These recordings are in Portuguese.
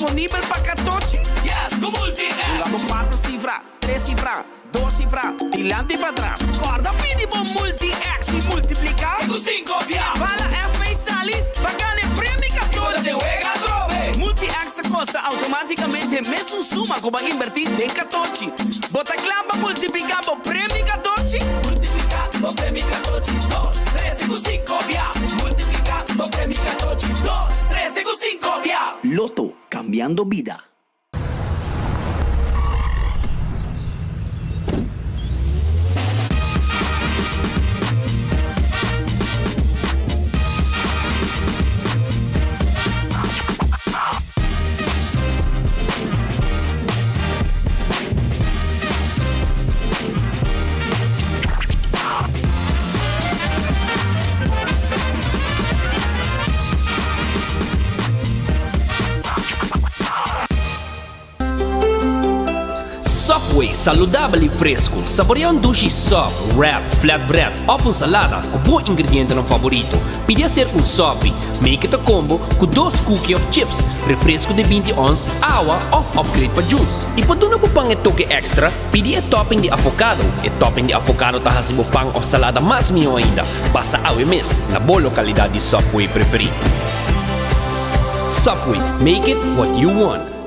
disponível para 14? Yes, com Multi-X. Jugamos 4 cifras, 3 cifras, 2 cifras, dilante y para atrás. Guarda, pedimos Multi-X y multiplicar. Com 5 via. Para F y salir, para ganar premio 14. Se juega doble. Multi-X te costa automáticamente mesmo suma como para invertir de 14. Bota clava, multiplicamos premio 14. Multiplicando premio 14. 2, 3, com 5 via. Multiplicando premio 14. 2, 3, com 5 via. Loto, cambiando vida. Subway, saudável e fresco. Saboreia dushi sub, wrap, flatbread ou salada com bom ingrediente no favorito. Pide a ser sub, make it a combo com 2 cookies of chips, refresco de 20 ons, água ou upgrade para juice. E para não pang toque extra, pide a topping de avocado. E topping de avocado tá hasibo pang ou salada mais melhor ainda. Passa ao mes na boa localidade de Subway preferido. Subway, make it what you want.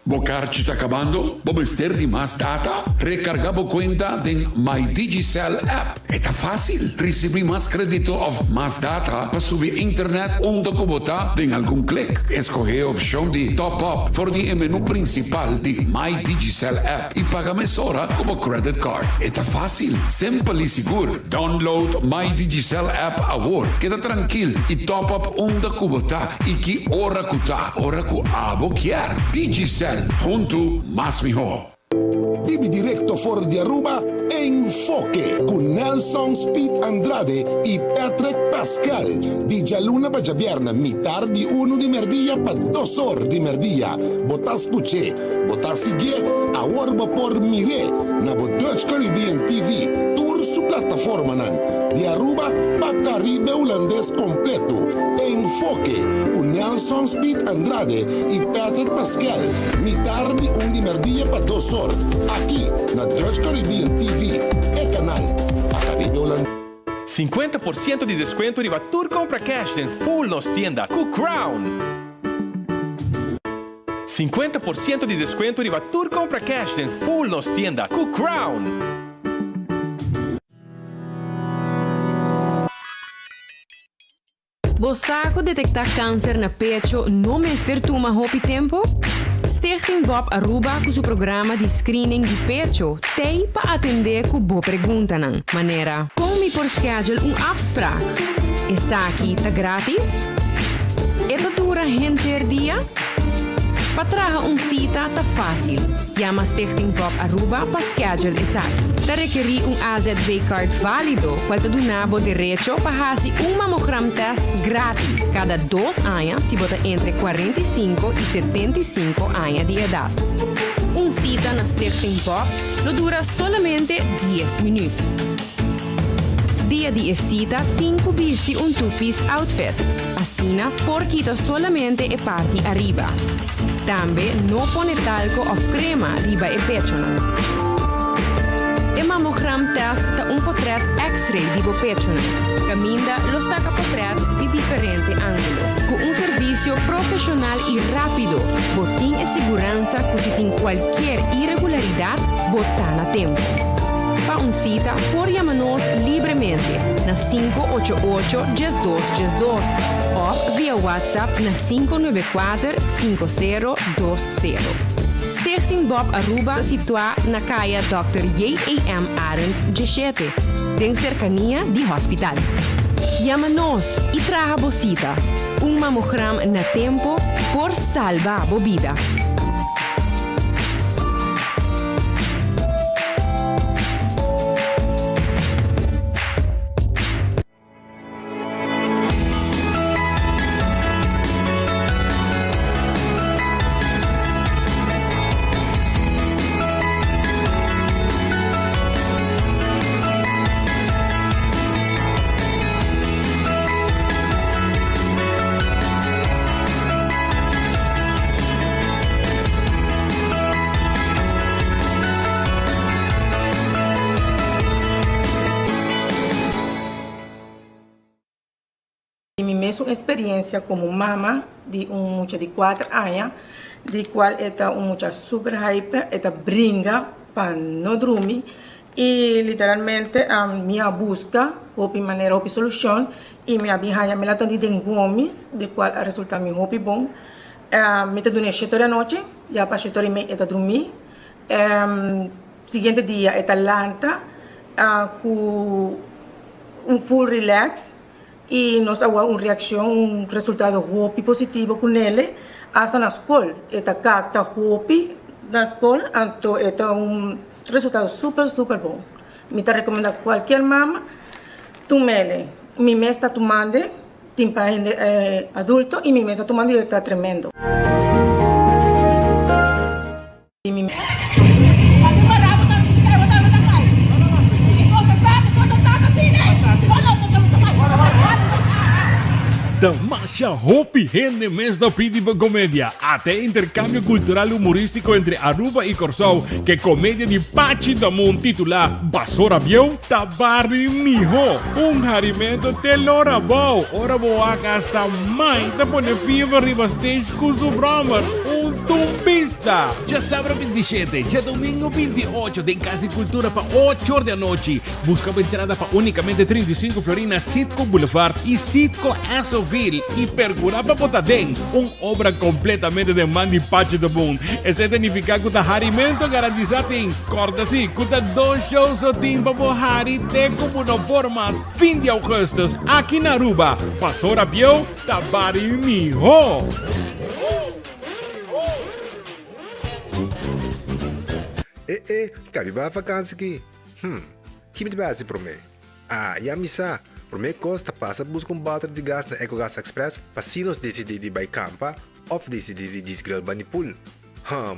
Bocar está acabando? ¿Vamos ter de más data? Recargamos cuenta de My Digicel app. Está fácil. Recibir más crédito o más data para subir internet onde kubota en algún clic. Escoger opción de top up voor el menú principal de My Digicel app y paga mesora como credit card. Está fácil, simple y seguro. Download My Digicel app ahora. Queda tranquilo y top up onde kubota y que hora kuta, hora ku abo kier. Digicel. Junto más mejor. Vive directo for de Aruba, Enfoque, con Nelson Speed Andrade y Patrick Pascal. Di luna para viernes, mitad de 1 de merdilla para 2 horas de merdilla. Botas escuché, botas sigue, ahora por mire, na Dutch Caribbean TV. Tour su plataforma nan. De Aruba para Caribe holandés completo. Enfoque, con Nelson Speed Andrade y Patrick Pascal. Mitad de 1 de merdilla para 2 horas. Aquí, na Dutch Caribbean TV, el canal a Caribe holandés. 50% de desconto de Batur Compra Cash em full nos tienda com Crown. 50% de desconto de Batur Compra Cash em full nos tienda com Crown. Você detectar câncer na pecho não mestre toma hopi tempo? Stichting Bob Aruba com seu programa de screening de pecho tem para atender com boa pergunta nan maneira. Como por schedule afspraak? Essa aqui tá grátis? Esta dura render dia? Para trazer cita tá fácil. Llama Stichting Bob Aruba para schedule essa aqui. Te requerir AZB card válido, qual te donava direito para fazer mammogram test grátis cada 2 anos se você entre 45 e 75 anos de idade. Cita na Stichting Bob não dura somente 10 minutos. Dia de cita, tem que vestir two-piece outfit. Assina por quita somente a parte arriba. Também não põe talco ou crema riba e pecho. E mammogram test ta portrait X-ray di pecho. Caminda lo saca portrait de diferente ângulo. Com serviço profissional e rápido, botin e segurança que se tem qualquer irregularidade, botar na tempo. Para cita, por chamar-nos livremente na 588-1212 ou via WhatsApp na 594-5020. Stichting Bob Aruba situada na calle Dr. J.A.M. Adams, 17, em cercania de hospital. Chama-nos e traga a cita. Mammogram na tempo por salvar a vida. Mi mesma experiência como mama de muchacho de 4 anos, de qual é muchacho super hyper, brinca para não dormir e literalmente minha busca de maneira de solução e minha bihanha me latam de gomes, de qual resulta meu hobby bom. Me te dune 7 da noite, já para 7 e meia dormir. Seguinte dia é lanta com full relax. E nós temos uma reação, resultado hobby positivo com ele, até na escola. Cada hobby na escola, então é resultado super bom. Me recomendo a qualquer mama, tome ele. Mi mês está tomando, tem adulto, e mi mês está tomando e está tremendo. Da Masha Hopi rende mês da Pídiva Comédia. Até intercâmbio cultural humorístico entre Aruba e Corsou, que comédia de Pachi Damon titula Basora Bião Tabari Miho. Harimento telora bom. Ora boa hasta mãe da pone fever riba stage com o Brahman. Tumbista. Já sábado 27, já domingo 28 tem Casa e Cultura para 8 horas da noite. Busca a entrada para unicamente 35 Florina, Sitco Boulevard e Sitco Assoville e pergura para Botadém. Obra completamente de Mandy Pachi do Boom. Esse significa que o harimento garantizado em corda-se, que o 2 shows o tempo para Hari te como no formas fim de agosto aqui na Aruba. Passou a Bião Tabari Miho. Cabe ba vakansie aqui? Que me base para mim? E a missa, para mim costa passa buscar bater de gás na EcoGas Express para se nós decidir de campa ou decidir de desgrill banipul.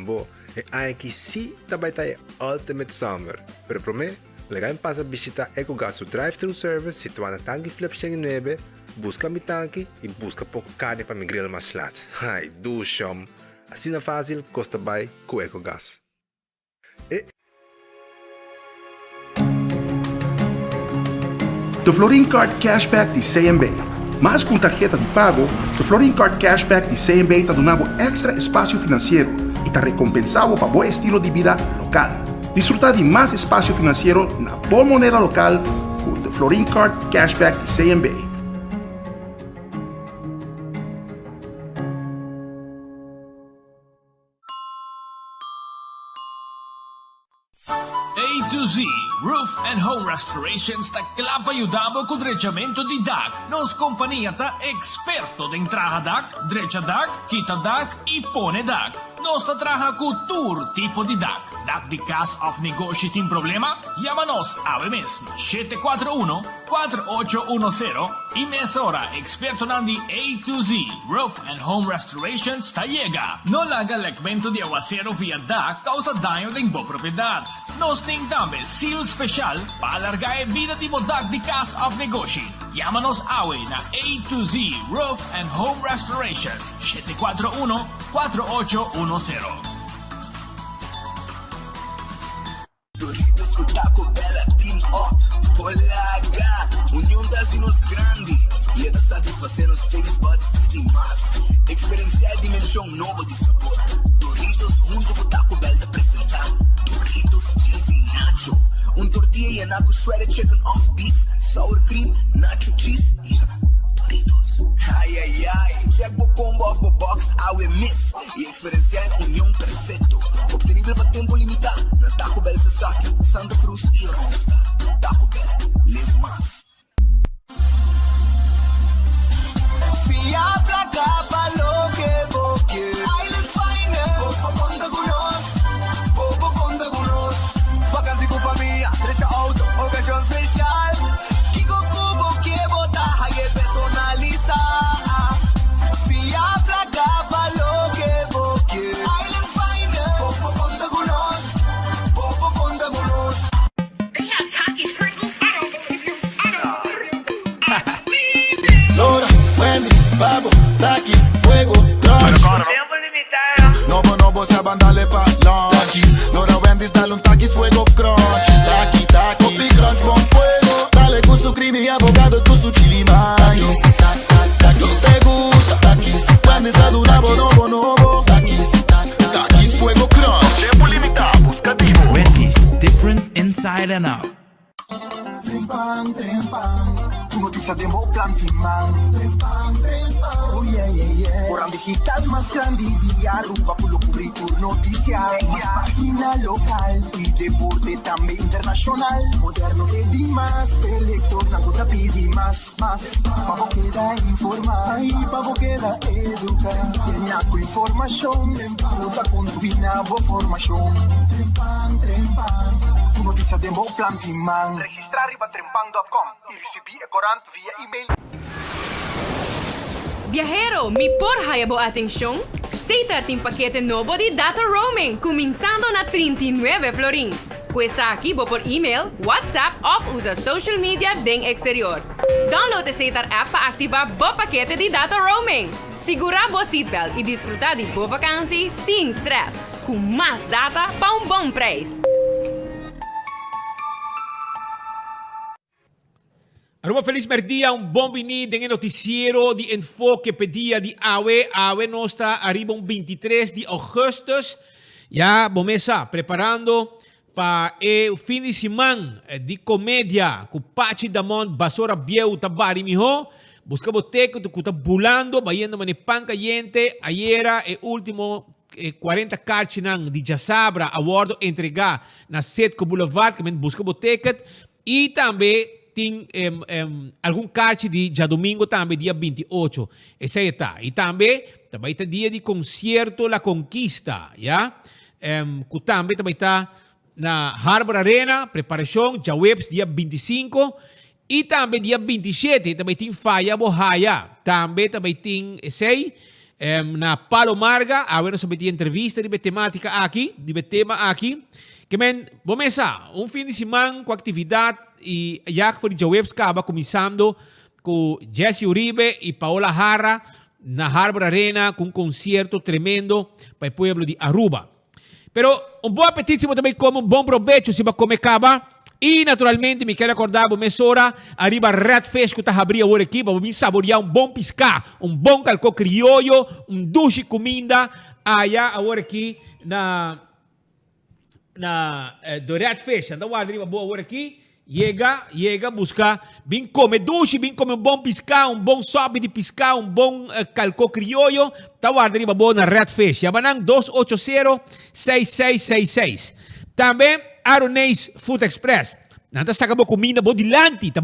Bo, aqui sim também tá Ultimate Summer. Pero para mim, legal passa visitar EcoGas o drive-thru service situado na tanque flip 9, busca mi tanque e busca pouco carne para mi grill mais lat. Ai, do chão. Assim é fácil, costa bem com EcoGas. The Florin Card Cashback de CMB. Mas com tarjeta de pago, The Florin Card Cashback de CMB está dando extra espaço financeiro e está recompensado para bom estilo de vida local. Desfrutar de mais espaço financeiro na boa moneda local com The Florin Card Cashback de CMB. A to Z Roof and Home Restorations ta klapa ayudabo con drechamento di DAC. Nos companhia ta experto de entraha DAC, drecha DAC, quita DAC e pone DAC. Nos ta traha con tour tipo di DAC. DAC di cas of negócio tem problema? Llama-nos ave mes 741-4810 e mesora experto nandi A to Z Roof and Home Restorations ta llega. No laga lekmento di aguacero via DAC causa daño de bo propriedad. Nos tem também seal special para alargar a vida de DAC de cas of negócio. Llama-nos awe na A to Z Roof and Home Restorations 741-4810. Doritos com Taco Bella Team Up, Polaga, união das inos grande. E é da satisfazer os face buds de massa. Experienciar dimensão nova de sabor. Doritos junto com Taco Bell de apresentar. Doritos cheesy nacho. Tortilla e naco shredded chicken off beef. Sour cream, nacho cheese. Doritos. Ai, ai, ai. Check o combo of the box, I will miss. E experienciar união perfeito. Obtenível para tempo limitado. Na Taco Bell Sasaki, Santa Cruz e Ronstadt. Taco Bell, live más. Fiat la capa lo que vos quieres. Island Finance. Popo conta con nos. Vacancy con familia, derecha auto, ocasión especial. Kiko Kubo que botar, hay personaliza. Fiat la capa lo que vos quieres. Island Finance. Popo conta con nos. They have Takis Pringles. I don't believe you. Lora, Wendy's, Babo, Takis, Fuego, Crunch. Tempo limitado. Nobo, saban dale pa' lunch. Lora, Wendy's, dale un Takis, Fuego, Crunch. Taki, Popi, Crunch, bon fuego. Dale con su creamy, abogado, con su chili maíz. trempang, trempang. Tu noticia de mo plantiman. Trempang, trempang. Oh yeah, yeah, yeah. Orang digital más grande y Aruba pulo cubrir noticias. Más página local y deporte también internacional. Moderno de Dimas, electro, nangota pidi más. Pavo queda informar, pavo queda educar. Tiene algo información, puta combina bo formación. Trempang, trempang. Tu noticia de mo plantiman. Registrar riba trempang.com y recibir corant via email. Viajero, mi por hayabo atención. Aceita tem paquete novo de data roaming, começando na 39 florin. Cuesta aqui por e-mail, WhatsApp ou usa social media den exterior. Download a Aceita app para ativar o paquete de data roaming. Segura bo seatbelt e desfrutar de boa vacância sem stress, com mais data para bom preço. Aruba feliz merdia, bom venido em noticiero de enfoque pedia de AWE nostra arriba 23 de agosto. Já bomesa preparando para o fim de semana de comédia com Pachi Damon, Basora Bieu, Tabari Miho. Busca boteco, tu tá bulando, bayendo mani pan caliente. Ayer último 40 cartinang de Jasabra award entregar na Setco Boulevard, que busca boteca. E também tem algum kart de já domingo também, dia 28. Esse aí tá. E também tá dia de concerto La Conquista, já? Que também tá na Harbor Arena, preparação, já webs, dia 25. E também dia 27, também tem Faia Bohaya. Também tem esse aí, na Palomarga, agora nós temos entrevista de temática aqui, de tema aqui. Que vamos fim de semana com atividade e já que foi de webs acaba começando com Jesse Uribe e Paola Jara na Harbor Arena com concerto tremendo para o povo de Aruba. Pero bom apetite se também come bom proveito se vai comer acaba. E naturalmente me quero acordar por hora arriba Red Fish que está abrindo agora aqui para me saborear bom piscar, bom calco criollo, duche comida allá agora aqui na do Red Fish. Então, arriba boa agora aqui. Chega, busca, vem comer duche, vem comer bom piscar, bom sobe de piscar, bom calco criollo. Então, arriba boa na Red Fish. Yabanang 280-6666. Também, Aronês Food Express. Nanta sa kamo comida bodilante, ta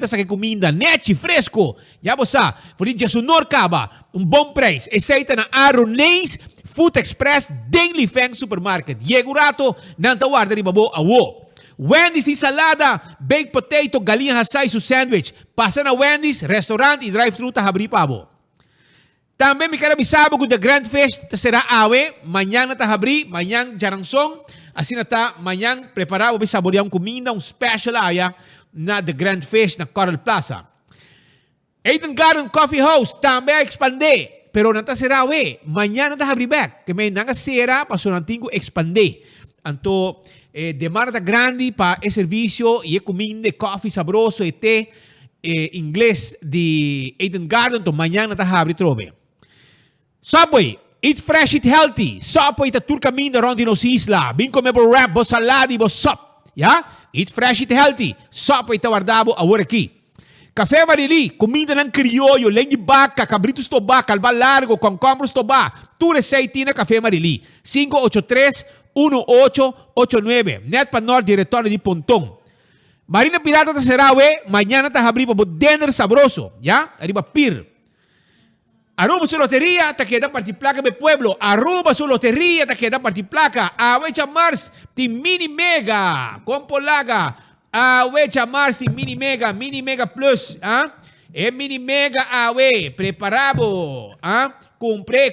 sa comida neti fresco. Ya bosa, furi dia sunor kaba, bom preço. Aceita na Aronês Food Express Daily Feng Supermarket. Yegurato nanta warda riba bo awo. Wendy's di salada, baked potato, galinha hasay su sandwich. Pasa na Wendy's, restaurant e drive-thru ta habri pabo. Também me quero avisar que the Grand Fest será awe, manhã na ta habri, manhã jarangsong. Assim está, amanhã preparado para saborear comida, special aya na The Grand Fish na Coral Plaza. Eden Garden Coffee House também expandir, pero não está será amanhã não está abrir back, que me não será para so nantingo expandir. Então, demanda grande para o serviço e comida, coffee sabroso e té inglês de Eden Garden, então amanhã não está abrir trobe. Subway. Eat fresh, eat healthy. Sopo ita tur caminho around nos isla. Bin come bo wrap, bo saladi, bo sop. Yeah? Eat fresh, eat healthy. Sopo ita guardabo agora aqui. Café Marili, comida ng criollo, lenha de vaca, cabritos toba, calva largo, concomros toba. Tu receitina Café Marili. 583-1889. Net pa Norte, retorno de Pontong. Marina Pirata ta Serawe, mañana ta abrir bo dinner sabroso. Yeah? Arriba Pir. Aruba su lotería, te queda partiplaca de pueblo. Aruba su lotería, te queda partiplaca. Awecha Mars, ti mini mega. Compolaga. Awecha Mars, ti mini mega plus. Mini mega awe. Preparado. Comprei.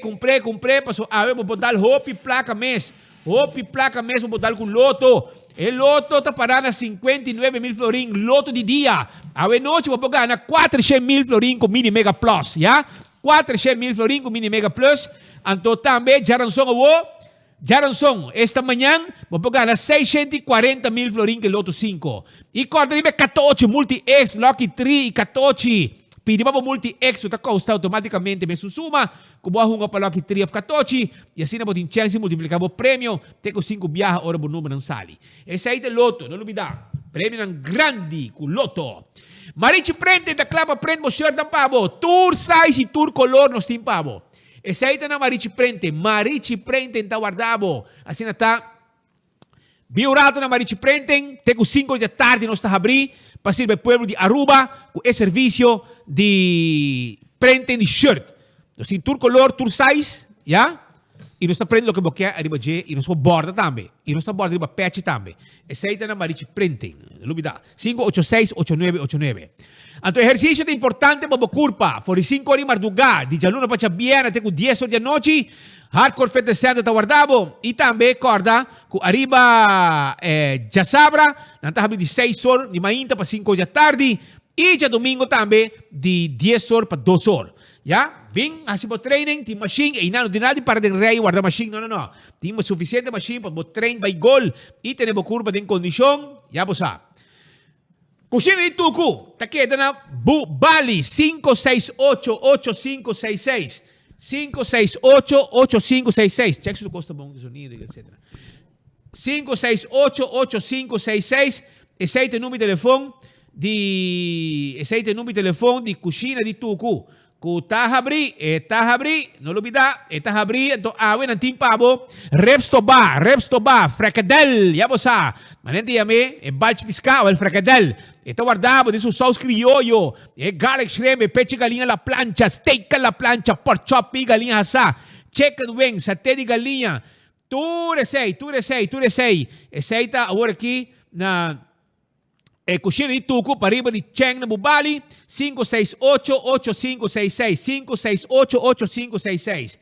Paso awe, vou botar hopi placa mês. Hopi placa mês, vou botar com loto. El loto está parando a 59,000 florin. Loto de dia. Awe noite, vou ganhar 400,000 florin com mini mega plus. Ya? 400,000 florin com Mini Mega Plus. Então também, Jaransong, esta manhã, vamos ganhar 640,000 florin que Loto 5. E corta 14, Multi-X, Lucky 3 e 14. Pedimos para Multi-X, está custa automaticamente, me susuma, como a hunga para Lucky 3 of 14, e assim nós temos chance de multiplicar o prêmio, tem 5 viajes, ora o número não sale. Esse aí é Loto, não olvidar. Prêmio ng grande ku loto. Marichi prente da klapa print mo shirt ng pabo. Tour size e tour color nos team pabo. Essaita na Marichi prente em Tawardabo. Assim está. Biurato na Marichi Printing, teco 5 da tarde nós está abrir para servir o povo de Aruba com esse serviço de printing de shirt. Nós temos tour color, tour size, já? E nós está prendendo o que você quer arriba de e nós borda também. E nós está borda arriba patch também. Essa aí na Marichi Printing. Lubida 586-8989. Então, exercício é importante para a curva. For 5 horas de madrugada, de jaluna para chabiana, teco 10 horas da noite. Hardcore Fete Center Tawardabo e também corda com arriba Jasabra, nanta habli de 6 horas de manhã para 5 da tarde e já domingo também de 10 horas para 2 horas. Já? Bem, assim para training, tem machine e não de nada para de rei guarda machine, não. Tem suficiente machine para train by goal e tem uma curva de condição, já você. Kusina de Tuku, taqueda na Bali 568-8566. 568-8566. Check se o custo bom de sonido, etc. 568-8566. Esse aí tem número de telefone de Kusina de Tuku. Ku tahabri, não olvidar, tahabri, então awen ang team pabo, Repstoba, Fracadel, yabosa, manente yame, balch pisca, o el Fracadel, guardado, de su sauce criollo, garlic shrimp, peche galinha la plancha, steak a la plancha, pork chop y galinha asa, chicken wings, saté de galinha, tu resei, esse tá agora aqui na Kusina de Tuku, para riba de Cheng na Bubali, 568-8566. 568-8566.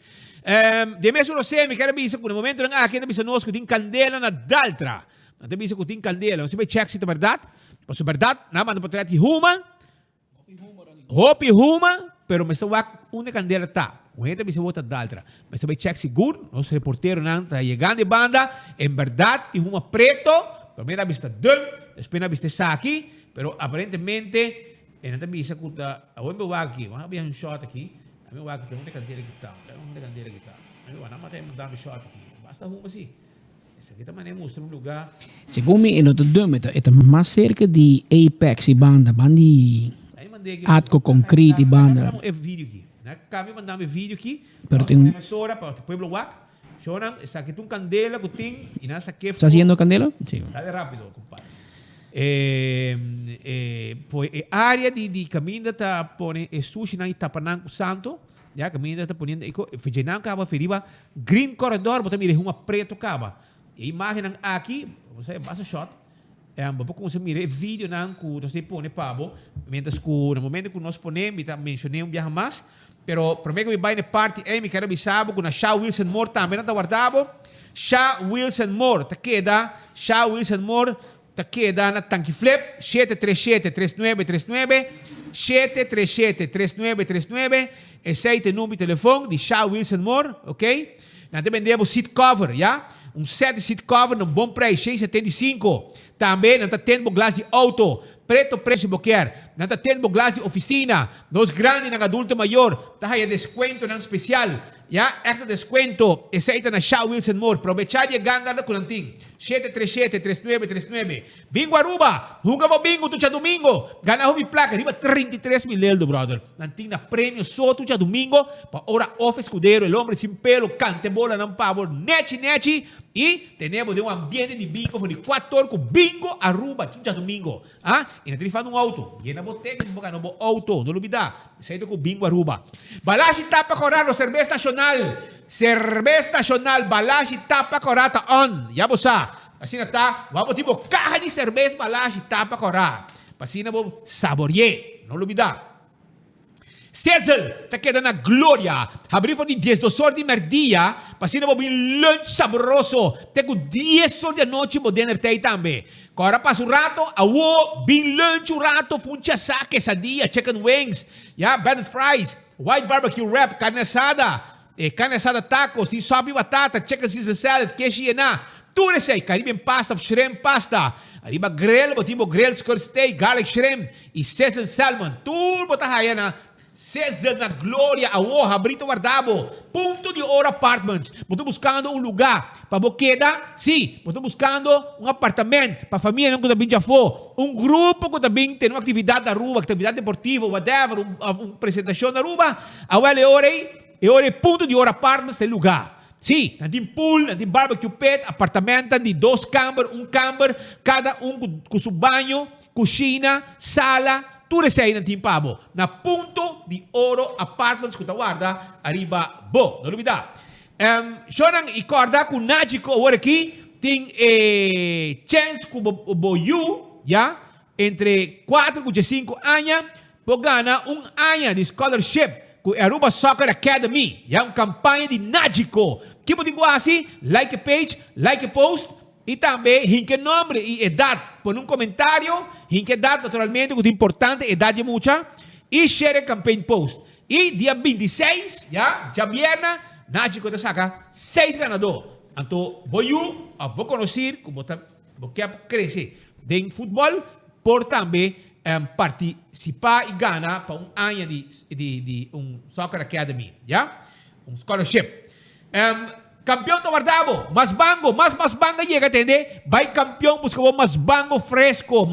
De mesmo você, me quero dizer que no momento não há quem diz nós que tem candela na Daltra. Não tem dizer que tem candela. Você vai check se é verdade. Mas é verdade, não manda para trás de Huma. Hopi Huma, pero mas está uma candela tá. O gente me vota Daltra. Mas você vai check seguro, nosso reporteiro não está chegando de banda, em verdade, e Huma preto, primeira vista dum. Después na viste aqui, pero aparentemente en esta visa kuta awen be waki, vamos a un shot aqui. A mim waki tem uma candeira aqui tá. Tem uma candeira aqui tá. Aí vai na matar mandar shot aqui. Basta uma assim. Essa aqui também mostra um lugar. Segundo me, no tudo é mais cerca de Apex e banda Atco Concrete e banda. É vídeo aqui. Na câmera mandamos vídeo aqui. Pero tem emissora para o povo waki. Choram, essa aqui tem candela que tem e nessa aqui. Está haciendo candela? Sí. Dale rápido, compadre. Área de caminho está pone sushi na Itapanang Santo, já caminho está ponendo feijão caba feriba green corridor, botar mire uma preto caba. E imagem aqui, você passa shot. Pouco como você mire vídeo não que nós põe pabo, mientras que no momento que nós ponemos, está mencionei viaja mais, pero primeiro que me vai na parte, me quero avisar que na Shaw Wilson Moore também está guardado. Shaw Wilson Moore, tá queda Shaw Wilson Moore. Takeda na Tanki Flip 737-3939 737-3939. Esse é o número de telefone de Shaw Wilson Moore, ok? Nós vendemos seat cover, já? Set de seat cover num bom preço, 675. Também nós temos glass de auto, preto preço boquer. Nós temos glass de oficina, nós grandes na adulto maior, tá aí desconto não especial. Ya, extra descuento. Esse aí está na Shaw Wilson Moore. Aprovechar e ganhar na Culantim. 737-3939. Bingo Aruba. Huga mo bingo tu domingo. Gana ho mi placa. Riba 33 mil euros, brother. Nanting na prêmio só tu domingo. Pa ora off escudero. El hombre sin pelo. Cante bola ng pavor. Nechi. E temos um ambiente de bingo. Foi de 4 horas com bingo Aruba. Tu domingo. E na trifando um auto. E na boteca. Não no auto. Não olvidar. Esse aí com bingo Aruba. Balashi tapa corrado. Cerveza nacional. Balashi tapa corata on. Ya bosa. Assim está, vamos tipo caja de cerveja Balashi tapa corá. Assim vamos saborear, não olvidar. César, tá quedando na glória. Abrir de 10 horas de merdia, assim vamos um lunch saboroso. Tenho 10 horas de noite, vou dinner tay também. Agora passa um rato, bem lunch um rato, funcha sa, quesadilla, chicken wings, battered fries, white barbecue wrap, carne assada tacos, tem sopa e batata, chicken Caesar salad, queijo e ená. Tudo isso aí, Caribbean pasta, shrimp pasta, arriba grill, botimos grill, skirt steak, garlic shrimp e Cecil salmon. Tudo botar aí na César na Glória, Awoha, Brito Guardabo, Punto de Ouro Apartments. Estou buscando um lugar para boqueda? Sim. Estou buscando um apartamento para a família que também já foi. Um grupo que também tem uma atividade na rua, atividade deportiva, whatever, uma apresentação na rua. Agora é hora Punto de Ouro Apartments tem lugar. Sim, tem pool, tem barbecue pit, apartamento de 2 câmaras, 1 câmara, cada um com seu banho, cozinha, sala, tudo isso aí tem pabo. Na Punto de Ouro Apartments, que guarda, arriba, bo, não olvidar. Shonan e corda com Nágico, agora aqui, tem chance com o you, já, entre 4 e 5 anos, por ganhar ano de scholarship com a Aruba Soccer Academy. É uma campanha de Nágico. Que pode assim, like a page, like a post, e também, hinque nome e idade. Põe um comentário, hinque idade, naturalmente, que é importante, idade é muita, e share a campaign post. E dia 26, já viernes, Nágico te saca 6 ganadores. Então, vou conhecer como quer crescer em futebol, por também participar e ganhar para ano de Soccer Academy, já? Scholarship. Campeão do guardabo, mais bango chega a entender? Vai campeão, busca mais bango fresco.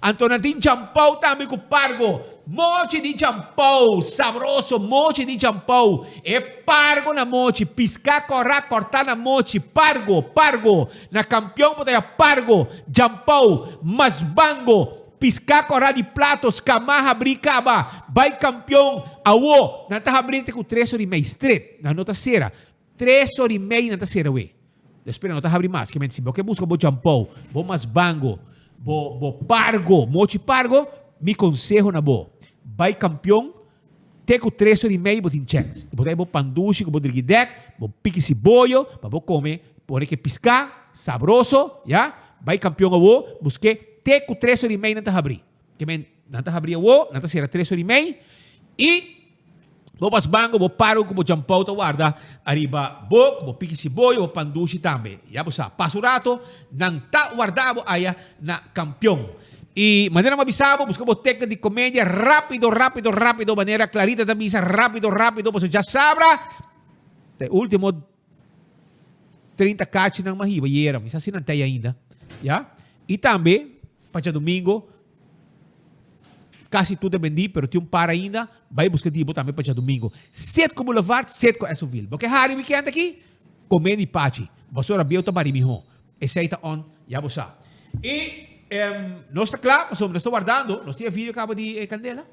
Então, não tem champão também com pargo. Mochi de champão, saboroso, mochi de champão. É pargo na mochi, piscar, cortar na mochi, pargo. Na campeão, botei pargo, champão, mais bango. Piscar correr de platos, camarra, bricaba, vai campeão, awo, não está abrindo com 3 horas e meia, straight, na nota cera, 3 horas e meia, não está cera, ué. Espera, não está abrindo mais, que se você busca bo jampão, bo mais bango, bo pargo, mochi pargo, me conselho na bo, vai campeão, tem com 3 horas e meia, bo tem chance, botar bo panduche, bo driguidec, bo pique cibollo, para bo comer, por que piscar, sabroso, já, vai campeão awo, busque com 3 horas e meia não está abrindo. Que não está abrindo, não está sendo 3 horas e meia. E vou para bango, vou paro, vou jampau, guarda, arriba, vou pique cibollo, vou panduche também. Já você passo rato, não está guardado aí na campeão. E maneira mais avisava, buscamos técnica de comédia rápido, maneira clarita da misa, rápido, você já sabe. O último 30 caixas não mais e era, mas assim não tem ainda. Já? E também para domingo, quase tudo é vendido, mas tem para ainda, vai buscar tipo também para domingo. 7 com Boulevard, 7 com Esoville. Porque Harry weekend aqui, comer e pachi. Você ora bem, também miho. Esse aí está on, já você. E nós está claro, nós estamos guardando, nós temos vídeo acaba de Candela,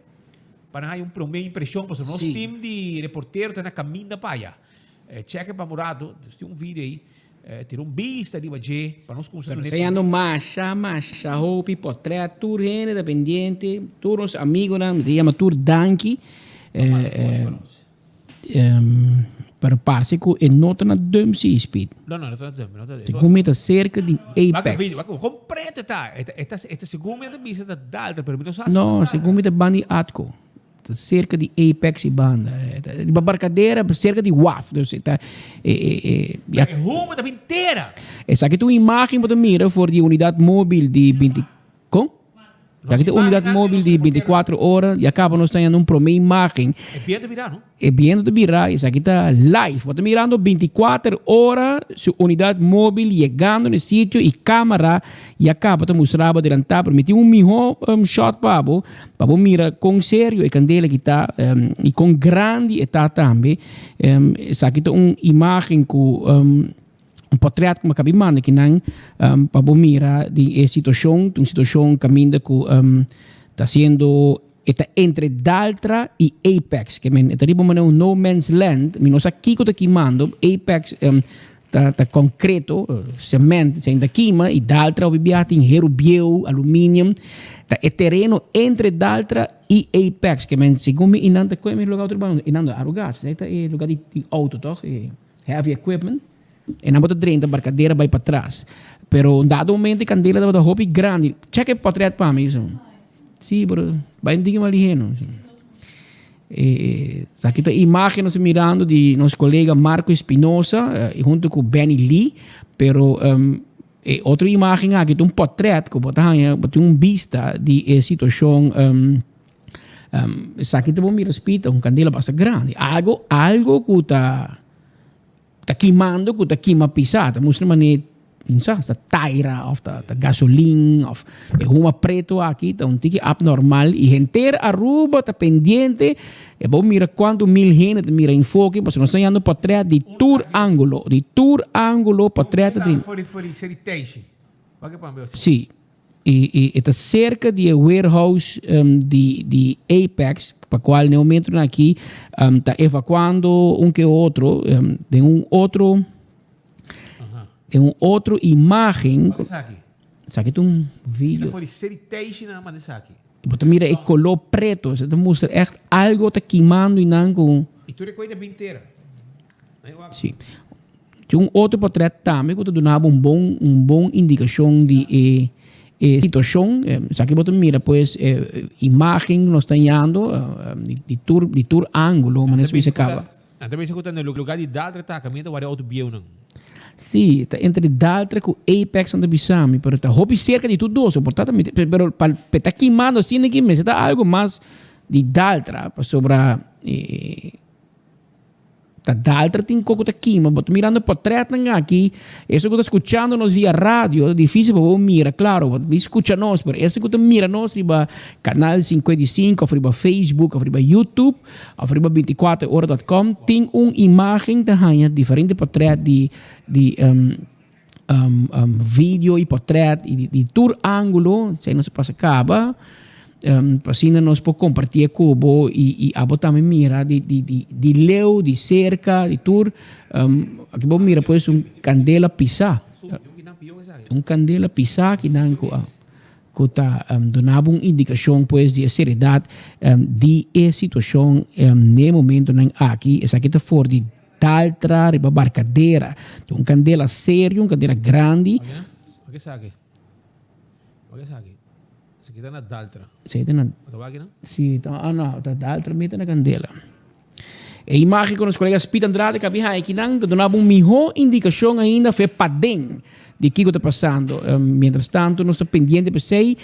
para dar uma primeira impressão, porque nosso time de reporteiro está na caminho da paia. Cheque para Murado, tem vídeo aí. Ter vista de Bajé, para nós construir. Pero sayando marcha, hopi, portrait, tour rene dependiente, todos os amigos, me chama tour Danki, para parse com e nota na Dumsy Speed. Não está dum. Se cometa cerca de Apex. Completa tá. Esta segunda da vista da dalta, pero não, se cometa bandi Atco. Cerca de Apex e banda. De barcadeira, cerca de WAF. Ruma da inteira. Essa aqui é uma imagem para mira for de unidade móvel de 20... Com? Aqui tem unidade móvel de 24 horas e acaba nós tendo uma imagem. É bem de virar, não? É bem de virar. Essa aqui está live. Você mirando 24 horas sua unidade móvel chegando no sítio e câmera e acaba de mostrar para adelantar. Permitir melhor shot para você mirar com sério e candela que está e com grande está também. Essa aqui é uma imagem com portrait como acabei de mandar que não para você mirar de situação caminho que está sendo está entre Daltra e Apex, que está tipo um no man's land, mas aqui que está mando Apex está concreto, cimento, ainda queima e Daltra obviamente em herubieu, alumínio, está é terreno entre Daltra e Apex, que segundo me inanta como lugar outro bando, inanta arugas, está é lugar de auto, toch? Heavy equipment. E não bota dentro, a barcadeira vai para trás. Pero dado momento, a candela da roupa grande. Checa o portrait para mim. Sim, bro. Vai um dia ali. Aqui está a imagem nós mirando de nosso colega Marco Espinosa, junto com Benny Lee. Pero outra imagem aqui tem portrait que bota vista de situação Saki te mira spita un candela bastante grande. Algo que está queimando, que está queima pisada. Mostra mané insa, sta taira of ta gasolina of uma preto aqui, tá um tique abnormal e inteira Aruba tá pendiente. E bom mira quanto mil gente mira enfoque, mas nós estamos indo para trás de tour ângulo para trás de For heritage. Sim. E está cerca de warehouse de Apex, para qual no momento aqui está evacuando um que outro, tem um outro imagem. Sabe que um vídeo. For heritage na manesaki. Você mira o color preto, você mostra echt algo está queimando e não com. E tu recolhe a inteira. Sim. Tem um outro portrait também que dava uma bom indicação de situação. Sabe que você mira, pois, imagem nós está indo de tour ângulo, mas isso acaba. Também se conta no lugar de Daltra tá caminhando para outro bião não. Sim, está entre Daltra e Apex onde bisami, pero está hobby cerca de tudo isso, portanto, pero para está queimando assim aqui, mas está algo mais de Daltra para sobra tá Daltra tem coco tá queima, but mirando portrait aqui, isso que está escutando nos via rádio, é difícil para mira, claro, escuta nós, pero isso que tá mira nós riba canal 55, ou riba Facebook, ou riba YouTube, ou riba 24horas.com, tem imagem da ranha diferente portrait de vídeo e portrait de tour ângulo, se não se passa acaba. Assim nós podemos compartilhar cubo e abo também mira de leu, de cerca, de tour. Aqui vamos mira pois candela pisar. Candela pisar que não que tá donava uma indicação pois de seriedade de situação no momento não aqui essa aqui tá fora de Daltra, riba barcadeira, candela sério, candela grande. O que sabe? Kita na Daltra. Sim, na. Sim, então não, tá Daltra meta na candela. E imagem com os colegas Pete Andrade que havia aqui não, donava uma melhor indicação ainda foi padrão de que está passando. Mientras tanto, nós estamos pendentes para sei,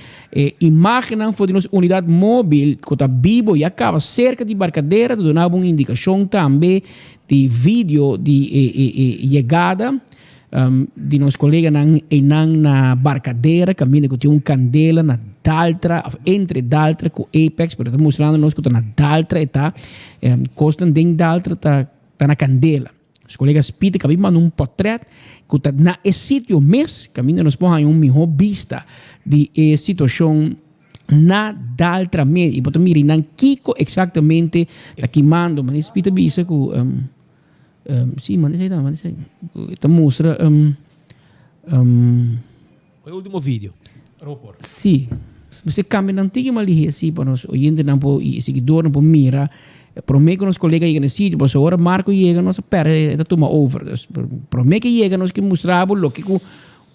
imagem não foi de nossa unidade móvel que está vivo e acaba cerca de barcadeira, donava uma indicação também de vídeo de chegada. De nosso colega na barcadeira, caminha que tinha candela na Daltra, entre Daltra com Apex, pero está mostrando nós que está na Daltra e está, costa de Daltra está na candela. Os colegas Peter que mandam portrait que está na sítio mesmo, caminha nós põe melhor vista de situação na Daltra mesmo. E para mirar na Kiko exatamente está queimando, mas Peter bisa que sim, manda aí. Esta mostra o último vídeo. Sim. Você cambia na antiga malihia assim para nós oyente não po e seguidor não po mira. Promete que nos colegas chegam nesse sítio, mas agora Marco chega nós perde está toma over. Promete que chega nós que mostrava o que o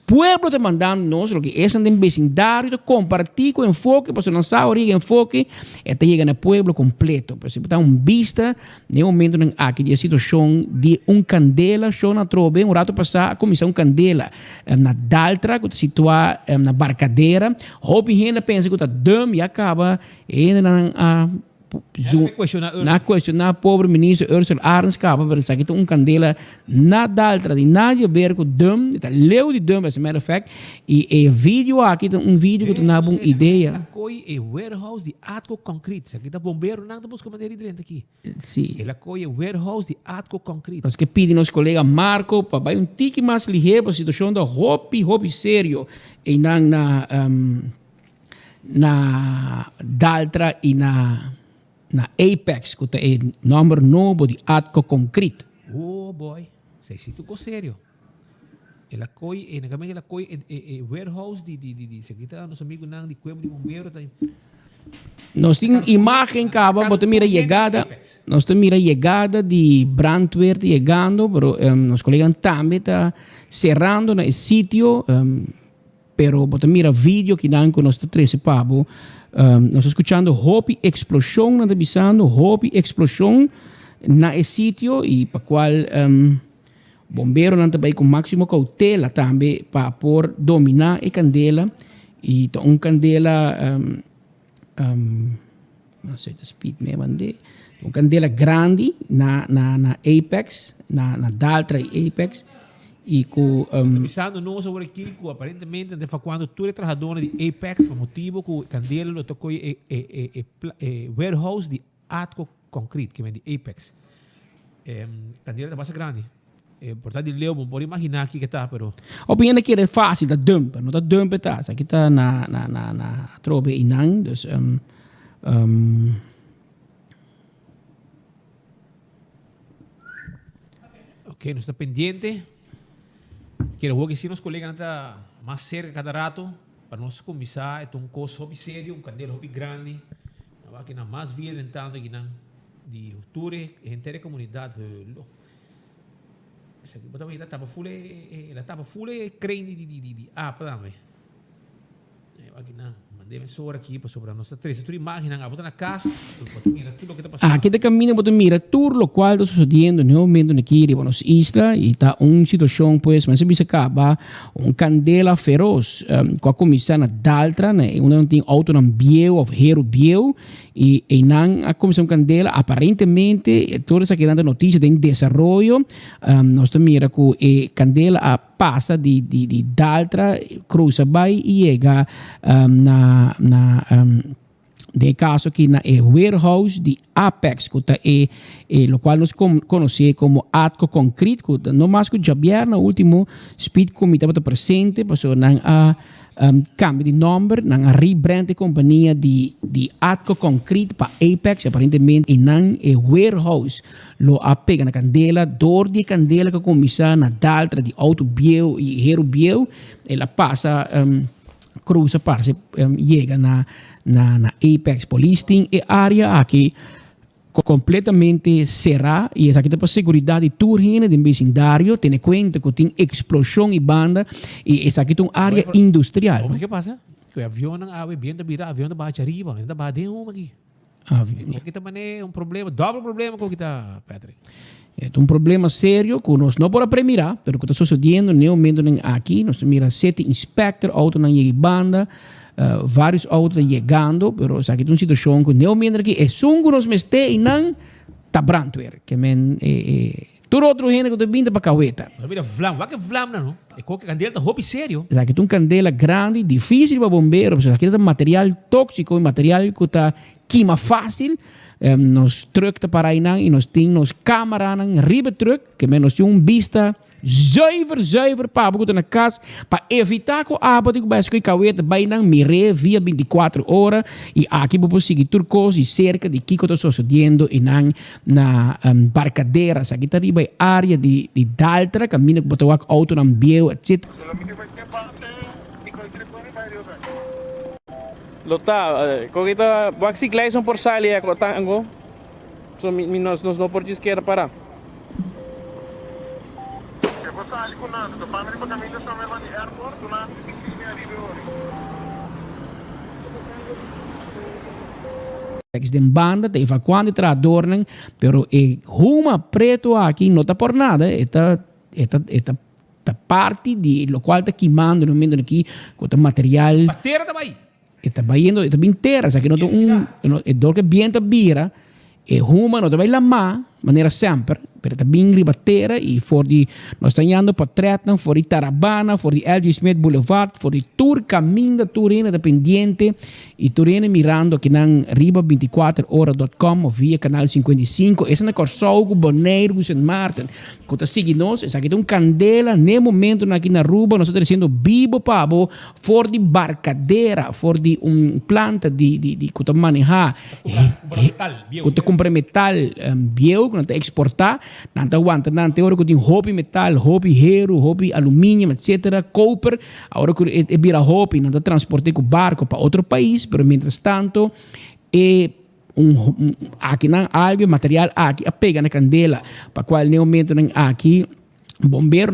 pueblo te mandando nós, o que é esse vecindário de compartir com enfoque, para não saber enfoque, até chegar no pueblo completo. Para você dar vista no momento em que a situação de candela, show na trove, rato passar a comissão candela na Daltra, que está situada na barcadeira, houve gente pensa que está dum e acaba ainda na questionar pobre ministro Ursula Arns capa para saber que candela na Daltra de nadie a ver com dum, está leu de dum as a matter of fact e vídeo aqui tem vídeo que tem uma ideia. Ela coi é warehouse de Atco Concrete, aqui tá bombeiro não tá buscando matéria dentro aqui. Sim. Ela coi é warehouse de Atco Concrete. Nós que pedem nosso colega Marco para vai tique mais ligeiro a situação da hobby sério e na Daltra e na Apex, que é o número novo de Atco Concrete. Oh boy, sei se tu co sério. Ela coi, ela coi warehouse de se aqui tá nosso amigo não de Cueva de Bombeiro tá. Nós temos imagem caba, bota mira chegada. Nós temos mira chegada de brandweer chegando, pero nos colegas também tá cerrando no sítio, pero bota mira vídeo que não com nós três pabo. Nós escuchando Hopi explosão na avisando Hopi explosão na sítio e para qual bombeiro não também com máximo cautela também para por dominar a candela e candela Não sei, speed me mandei. Um candela grande na Apex, na Daltra e Apex. E com pensando não sobre aquilo que aparentemente de quando tu é trabalhador de Apex por motivo que o candela lo tocou warehouse de Atco Concrete que é de Apex. Candela é bastante grande. Portanto, Leo, não pode imaginar aqui que está, pero... Opinião que é fácil, da dump, não da dump, tá? Aqui está na trobe inang, dus ok, não está pendiente. Quero que se nos colegas está mais cerca cada rato para nós começar é um curso hobby sério, um candela hobby grande, que na mais via tentando que de outubro a inteira comunidade essa aqui também ela estava full crane de para mim aqui não mandei mensura aqui para sobre a nossa três tu imagina a botar na casa mira tudo o que está passando aqui de caminho botar mira tudo o qual está sucedendo no momento aqui de Buenos Isla e está situação pues mas se bisa acaba candela feroz com a comissão na Daltra né onde não tem auto na Biel ou Hero Biel e não a comissão candela aparentemente toda essa grande notícia tem desenvolvimento nós mira que candela a passa de Daltra cruza vai e chega de caso que na warehouse de Apex que lo qual nós conhecemos como Atco Concrete que no mais que Javier na último speed comité para presente passou na cambio de nome na rebrand de companhia de Atco Concrete para Apex aparentemente e não warehouse lo apega na candela dor de candela que começa na Daltra de Auto Biel e Hero Biel ela passa cruza parte chega na Apex Policing e área aqui completamente cerrada e essa aqui tem para segurança de turno do vecindário tem conta que tem explosão e banda e essa aqui tem uma área industrial. O que passa? Que o avião não abre bem da vira avião da baixa arriba ainda vai dentro aqui. Aqui também é um problema, dobro problema com o que está, Patrick. É um problema sério que nós não podemos premiar, mas que está sucedendo no momento aqui. Nós temos 7 inspectores, autos na banda, vários autos chegando, mas aqui tem uma situação que no momento aqui é só que nós meste e não está branco. Que todo outro gente que está vindo para a cahueta. Mira, flama, vai que flama, não? É que candela está hobby sério. Aqui tem uma candela grande, difícil para bombeiros, aqui tem material tóxico, material que está queima fácil. Nos truck te para e nós temos câmera na riba truck que nós temos vista zuiver para botar na casa para evitar que a água que vai escolher cahueta vai não mire via 24 horas e aqui vou seguir turcos e cerca de que está sucedendo e na barcadeiras aqui está riba área de Daltra caminho que botar o auto na Biel etc. Lota, kogita waxi gleison por salia ko tango. So nos no por esquerda para. Que você ali com nada, do família para caminho só leva de airport, do nada que me arriba hoje. De banda, te evacuando e adornan, pero uma preto aqui não está por nada, esta parte de lo qual está queimando no momento aqui com o material. Bateria também. Está baindo, está bem inteira, sabe que não tem é dor que bem tá vira, é uma não tá bem lama, maneira sempre, pero está bem ribatera e for de nós está indo para Tretna, for de Tarabana, for de L.G. Smith Boulevard, for de Tour caminho da Turina da pendiente e Turina mirando aqui na riba24horas.com ou via canal 55, essa na Corsou, Bonaire, St. Martin, que está seguindo nós, essa aqui tem candela, no momento aqui na Ruba, nós estamos sendo vivo pabo, for de barcadeira, for de planta de que está manejar, que está comprar metal bio, que está exportar, não está aguenta, não tem hora que tem hobby metal, hobby hero, hobby alumínio, etc., copper, agora que vira hobby, não está transportando com barco para outro país, mas mientras tanto, aqui não algo material aqui pega na candela, para qual no momento aqui bombeiro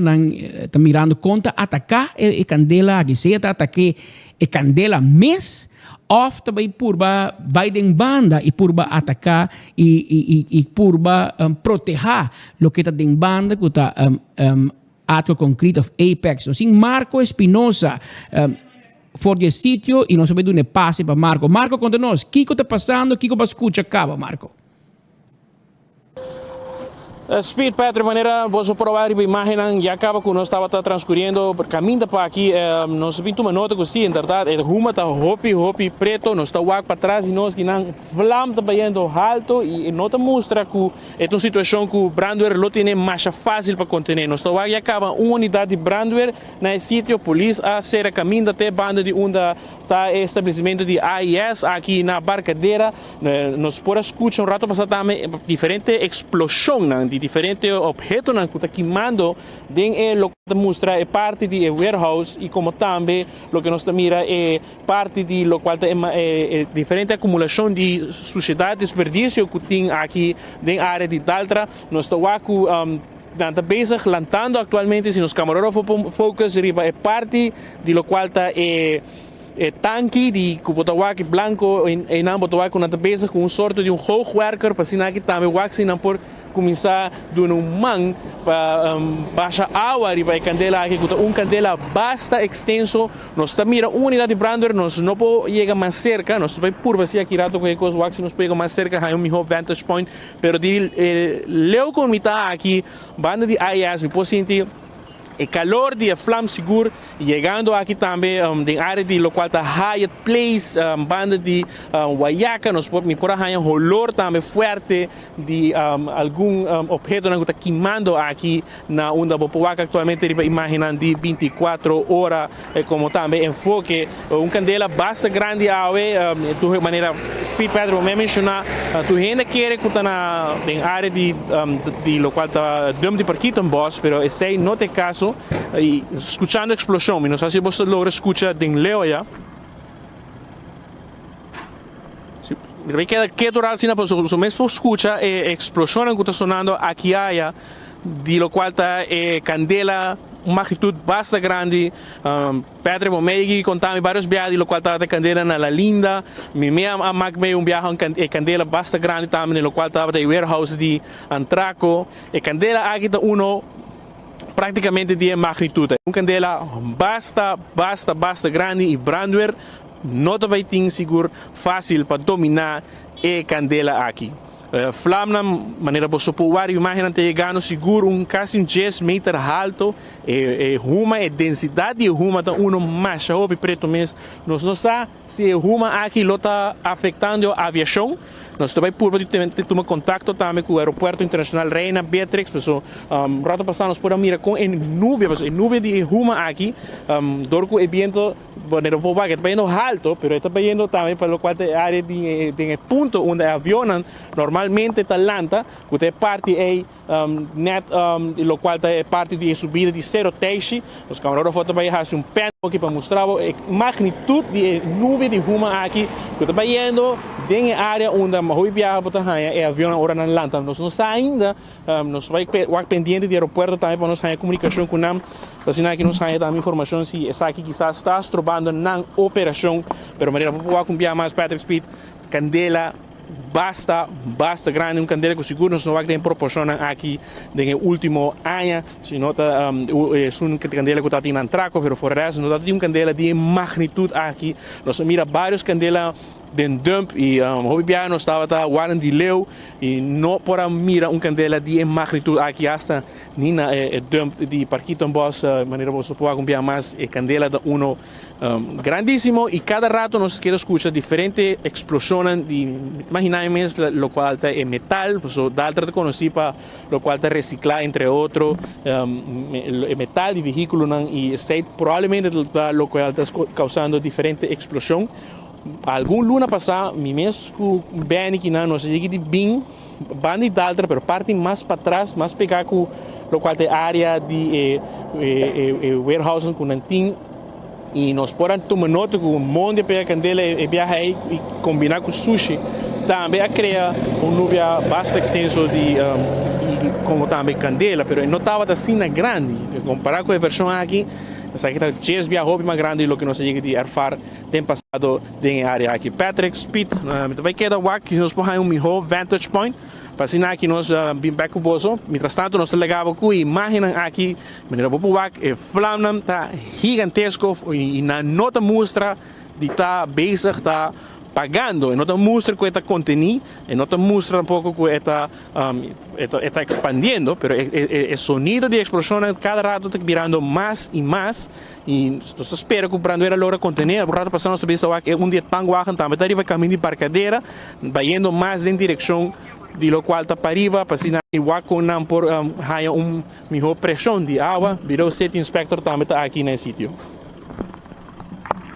está mirando conta atacar a candela aqui, se está ataque a candela mês of também purba Biden banda e purba atacar e purba proteger lo que está em banda que está Atco Concrete of Apex. Assim Marco Espinosa for el sitio y no sabe dónde pase para Marco. Marco, contanos, ¿qué está pasando? ¿Qué va a escuchar acaba, Marco? Speed Patrick, maneira você provar e imaginar já acaba que nós estava transcorrendo caminho para aqui nós vimos uma nota que sim, verdade, é uma tá hopi preto, nós está walk para trás e nós que não flam tá baiando alto e nota mostra que é uma situação que o brandweer lo tem mais fácil para conter. Nós está walk e acaba uma unidade de brandweer na sítio polícia a ser caminho até banda de onde tá estabelecimento de AIS aqui na Barcadeira. Nós podemos escutar rato passado também diferente explosão de diferentes objetos que está queimando dentro lo que mostra é parte de warehouse e como também o que nós mira é parte de lo qual é diferente acumulação de sociedade desperdício que tem aqui dentro da área de Daltra. Nós estamos bezig lantando atualmente se nos camarógrafo focus é parte de lo qual está tanque de Kubotawaki Blanco e não Botawaki na bezig com sorte de hoogwerker para sinal que também waxi não por começar dando man para baixa água e para candela aqui com candela basta extenso nós mira uma unidade de brandweer nós não pode chegar mais cerca nós vai por você aqui rato com os wax nós pega mais cerca há melhor vantage point pero de leu com mita aqui banda de AIS me pode sentir o calor de Flam Seguro, chegando aqui também na área de local da Hyatt Place, banda de Guayaca, nós podemos um olor também forte de algum objeto que está queimando aqui na onda Bopoaca, atualmente imaginando de 24 horas, como também enfoque, candela bastante grande de maneira Speed Pedro me mencionar, tu ainda quer que está na área de local da Dom de Parquito Boss, pero esse não é caso. E escuchando a explosão, não sei se você logra escuchar de Leo já. Vai que durar assim, mas o mesmo escucha a explosão que está sonando aqui há, de lo qual está candela magnitude bastante grande. Pedro Momegi contava vários viagens, lo qual estava candela na La Linda. Minha magme viagem candela bastante grande também, lo qual estava de warehouse de Antraco. E candela aqui está praticamente de magnitude. Candela basta grande e brandweer não vai ter seguro fácil para dominar a candela aqui. Flam na maneira você pode imaginar chegando seguro quase 10 metros alto uma densidade de uma tá mais alto preto mesmo nós não sabe se uma aqui está afetando a aviação nós também por tomar contato também com o aeroporto internacional Reina Beatrix pessoal rato passado nós podemos mirar com nuvem de uma aqui dorco e vento maneira que está indo alto pero está indo também para o qual é área de ponto onde aviões normalmente está lenta que é parte net lo qual é parte de subida de 0 teixe os camarógrafos também fazem pé aqui para mostrar a magnitude de nuvem de uma aqui que está indo dentro da área onde a viaja para é avião agora na lanta nós não ainda nós vai pendente de aeroporto também para nós ter comunicação com nós assim que nós temos informação se essa aqui quizás está trabalhando na operação pero maneira para comprar mais Patrick Speed candela basta grande candela que seguro não vai ter proporção aqui no último ano se nota é candela que está tendo Antraco pero fora isso não está candela de magnitude aqui nós mira vários candela de dump e hobby não estava guardando de leu e não para mira candela de magnitude aqui hasta nina dump de Parquito Boss maneira você pode comprar mais candela de grandíssimo e cada rato nós queremos escutar diferentes explosões de imaginamos lo qual é metal so daltra conheci para lo qual é reciclar entre outros metal de veículo e sei provavelmente lo qual está causando diferentes explosões algum luna passada mi mesmo bem que não sei de bem banda de alta pero parte mais para trás mais pegar com o qual é área de warehouse com nantin e nós podemos tomar nota com um monte de pegar candela e viajar e combinar com sushi também a criar nuvem bastante extenso de como também candela pero não estava assim na grande comparar com a versão aqui essa aqui está 10 vezes mais grande do que nós chegamos de erfar tem passado em área aqui Patrick Speed vai quedar aqui nós podemos melhor vantage point Pasina aqui nós bimbeco boso, mientras tanto nós legava com imagem aqui, maneira popular, flamnam tá gigantesco e na nota mostra de tá bezig tá pagando, e nota mostra que está contenido, e nota mostra um pouco que está expandindo, pero el sonido de explosión cada rato está virando más y más, y nós espera que o brandoeira logra contener, por rato passando nós pensamos que um dia tão guacan, também está arriba caminho de parcadeira, vai indo mais em direção de lo qual está para arriba, para assim, igual com não por haya melhor pressão de água, virou sete inspector também está aqui nesse sítio.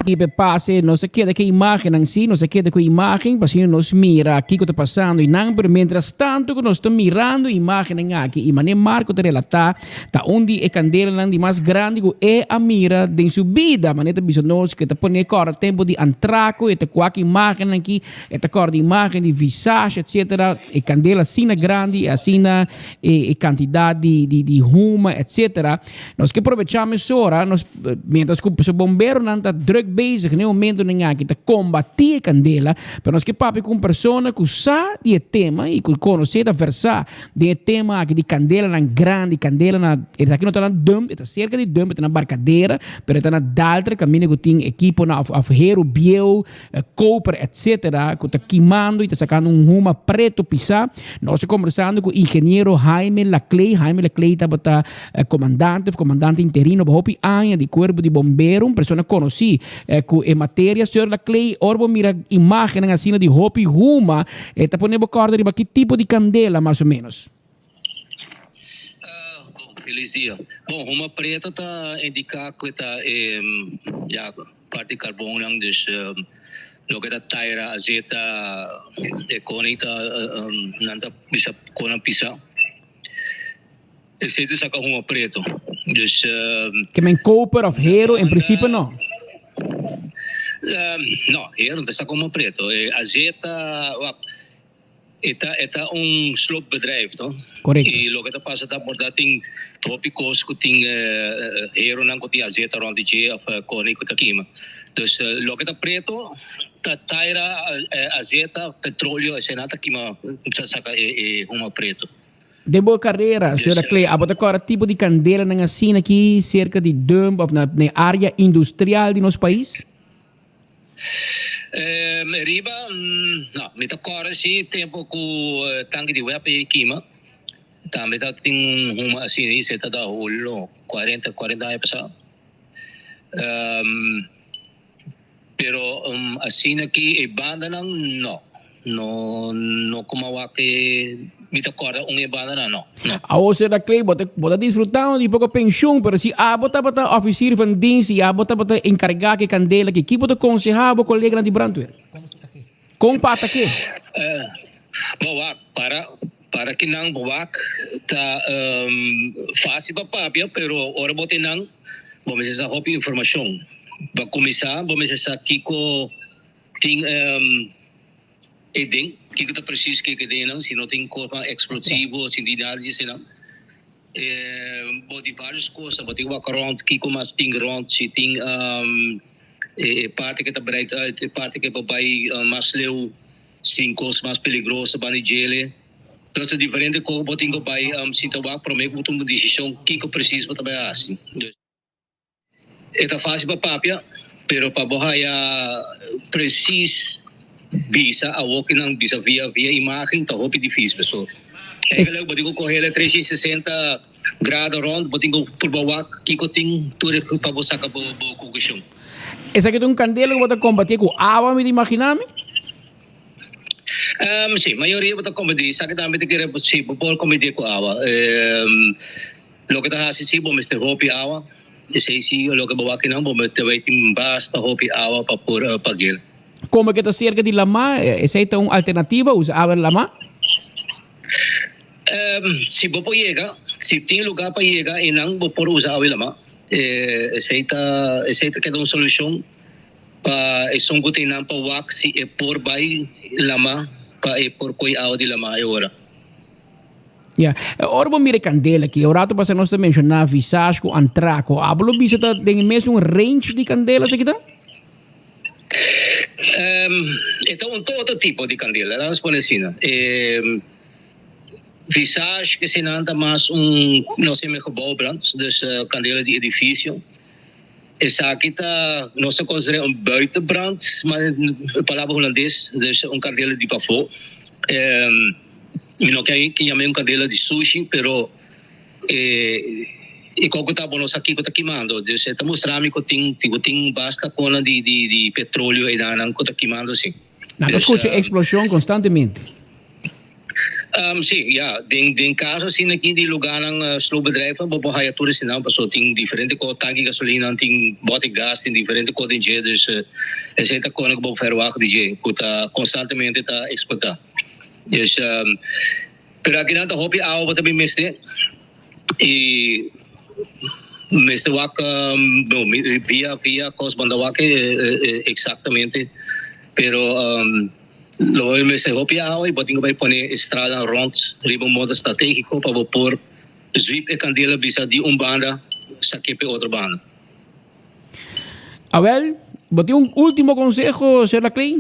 E passa, não se queda com a imagem em si, não se queda com a imagem, assim nós mira aqui o que está passando e não, mas mientras tanto que nós estamos mirando a imagem aqui, e maneira Marco te relatar, tá onde é candela de mais grande que é a mira de sua vida, maneira bisa nós que está pondo agora tempo de antraco, e tá com a imagem aqui, e tá com a imagem de visagem, etc. E candela assim grande, assim e quantidade de ruma, etc. Nós que aproveitamos ora, nós mientras que o bombeiro não está drug bezig nel momento ninguém que combater candela, pero nós que papi com persona que sabe de tema e que conhece da versa de tema aqui de candela na grande candela na ele aqui não está na dump, está cerca de dump, está na barcadeira, pero está na daltra caminho que tem equipo na ferreiro biel, copper, etc. que está queimando e está sacando ruma preto pisar. Nós conversando com o engenheiro Jaime Laclay estava comandante interino para hopi anha de corpo de bombeiro, uma pessoa conheci com a matéria, senhor Laclay, orbo mira imagem assim de hopi ruma, está ponendo corda de que tipo de candela mais ou menos. Feliz dia. Bom, ruma preta está indicar que está já parte de carbono, dus lo que está taira azeta conita nanta bisa kona pisa. Esse é saca ruma preto. Dus que men copper of hero em princípio não. No, hero não saca ruma preto. Azeta é slope bedrijf, toch? Correto. E lo que está passa tá por dar tem tópicos que tem hero não que tem azeta onde je of kona que tá queima. Dus lo que está preto taira azeta petróleo esse nada que saca ruma preto. De boa carreira, senhora Clay, abota agora tipo de candela na assina aqui cerca de dump of na área industrial de nosso país? Riba, não, me agora sim tempo com tanque de web e queima. Também tem uma assim, isso está da rolo 40 anos passado. Pero assim aqui e banda não como que me acorda banda não. A você da Clay bota desfrutando de pouco pensão, pero se a bota oficial van dienst, e a bota encarregar que candela que equipo de aconselhar o colega de brandweer. Com pata que? Bawak para que não bawak tá fácil para papia, pero ora bote não, vamos essa roupa informação. Para começar, vamos essa Kiko tem edem que está preciso que não, se não tem corpo explosivo, se não nada disso não. Bode várias coisas, bode o acorront que como as tem ront, se tem parte que está bereid uit, parte que vai mais leu, sim coisas mais peligrosas, banigele. Dat is diferente com bode que vai se tomar para mim uma decisão que eu preciso para trabalhar assim. É fácil para papia, pero para borrar preciso bisa a walk não bisa via imagem tá roupa difícil pessoal. É que eu vou correr 360 graus round, vou ter por bawak que eu tenho tudo para você sacar o questão. Essa aqui é candela que você combater com água, me imaginar-me? Sim, maioria você combater, sabe também que é possível por combater com água. Lo que está assim, vamos ter roupa e água. Esse sim, lo que bawak não, vamos ter basta roupa e água para por pagar. Como que está cerca de lama, essa é uma alternativa, usa água lama? Se você chega, se tem lugar para chegar e não vou por usar água lama, essa é que é uma solução para esse que tem não para wak se é por vai lama para é por coi água de lama agora. Yeah. Ora vamos mirar candela aqui. O rato para nós também mencionar visagem com antraco. Hablo bisa tá tem mesmo range de candelas aqui tá? Então todo tipo de candela, vamos por assim. visage que se nanta mais nós temos gebouwbrand, dus candela de edifício. Essa aqui tá, nós consideramos buitenbrand, mas a palavra holandês, dus candela de pavô. Não que chamamos candela de sushi, pero e como tá bom, nós aqui que tá queimando, dus está mostrando que tem basta cona de petróleo e não que tá queimando assim. Não, eu escuto explosão constantemente. Sim, ja. Den caso assim aqui de lugar ng slowbedrijven, babahay tudo assim não, passou tem diferente co tanque gasolina, tem bote gás, tem diferente co de jet, dus essa tá com que bo ferroag de jet, que tá constantemente tá exportar. Dus pero aqui não tá hobby ao também mestre e mestre wak via cos banda wak exatamente, pero lo me se hopia hoy, botinho vai poner estrada rond, riba modo estratégico para pôr sweep e candela bisa de banda, saquepe outra banda. Abel, botinho último consejo, Sr. Laclay?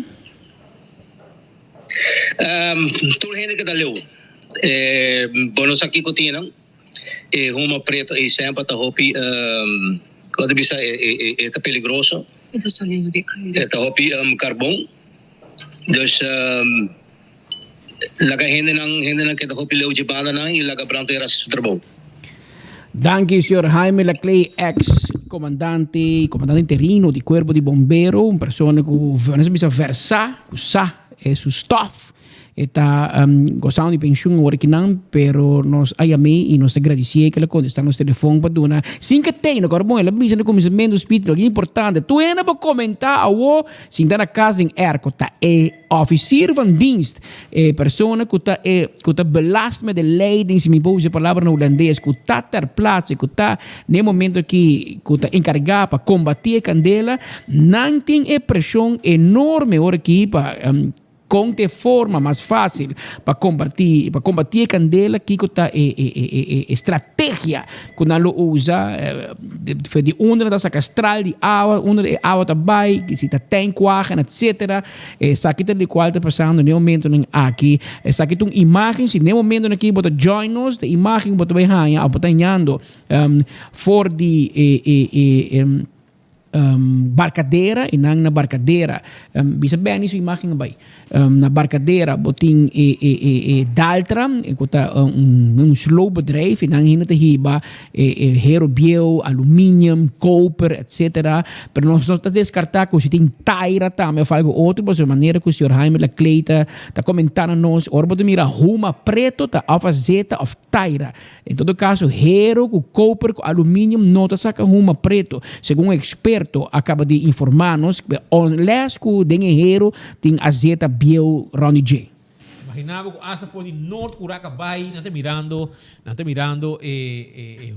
Tudo gente que tá leu. Bonos aqui que tinham, uma preto e sempre tá hopi, quando bisa é tá peligroso. Ito sa lindo di É tá hopi carbon. Dus laga hindi nang kita ko pilaw di banda nang ilaga branto era sa trabaho. Danke, Sr. Jaime Laclay, comandante interino di Cuerpo di Bombero, una persona che bisa versa, que sa su staff, está gozando de pensão agora que não, pero nós ayame e nós agradecemos que ela contesta nos telefone para dona. Sim que tem, agora bom, ela me diz no começamento do hospital, que é importante. Tu ainda para comentar ao se está na casa em erco, tá officier van dienst, persona que tá belasting de leiding, se me pode usar a palavra no holandês, que tá ter plaats, que tá no momento que tá encarregado para combater a candela, não tem pressão enorme agora aqui para com de forma mais fácil para combater a candela que está estratégia que nós usa de onde da castral de água também que se está tem quagem etc sabe que de qual está passando no momento aqui sabe que uma imagem se no momento aqui bota join nos de imagem bota bem hanya bota nhando for de barcadeira e não na barcadeira bisa bem isso imagem bem na barcadeira botin daltra kota slow bedrijf e não ainda te hiba hero biel aluminium koper etc pero nós está descartar que se tem taira também falo outro por maneira que o Sr. Jaime Laclay tá comentando nós orbo de mira ruma preto tá alfa zeta of taira em todo caso hero com koper com aluminium não tá saca ruma preto segundo experto acaba de informar-nos que unless que o dinheiro tem a zeta bio Ronnie J. Imaginava que hasta for de Norte Curaca Bay, não está mirando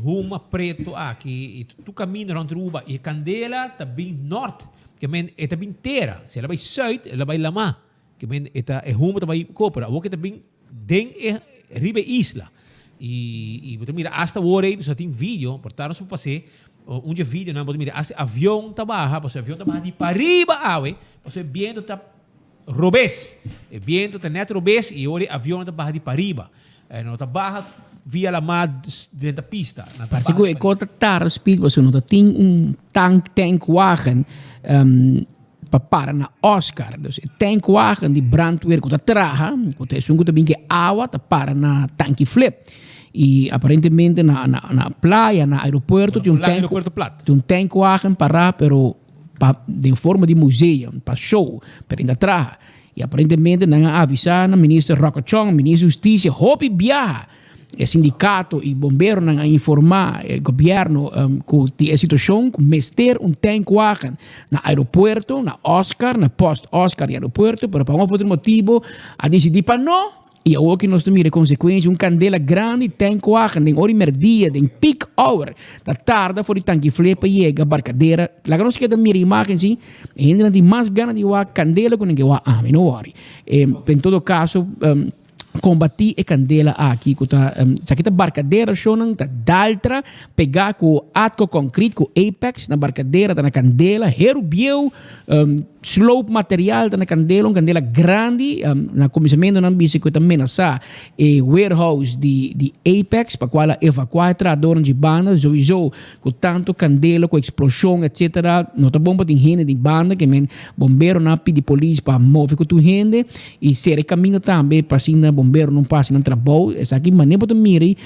rumo preto aqui, e tu caminha around Ruba, e Candela está bem norte, que está bem terra, se ela vai sul, ela vai lama, que é rumo está bem copra, o que está bem den ribe isla, e você mira hasta agora, só tem vídeo, portaram se passei, vídeo não pode mirar, avião tá barra, porque o avião tá barra de para arriba, porque o vento tá robês, o vento tá net robês e o avião tá barra de para arriba, não tá barra via la mar dentro da pista. Parece que conta tar speed, você não tem tankwagen para na Oscar, dus tankwagen die brandweer que tá traga, que é um que bem que água tá para na tanque flip. E aparentemente na praia, na aeroporto, tem um tankwagen para pero de forma de museu, para show, para ainda atrás. E aparentemente não avisar na ministro Rocochong, ministro de Justiça, hopi viaja. O sindicato e bombeiro não informar o governo que a situação que mester tankwagen na aeroporto, na Oscar, na post-Oscar e aeroporto, pero para um outro motivo, a decidir para não. E agora que nós temos consequência, candela grande tem quagem, tem hora e merdia, tem peak hour, da tarde for de tanque flepa e chega barcadeira. Lá que nós queremos mirar a imagem, sim, ainda tem mais ganas de uma candela com que uma ame, não worry. Em todo caso, combater a candela aqui, que tá, se aqui tá barcadeira, shonan, tá daltra, pegar com atco concreto, com apex, na barcadeira, tá na candela, herubieu, sloopmateriaal na candela grande, na comissamento ng bicicleta menasa e warehouse di Apex, para qual evacuar trador de banda, sowieso, com tanto candela, com explosão, etc. Não tá bom para ter gente de banda, que men bombeiro na pedi polícia para mover com tu gente, e ser caminho também para assim na bombeiro não passe no trabalho, essa aqui maneira para miri,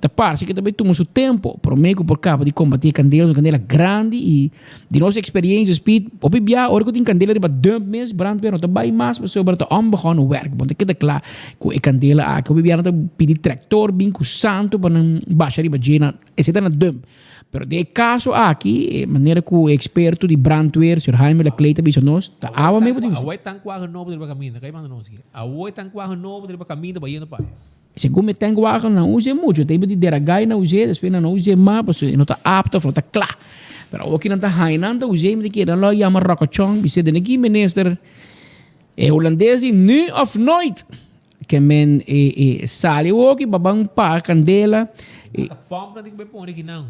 tá parece que também toma seu tempo, prometo por cabo de combater candela grande e de nossa experiência, speed, opibia, hora que tem candela de dump mes brandweer não vai mais para sobre o onbegonnen werk want ik het klaar com a candela a que bibia não pedir tractor bem com santo para não baixar riba gena esse na dump pero de caso aqui maneira que o experto de brandweer Sir Jaime Lacleita bicho nós tá água mesmo disso a tan quase novo de caminho cai manda nós aqui a tan quase novo de caminho para ir no pai segundo me tem guarda não use muito tem de deragai não use depois não use mais porque não tá apto tá claro. Pero o kinanta hainanta ujem de kira lo yama rokochong bise de negi minister holandesi nu of nooit que men sali o ki babang pa candela pompa de bepon aqui não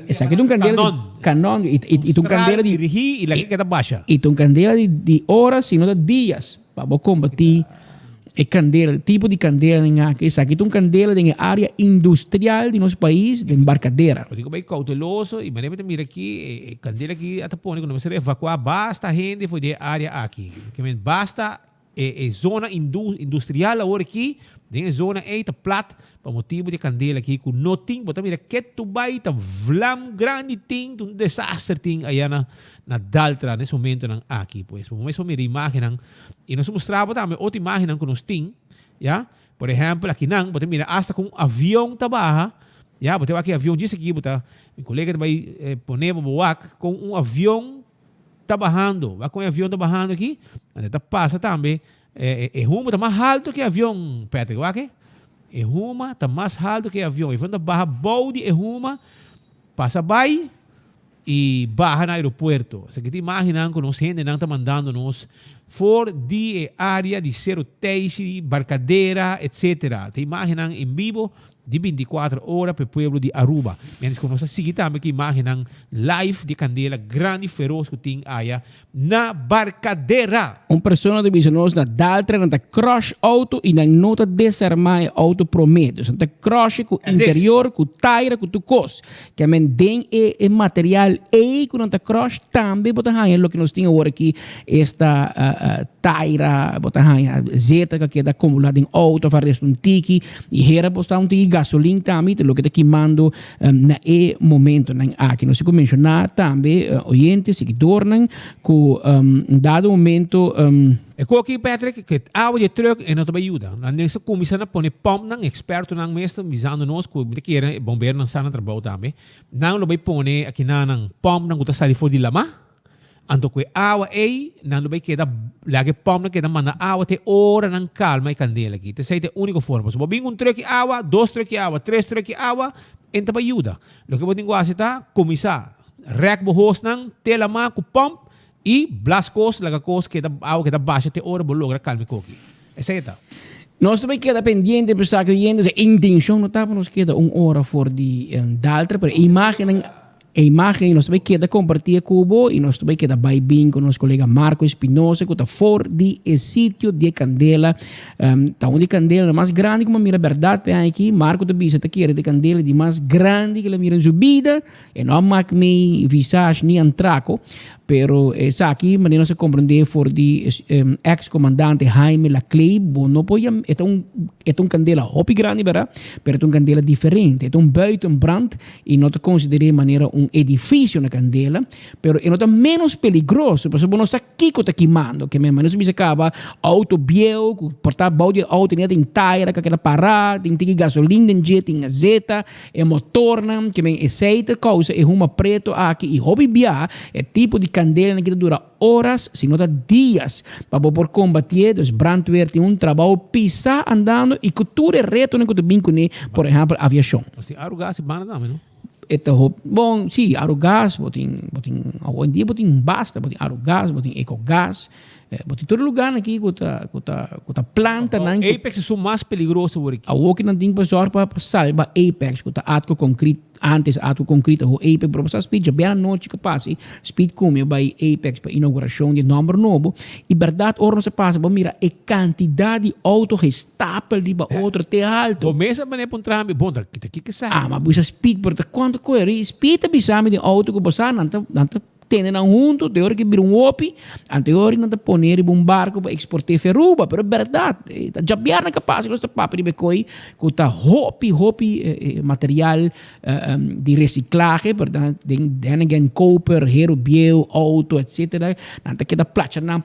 essa aqui um candela canon e um candela de dirigir e lá que tá baixa e um candela de horas sino de dias para combater e candela, tipo de candela aqui, isso aqui é uma candela na área industrial de nosso país, de embarcadeira. Eu digo bem cauteloso e maneira de mirar aqui, candela aqui até pôr quando você evacuar, basta gente foi de área aqui, que basta zona industrial agora aqui, de zona eita plat, para motivo de candela aqui, com nothing, bota mira que tu vai ta vlam grande ting, um desastre ting aí na Daltra nesse momento nang aqui, pois, vamos ver imagem e nós mostrava também outra imagem que nós tem, já, por exemplo, aqui nang, bota mira hasta com avião tabaha, já, bota aqui avião disse aqui, bota, meu colega vai poner boak com um avião tabahando, vai com um avião tabahando aqui, até passa também rumo está mais alto que avião, Patrick, ok? Rumo está mais alto que avião. E quando barra balde rumo, passa vai e barra no aeroporto. Você que te imagina que nós gente não está mandando nos for de área de zero teixe, barcadeira, etc. Te imagina em vivo de 24 horas para o povo de Aruba. Menos que nós seguimos também que imaginam live de candela grande feroz que tem aí na barcadeira. Pessoa de nós na Daltra na crush auto e na nota desarmar auto promete. Então crush com interior, com taira, com tu cos. Que a den é material e com na crush também botar aí o que nós temos agora aqui esta taira, botar aí zeta que queda acumulada em auto, faz um tiki e era postar um tiki gasolina também, lo que está queimando na momento aqui. Nós vamos mencionar também oyentes, seguidores, que dado momento é que aqui, Patrick, que a água de truck é não te ajuda. Nessa comissão põe pomp ng experto ng mestre, visando nós que me querem bombeiro ng sana trabalho também. Não lo vai põe aqui na ng pomp ng utasali for di lama. Anto que água aí, não lo vai queda lagi pomp na queda mana água te hora ng calma e candela aqui. Te sei te única forma. So bobing truck água, 2 truck água, 3 truck água, enta pa ajuda. Lo que vou tingo asita, comissar. Rek bohos ng telama ku pomp e blascos lagacos que da água que da baixa te hora bologra calma coqui. Essa é tá. Nós também queda pendente para saber que a intenção não estava nos queda hora for de Daltra, pero imagem nós também queda compartilhar cubo e nós também queda vai bem com nosso colega Marco Espinosa que está fora de sítio de candela, tá onde candela mais grande como mira verdade aqui Marco também está aqui de candela de mais grande que ele mira em sua vida e não mac me visage nem antraco. Pero esa aquí, manera se comprende por di ex-comandante Jaime Lacley, no podía, es un candela hopi grande, ¿verdad? Pero es un candela diferente, es un buitenbrand y no te consideré manera un edificio una candela, pero es nota menos peligroso, por eso no está aquí que está quemando, que me menos se acaba auto viejo, portar baude auto tenía en tire, que era parada, tem gasolina en jet, tem zeta, motor, que me aceita causa é uma preto aqui e hobby bia, é tipo de candela que dura horas, se não dias, para poder combater os brandweer tem trabalho pisar andando e cultura reto que tu bem com por exemplo aviação. Você arugás bana também, não? Bom, sim, arugás, botin hoje em dia botin basta, botin arugás, botin ecogás, Bota todo lugar aqui com a planta. Apex é o mais perigoso por aqui. A walk não tem para salva Apex, com a atco concreto. Antes atco concreto, o Apex, para passar speed, já bem a noite que passa, speed come vai Apex para inauguração de número novo. E verdade, hora não se passa, para mirar a quantidade de auto que estapel de outro te alto. O mês é para entrar, bom, daqui que sai. Mas bisa speed, porque quando corre, speed é bisa de auto que você não tenen junto, de hora que vir opi, anterior não te poner um barco para exportar ferruba, pero é verdade, já biarna capaz, nós te papo de becoi, com ta hopi material de reciclagem, portanto, den again copper, hero biel, auto, etc. Não te queda plachanan,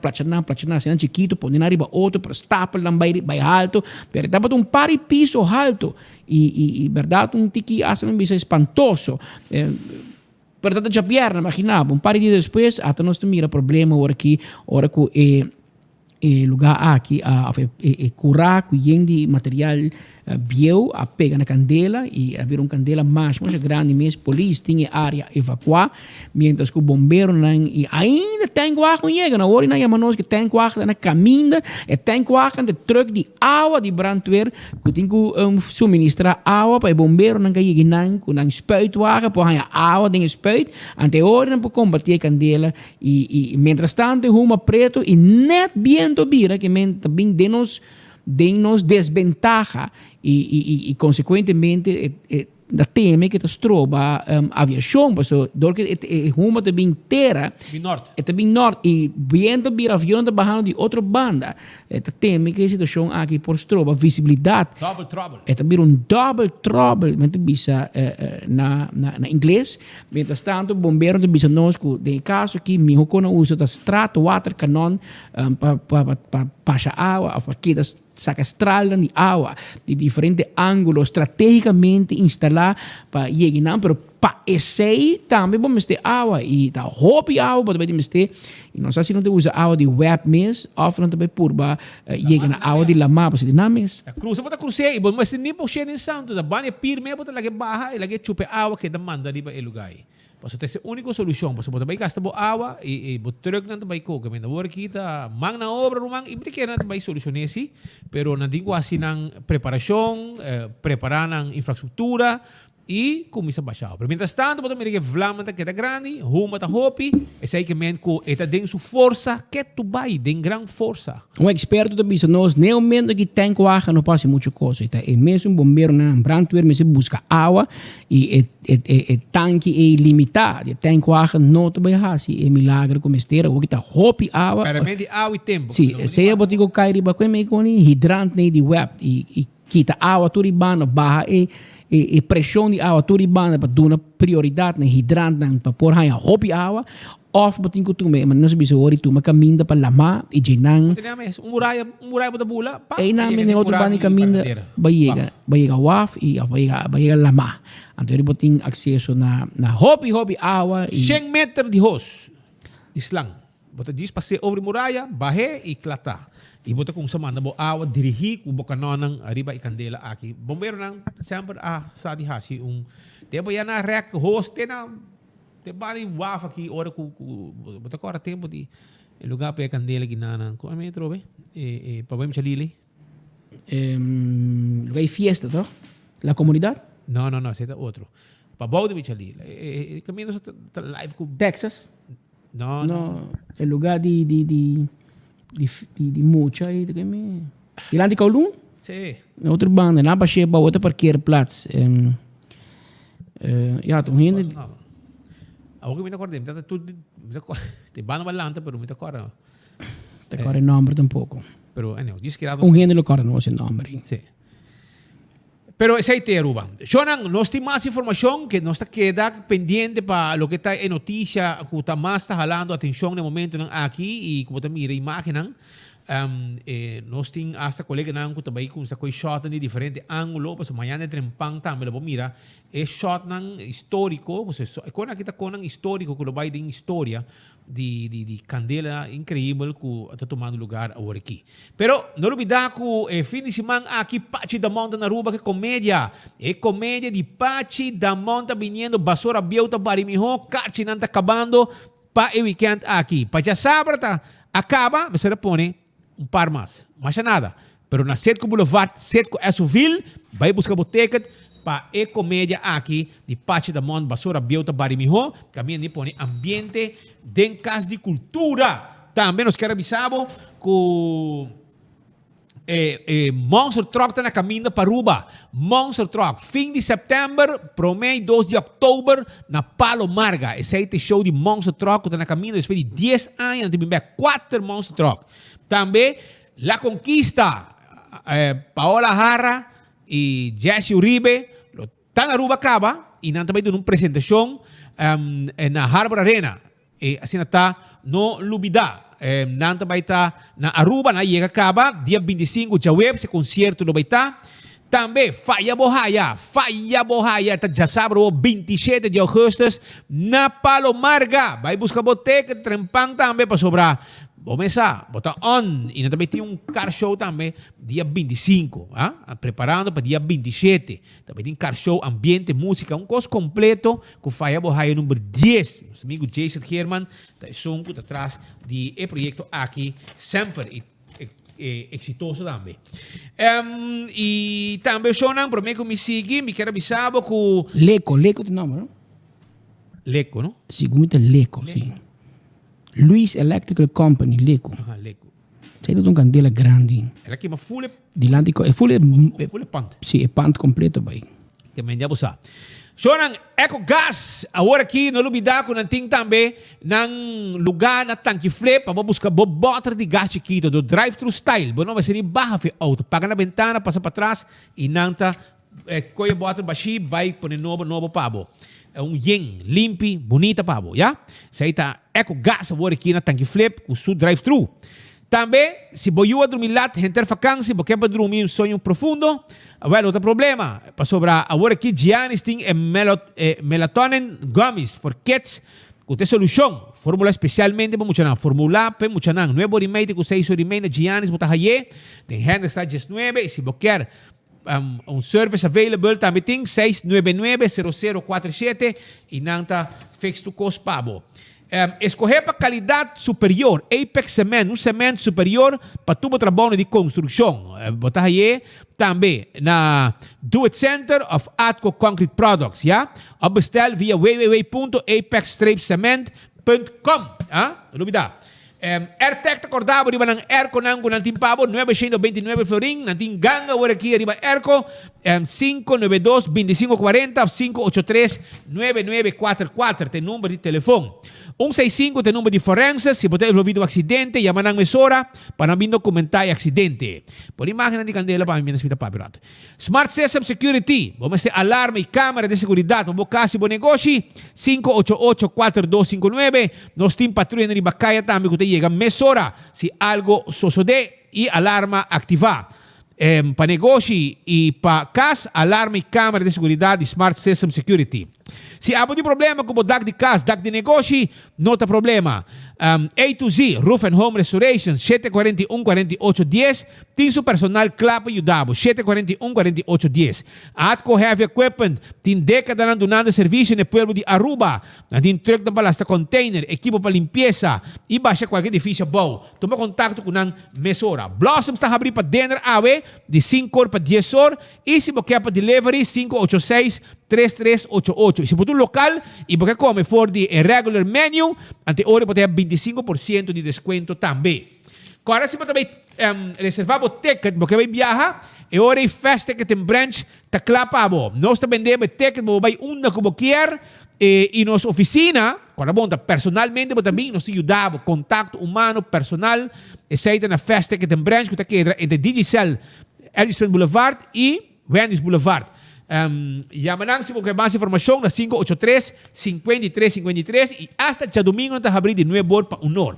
sendo chiquito, poner arriba outro para stapel não vai alto, pero tá para par de piso alto e verdade tiki asa não bisa espantoso. Portanto, já pierna, imaginava, par de dias depois, até nós temos problema aqui, ora que lugar aqui, curar com de material biel, a pega na candela e abrir candela mais grande, mais polícia tinha área evacuar, mientras que o bombeiro não e ainda tem guarda chega na hora não é manos que tem guarda na caminha e tem guarda de truck de água de brandweer que tem que suministrar água para o bombeiro não cair não com não spuitwagen para a água de spuit ante hora não para combater a candela e mientras tanto uma preto e net viento vira que também denos desventaja e consequentemente da teme que se trova aviação, porque dorque uma também inteira, também norte e viendo bir avião bajando de outra banda, teme que a situação aqui por se trova visibilidade, double trouble, também double trouble, mas bisa na inglês, mientras tanto bombeiro de bisa nós que de caso aqui me hokona uso da strato water cannon para passar água, para que saca estrada de água de diferentes ângulos estrategicamente instalar para chegar, pero para esse também vamos ter água e tá hobby água para também ter e não sei se não te usa água de web mes ou não também por ba chegar na água de lama para se dinames cruza bota cruze e bom mas nem por chegar em santo da bane pir me bota lagi baja e lagi chupe água que demanda di ba e lugar. Paso essa é a única solução. Paso bota vai gastar bo água e botrek na também ko kami na work kita mang na obra rumang implique na também solucionar esse, pero na digo assim nang preparação, preparar nang infraestrutura e começa a baixar. Pero mientras tanto, bota me que vlamanta que tá grande, ruma tá hopi, esse aí que men ko eta den su força que tu vai den gran força. Experto da bisa nós nem momento que tem água não passa muita coisa. Tá é mesmo bombeiro na brandweer, mas busca água e tanque é limitado. Tem água não te vai assim é milagre como esteira, o que tá hopi água. Para mim de água e tempo. Sim, se eu botigo cair ba com me com hidrante de web e quita água turibana barra e pressão de água turibana para dar prioridade na hidrante para pôr a hobby água off botin ko tume man nasa bisori tuma kaminda pa lama ijenang muraya pa bula pa ay namin ni otro bani kaminda bayiga waf e bayiga lama anto botin akseso na hobby água 100 metros de hos islang bota diz passe over muraya bahe e klata e bota kung sama na bo água dirigi ku boka nonang arriba e candela aqui bombeiro nang sempre sa di hasi tempo ya na rec hoste na te bani waf aqui ora ku bota agora tempo de lugar para candela ginana ko me trobe pa bem chalili lugar fiesta to la comunidad no ese é outro pa baude de chalili caminho sa live ku Texas no el lugar de mucha e de me ilan de Kowloon sim outra banda na pa cheba outra parkeerplaats ja toen heen ako me acordei me te banda balanta pero me acorda te acorda el nombre tampoco pero diz que era gente lo acorda no ese nombre sim pero esa idea, Ruban. Shonan, nós tem mais informação que nós queda pendiente para lo que está en notícia, que está mais está jalando atenção no momento aqui e como está mira imagem nós tem hasta colega que está aí com essa coisa shot de diferente ângulo, pues amanhã de trempang também lo mira é shot histórico, pues quando aqui está com histórico que lo vai de história de candela incrível que está tomando lugar agora aqui. Pero não olvidar que fim de semana aqui Pachi da Monta na Aruba que comédia de Pachi da Monta vindo basura biota barimiho, Kachi não está acabando pa e weekend aqui. Pacha sábado acaba, você põe par mais nada. Pero na Setco Boulevard, Setco Esoville, vai buscar o ticket para a comédia aqui de Pachi da Mon, Basura Biota Barimiho, também ni põe ambiente de casa de cultura. Também nós queremos avisar que Monster Truck está na caminho para Aruba. Monster Truck, fim de setembro, promeio 2 de outubro, na Palo Marga. Esse aí é show de Monster Truck, está na caminho depois de 10 anos, tem 4 Monster Truck. Também, La Conquista, Paola Jarra e Jesse Uribe, está na Aruba Caba, e também tem uma apresentação na Harbor Arena. E assim está no Lubida. Nanta vai estar na Aruba, na Iega Caba, dia 25 de web, esse concerto vai estar. Também, Faya Bohaya, já sabe, 27 de agosto, na Palo Marga. Vai buscar boteca, trempang também para sobrar. Vamos a botar on. E também tem car show também, dia 25. Preparando para dia 27. Também tem car show, ambiente, música, coisa completo com Faya Bohaya número 10. Nosso amigo Jason Herman está atrás do projeto aqui, sempre exitoso também. E também, Shonan, para mim que me sigue, me quero avisar que... Leco tem nome, não? Leco, não? Sim, como é Leco, sim. Luis Electrical Company, Leco. Leco. Sei tudo candela grande. Ela que é full full pant. Sim, é pant completo, vai. Que me já você. Shonan, Eco Gas, agora aqui no Lubida, com nanting também, nang lugar na tanque flip, para buscar botar de gás chiquito, do drive-thru style. Bom, vai ser barra de auto. Paga na ventana, passa para trás, e nanta, coia bota baixi, vai pôr novo pabo. Yen, limpi, bonita pabo, já? Isso aí tá Eco Gas, agora aqui na tanque flip, com o drive-thru. Também, se você dormir lá, renter vacância, porque para dormir um sonho profundo, outro problema. Para sobrar, agora aqui, Giannis tem melatonin gummies for kids, com tem solução. Fórmula especialmente para muchanan. Fórmula para muchanan. 9 horas e meia, com 6 horas e meia, Giannis, botar aí. Tem renda está 19, e se você quer service available, também tem 699-0047, e não está fixo cost pabo. Escolher para qualidade superior, Apex Cement, cemento superior para tubo trabalho de construção. Botar aí também na Do It Center of Atco Concrete Products, já? Ou bestel via www.apex-cement.com, Dúvida. Airtech acordado riba ng Airco ng Timpabo 929 Florin nating ganga wala aqui riba Airco 592-2540 583-9944 tem número de telefone 165 tem número de forense se você envolvido um acidente chama ng mesora para não documentar o acidente por imagem de candela para mim na papirato Smart System Security vamos ter alarme e câmera de segurança vamos kasi bo negócio 588-4259 nós tem patrulha na riba kaya também que llega mesora se algo sucede e alarma ativar. Para negócio e para casa, alarma e câmera de segurança de Smart System Security. Se há de problema com o DAC de casa, DAC de negócio, não tem problema. A to Z, Roof and Home Restoration, 741-4810. Tem seu personal claro para ajudar. 741-4810. Atco Heavy Equipment, tem década na donando serviço no pueblo de Aruba. Tem truck de balasta container, equipo para limpeza e baixa qualquer edifício bom. Toma contato com a mesora. Blossom está abrindo para dinner awe de 5 horas para 10 horas. E se você quer para delivery, 586-3388. Se você local e você come for the regular menu, ante hora pode ter 25% de desconto também. Agora, se você também reservar o ticket, porque vai viajar, e hora e festa que tem branch, tá clapado. Nós também vendemos ticket, você vai uma que você quer, e nossa oficina, quando personalmente, você também nos ajudamos, contato humano, personal, e saída na festa que tem branch, que está aqui entre Digicel, Ellis Boulevard e Wendy's Boulevard. Llamarán si porque más información na 583-5353 e hasta ya domingo está abrindo de 9 horas para 1 hora.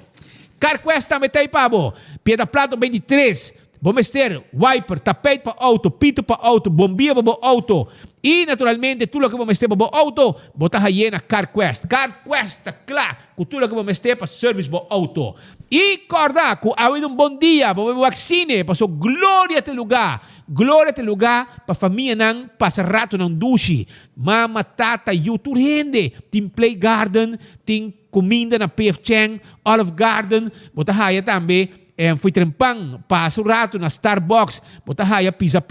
CarQuest também tem pabo. Piedra Plato 23. Vamos ter wiper, tapete para auto, pito para auto, bombinha para auto. E naturalmente, tudo que vamos ter para auto, botar aí na CarQuest. CarQuest, claro, com tudo que vamos ter para service para auto. E corda, com a bom dia, para o vaccine, para sua glória te lugar. Glória te lugar para a família não passa rato não duche. Mama, tata, YouTube rende. Tem play garden, tem comida na PF Chang, Olive Garden, bota haya também fui trempang, passo rato na Starbucks, bota haya pizza,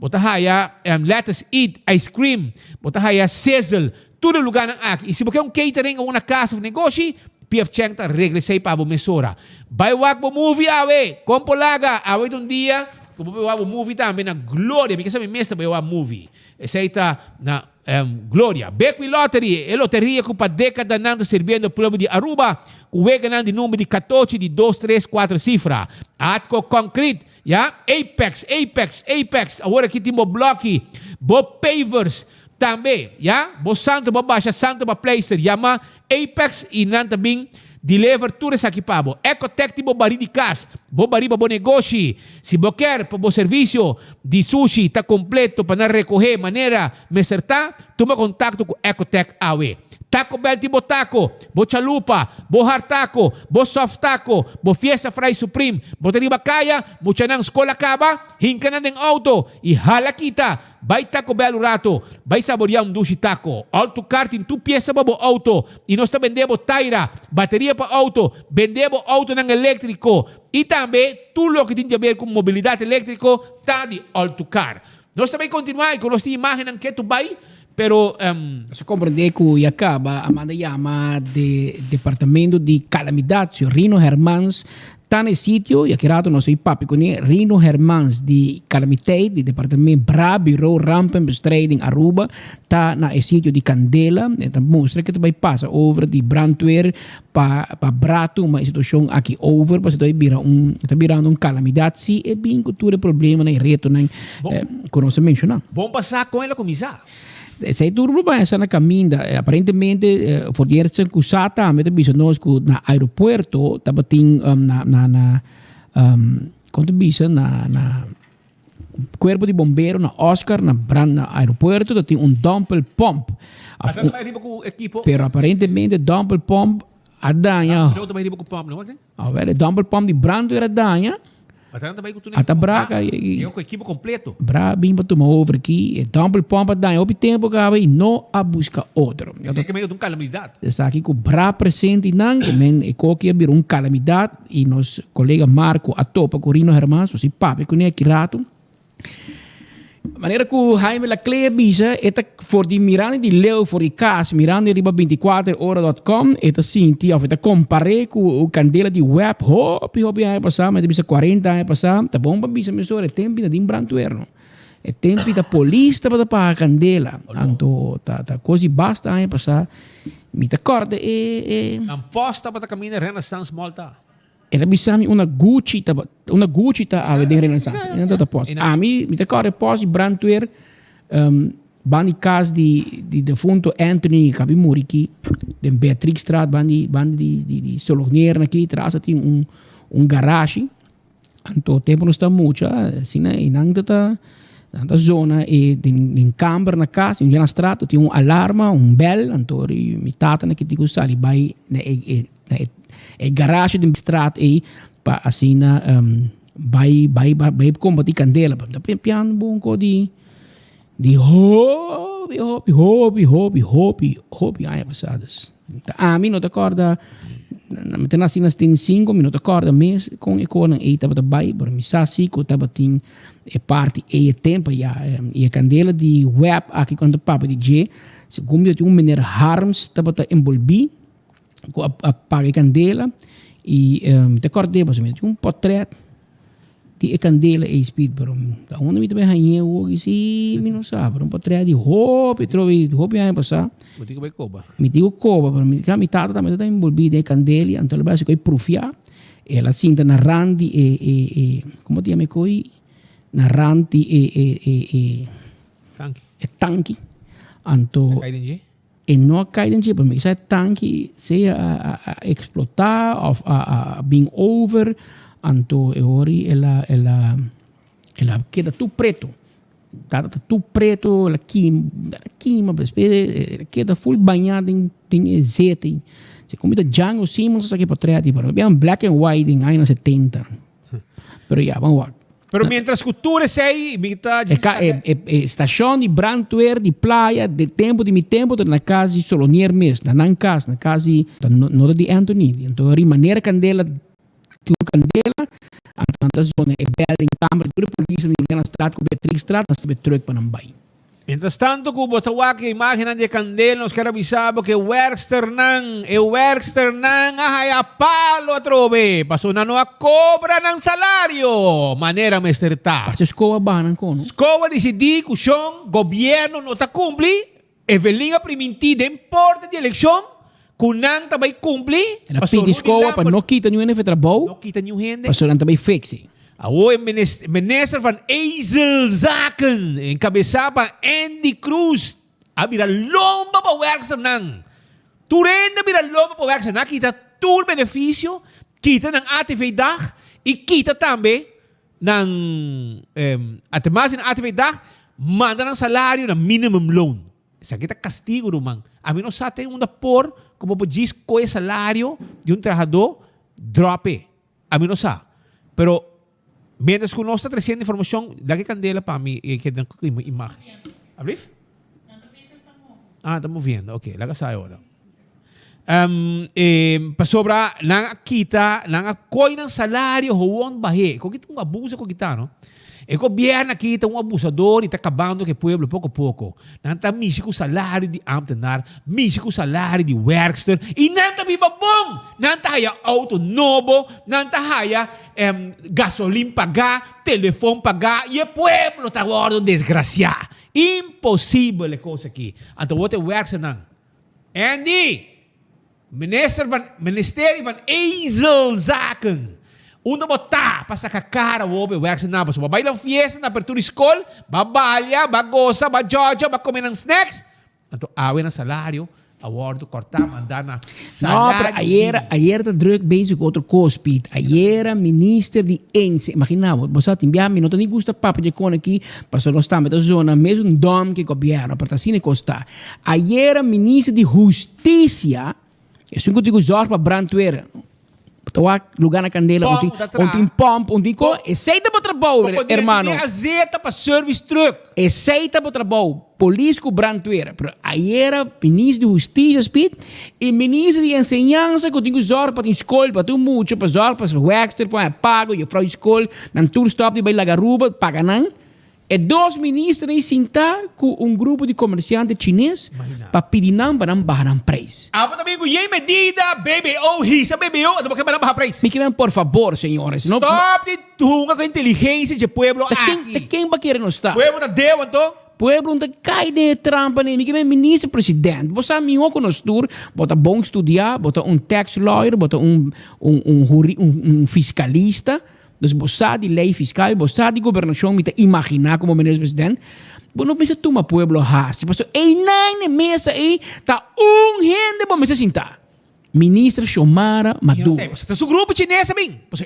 bota haya let's eat ice cream, bota haya sizzle, tudo lugar ng aqui. E se você catering ou uma casa de negócio, PF Chang ta regressei para a mesora. Vai wag mo movie awe, compolaga, awe um dia, como vai wag movie também na Glória, porque sabe mesmo vai wag movie. Essa tá na Glória. Beckwith Lottery, é loteria que para década nanda servindo o povo de Aruba, com ganhando de número de 14 de 2, 3, 4 cifras. Atco Concrete, Apex. Agora aqui temos bloque, pavers, também, bo santo, bo baixa, santo, bo pleister, chama Apex e não também deliver tudo isso aqui para bo. Ecotec tipo bari de casa, bo bari bo negócio. Se bo quer para bo serviço de sushi está completo para recorrer maneira me acertar, toma contato com Ecotec AW. Taco Bell tipo taco, bo chalupa, bo hard taco, bo soft taco, bo fiesta fry supreme, bo tariba kaya, mucha nang skola kaba, hinka na ng auto, e hala kita, bay Taco Bell rato, bay saborear dushi taco, auto karting, tu pieza bo auto, e nós vendemos taira, bateria para auto, vendemos auto ng elétrico, e também tudo o que tem a ver com mobilidade elétrica, tá de auto car. Nós também continuamos com a nossa imagem que tu vai. Pero se compreende que acaba Amanda llama de departamento de calamidade Rino Hermans está no sítio e aqui rato nós papi com Rino Hermans de calamidade de departamento Bureau Rampenbestrijding Aruba está na sítio de Candela então mostra que tu vai passar over de brandweer para Brato uma situação aqui over para se está virando calamidade se é bem que tudo problema na reto na que nós mencionamos. Bom passar com ela comisar. Sei tudo bem essa na caminha aparentemente for die eerste kusata met de bisa nós na aeroporto taba ting na quanto bisa na corpo de bombeiro na Oscar na brand na aeroporto dat tem dumper pump pero aparentemente dumper pump adanya não também riba com pump não é? O dumper pump de brand era adanya Ata braga e com equipe completo. Bra bimba toma over aqui, dumper pompa dá op tempo gaba e não a busca outro. Isso é meio de uma calamidade. Essa aqui com bra presente não, men e coque vir calamidade e nos colega Marco a topa com Rino Hermans, se papi com aqui rato. Maneira que o Jaime Laclea bisa eta for die mirande di leu for die kaas mirande riba 24ora.com eta sinti of eta compare com o candela di web hopi ai passar mas bisa 40 ai passar tá bom bisa mesura tempo da brandweer e tempo da polícia para candela anto tá così basta ai passar mi ta corda amposta para cammina Renaissance Malta. Era bisami una Gucci ta a vedere Renaissance. Non da posto. A mi te corre posi brandweer bandi cas di defunto Anthony Capimuriki den Beatrix Straat bandi di Solognier na ki trasa tin un garage. Anto tempo non sta mucha sina in angta nella zona e in camera na casa in una strada ti un allarma un bell anto mi tata na che ti sali bai e garage di strada e pa asina bai come di candela da pian bunco di hobby ai passadas a mi non d'accordo metena asina stin 5 minuti d'accordo mes con e con e tava bai per mi sa si co tava tin e parti e tempo e candela di web aqui quando papa di G segundo ti un mener harms tava involvi apaga candela e mi ricordo un portrait di candela e speed però da onde mi deve hanhar o si mi non sa un portrait di hopi trovi ai passar mi dico coba però mi tata também tá envolvida em candela então ela vai se coi profia ela sinta na randi e como ti coi na randi e tanki anto e não cai dentro para mim sai tanque se a explotar of a being over anto e ori ela queda tu preto tá tu preto ela queima queda full banhada em azeite se comida Django Simmons aqui para trás tipo abbiamo black and white em anos 70 pero já vamos lá Pero mientras cultura sei, mita estação de brandweer, de praia, de tempo, de mi tempo, na casa de Solonier mesmo, na casa, não de Anthony. Então, a maneira candela, candela, a tanta zona é bela em câmara, toda a polícia, na estrada, com Beatriz Estrada, nós temos truque para não vai. Mientras tanto, kung botawak yung imaginan de Candela, nos karabisabo que Werkster nang ahaya palo at robe. Paso na no a cobra ng salaryo. Manera mesterta. Paso escoa banan ko, no? Escoa decidi kusyong gobyerno no ta kumpli, evelinga priminti de importe de eleksyon, kunang tabay kumpli. Na pidi escoa pa no kita nyo yung trabaho. No kita nyo hindi. Paso lang tabay fixi. Ako ang minister van Ezelzaken, encabezado pa Andy Cruz, biralomba pa Werkster nang. Turenda biralomba pa Werkster nang, kita tur benefício, kita ng ATV dag, ikita tambe ng atmas ng ATV dag, manda ng salário na minimum loan. Sa kita castigo rumang. Amino sa atin una por, como po gis ko salário de un trabajador, drope. Amino sa. Pero mientras que nós está trazendo informação, daqui Candela para mim, que tem uma imagem. Abriu? Estamos vendo. Ok, lá sai agora. Pasobra, nang kita, nang akoy ng salário, huwag bahe. Kung kita abuso ko kita, no? E gobyerno kita abusador e está acabando que o pueblo pouco a pouco. Não está mexendo com o salário de ambtenaar, mexendo com o salário de Werkster e não está viva bom. Não está haya auto novo, não está haya gasolina pagar, telefone pagar e o pueblo está agora desgraciado. Impossível a coisa aqui. Então, o que Werkster não? Andy, Ministerie van Ezelzaken. Una bota para sa kakara wobe Werkster na so babay lang fiesta na apertura school, babalya, bagosa, bajojo, bakomen ng snacks. Anto awe ng salário, award cortar, mandar na salário. No, ayer tá druk bezig outro cospit. Ayer minister de Ense, imaginava, você timbiami, não tem gusta papo de con aqui, passou nós estamos na zona mesmo um dom que governo para assim costa. Ayer minister de Justiça, isso que digo Jorge para Brandweer. Tawag lugar na Candela, onde pomp, onde ko, aceita para trabalho, hermano. Aceita para service truck. Aceita para trabalho, polícia com Brandweer. Pero aí era ministro de Justiça, speed, e ministro de Enseñança, que tem zorg para a escola, para tu muito, para zorg para o Werkster, para pago, e a escola, na tour stop de Bailagaruba, paga não. E dois ministros aí sentar com grupo de comerciantes chineses para pedir para não baixar o preço. Aba também com a medida BBO, hisa BBO, ato porque para baixar o preço. Me querem, por favor, senhores. Stop de tunga com a inteligência de pueblo aqui. De quem vai querer não estar? Pueblo da deu, então? Pueblo não cai de trampa nem. Me querem, ministro presidente. Você é melhor que nós tour, bota bom estudar, bota tax lawyer, bota fiscalista. Dus você de lei fiscal, você de governação, me imaginar como ministro presidente, não precisa tomar pueblo hasi. Porque aí na mesa aí tá gente para mesa sentar. Ministro Xiomara Maduro. Você tem grupo chinês também. Porque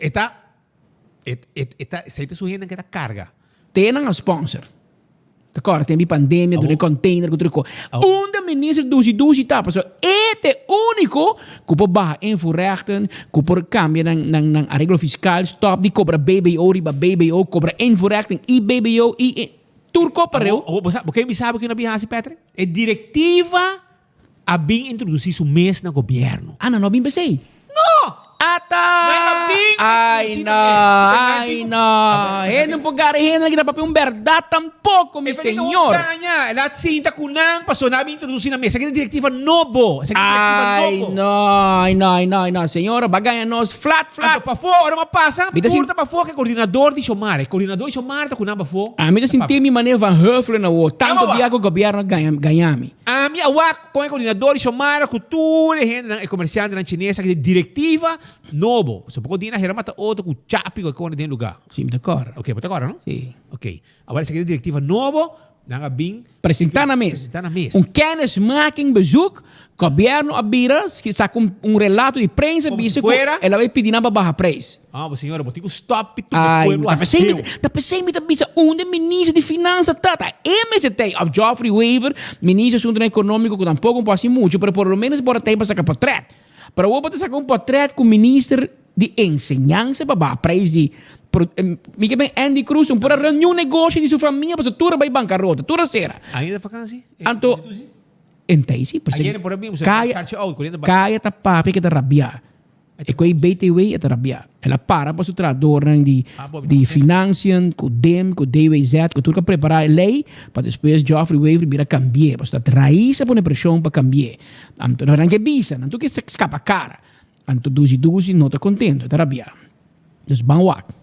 sempre sua gente que tá carga. Tem um sponsor. D'accord, tem pandemia, do container, do truco. Onde ministro duzi tá, porque é único que pode barra invoerrechten, que pode cambiar ng arreglo fiscal, stop die cobra BBO, riba BBO, cobra invoerrechten, i BBO, i turco pareu. Porque me sabe que não bihasi, Petre? É diretiva a bem introduzir o mês no governo. Não bem pensei. No! Ata! Ay, no. Não pode ganhar que dá para verdade tampouco, meu senhor. Lahat sinta kunang paso namin introduzir na mesa. Essa diretiva novo. Ay, no. Senhora, bagay nós flat. Pa fora, ora mapasa. Curta pa fora que coordenador de Xiomara. Coordenador de Xiomara tá kunang pa fora. Me sinti mi maneira van Huffler na wo. Tanto dia que o governo ganhami. Mi awak com o coordenador de Xiomara, cultura, gente comerciante na chinesa, que diretiva novo. So poko di na hiramata outro com chapi ko dentro do lugar. Sim, d'accord. Ok, tá agora, não? Sim. Ok. Agora essa diretiva novo, nanga bing apresentar na mesa. Kennismaking bezoek, governo abira, sa relato de prensa, biso ela vai pedir na baja preço. Senhora, botigo stop tu pueblo. Tá pensei bisa onde ministro de finanças tá MST of Geoffrey Weaver, ministro do assunto econômico que tampouco pode ser muito, pero por lo menos bora ter para sacar portrait. Para o botar sacar portrait com ministro de enseñança para preço de Mica bem Andy Cruz, pura reunião negócio de sua família, para tudo vai bancarrota, tudo será. Ainda vakantie? Anto, entende? Alguém por mim, você Kaya ta papi que ta rabia. E quei BTW ta rabia. Ela para para o trador de financian, com DEM, com DWZ, com tudo que preparar a lei, para depois Geoffrey Waver vir a cambiar, para estar raiz a pôr pressão para cambiar. Anto não que bisa, não que se escapa cara. Anto duzi não está contente, ta rabia. Dus banwak.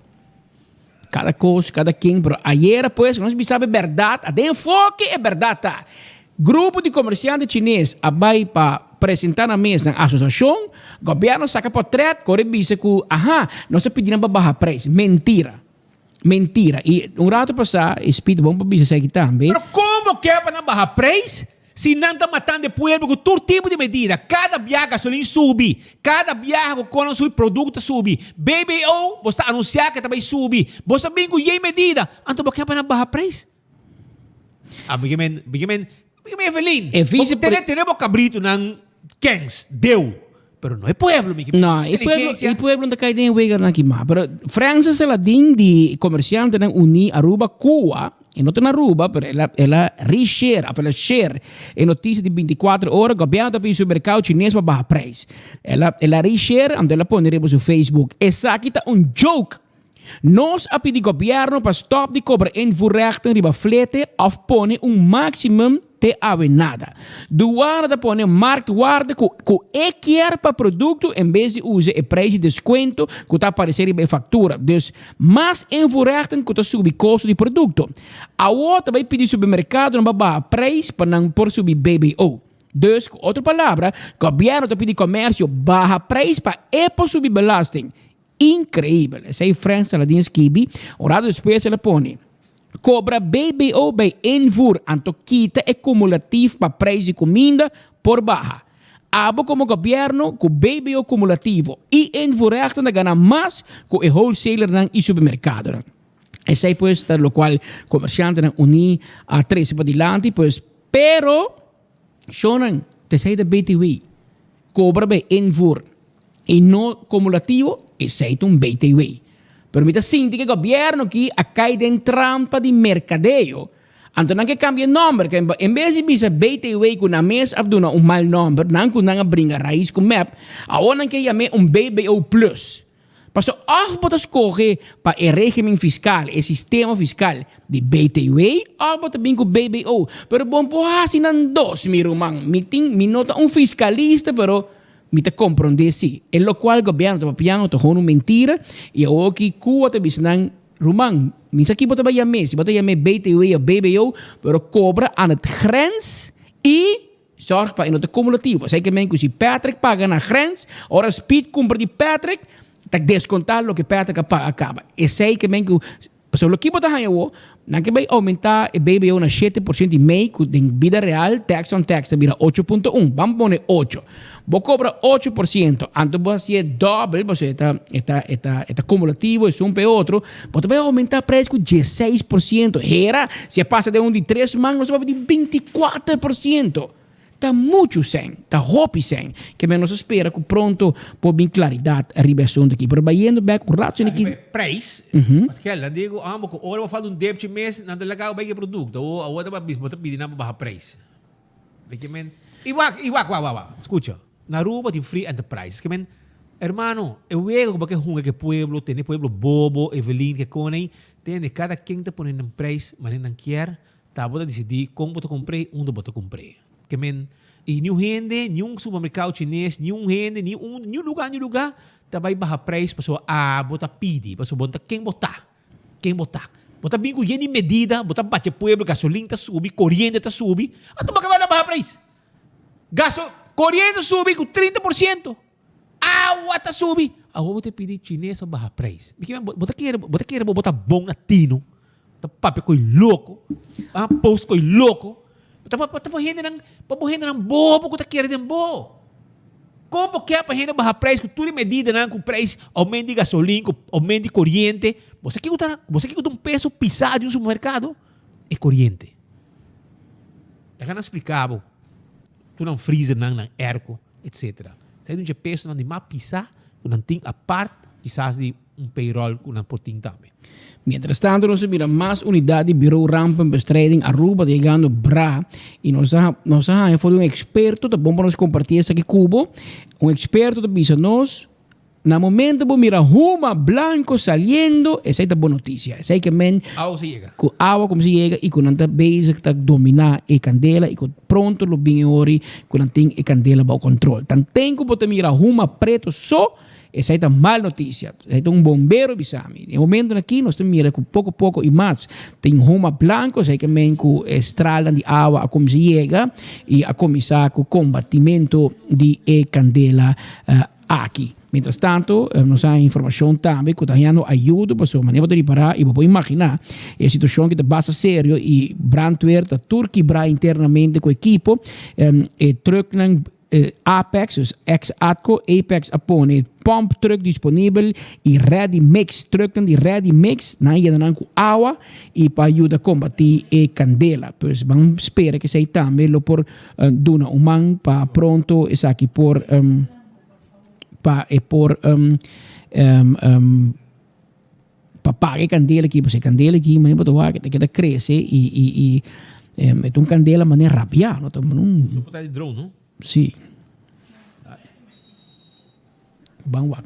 Cada coisa, cada quem, pero ayer pues, nós sabe verdade, a de enfoque é verdade, tá? Grupo de comerciantes chineses vai para apresentar na mesa na associação, governo saca portrait, corre bisa que, nós pedimos para baixar preço. Mentira. E rato passar, Speed bom para bisa aqui também. Pero como que é para baixar preço? Se não está matando o povo com todo tipo de medida, cada viagem gasolina sube, cada viagem com o produto sube, BBO, você anunciar que também sube, você vem com a medida, então você vai baixar preço? Bigamente, Evelyn, você tem cabrito ng Kengs, deu, pero não é pueblo, não, o pueblo não cai nem wegar aqui mais, pero França se la din de comerciante ng uni Aruba Cuba. E não tem na Aruba, pero ela reshare, ela share em notícia de 24 horas, o governo está pedindo supermercado chinês para baixar preço. Ela reshare, então ela põe no seu Facebook. Essa aqui está joke. Nós a pedir governo para stop de cobrar invoerrechten riba flete of põe maximum te ave nada. Douane põe marktwaarde com equiar para produto em vez de usar o preço de desconto que está aparecendo em fatura. Dus mais invoerrechten que está subir custo de produto. A outra vai pedir supermercado não vai baixar preço para não por subir BBO. Dus, com outra palavra, o governo está pedindo comércio baixar preço para subir belasting. Incrível. Essa é a França, ela diz que orado depois ela põe cobra BBO by invoer, anto quita é cumulativo para preço de comida por baja. Abo como governo com BBO cumulativo e invoerrechten de ganhar mais com o wholesaler e supermercado. Essa é pues lo qual comerciante uni a 13 para dilante, pues pero sonan te sei da BTW cobra by invoer e no cumulativo e sei um BTW. Permita sinti que o governo que cai em trampa de mercadeio. Então não que cambie o nome, que em vez de bisa BTW com na mesa abduna mal nome, não que não brinca raiz com map, agora que chame BBO plus. Passo of bota escorrer para o regime fiscal, o sistema fiscal de BTW, ou bota bem com BBO. Pero bom assim não dois, mi rumang, mi nota fiscalista, pero me te compreender sim. É lo qual o governo está papiando, está falando mentira, e eu aqui, Cuba está dizendo, Romang, minha aqui bota vai chamar, se bota chamar BTW ou BBO, pero cobra aan het grens e zorg para não cumulativo. Sei que se Patrick paga na grens, ora Speed compra de Patrick, está descontar o que Patrick acaba. E sei que so lo que bota hanyawo, não que vai aumentar o BBO na 7% e meio, em vida real, tax on tax, vira 8.1, vamos poner 8. Vou cobrar 8%, antes vou fazer double, você está cumulativo, é um para outro, você vai aumentar o preço com 16%. Era, se passa de de 3 mangos, você vai pedir 24%. Está muito sem, está hopi sem, que menos espera que pronto por bem claridade a ribeação daqui. Pero vayendo back o rato aqui. Preço, mas que ela digo, amo que ora vou falar débito mês, não legal bem que produto, ou a outra vai pedir na baixar preço. Porque men, igual, escuta, na Aruba tem free enterprise, que men, hermano, eu vejo porque que pueblo, tem pueblo bobo, Evelyn que conem, tem cada quem tá ponendo preço, mas não quer, tá bota decidir como botar comprei, onde botar comprei. Que men, e nenhum rende, nenhum supermercado chinês, nenhum rende, nenhum lugar, tá vai baixar preço, pessoa bota pedir, pessoa bota quem botar. Bota bem com de medida, bota bate pueblo, gasolina tá sube, corrente tá sube, então vai baixar preço. Corrente sube com 30%, água tá sube, agora vou te pedir chinês para baixar preço. Bota querer botar bom latino, tá papo coi louco, post coi louco. Pabuhin ng bobo kung takira ng bo. Como kaya pahin na baha price kung tuloy medida na kung price aumento de gasolina, aumento de corriente. Você que com peso pisado no supermercado é corriente. Daí não explicava. Tu não freezer ng airco, etc. Sai de peso não de mais pisar, não tem a parte quizás de payroll una porting también. Mientras tanto, nos mira más unidad de Bureau Rampenbestrijding Aruba llegando BRA y nos ha fue un experto, también nos compartir ese aquí cubo, un experto te dice nos na momento pues mira huma blanco saliendo, esa es la buena noticia, esa es que men agua se llega, con agua como se llega y con anta base que dominar e candela y con pronto los binori con anta e candela bajo control. Tan tengo pues mira huma preto so esa es la mala noticia. Esa es un bombero bisami. En el momento aquí nos mira con poco a poco y más. Tem huma blanco, esa es que men con estralan de agua a como se llega y a comisar con combatimiento de e candela aqui. Mientras tanto, nos da informação também que está dando ajuda para a maneira de reparar e vou imaginar a situação que está bastante sério e brandweer está turquibra internamente com a equipe e trucklang Apex, dus ex-ATCO, Apex Apone, pump truck disponível e ready mix, trucklang die ready mix, na dan com água e para ajudar a combater a candela. Pues vamos esperar que seja também lo por duna man para pronto essa aqui por para pagar candela aqui, porque candela aqui, mas para que te cresce e é um candela maneira rápida, não não pode de drone, não? Sim. Vamos lá.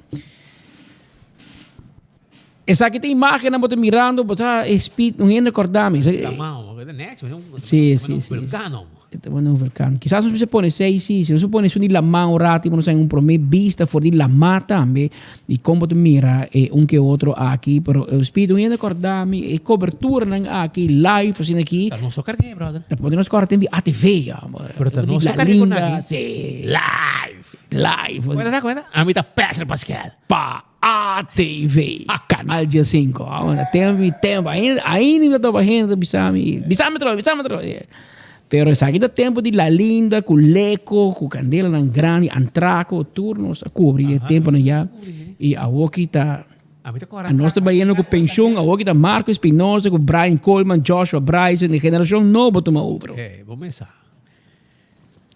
Essa aqui tem imagem, não estou mirando, botar speed, não é recordar-me. La mão, é net, sim. Vulcano. Un vulcano. Quizás non si pone sei sì, se non si pone su di la mano rati, non sai un prome vista fuori di la mata ambe di come tu mira e un che altro aqui, però spirito non ricordarmi e copertura nan aqui live assim aqui. Non so perché, brother. Te podemos scorrere tempi a TV, però non so perché con aqui. Sì, live. Guarda. A metà Pedro Pascal. Pa ATV, canal dia 5. Tempo, ainda estou fazendo bisami trovo. Pero essa aqui dá tempo de La Linda, com Leco, com Candela nan grande, Antraco, turnos, a cobrir tempo na já. E a Woki tá a nossa baiana com pensão, a Woki tá Marco Espinosa, com Brian Coleman, Joshua Bryson, de geração nova toma over. Vamos pensar.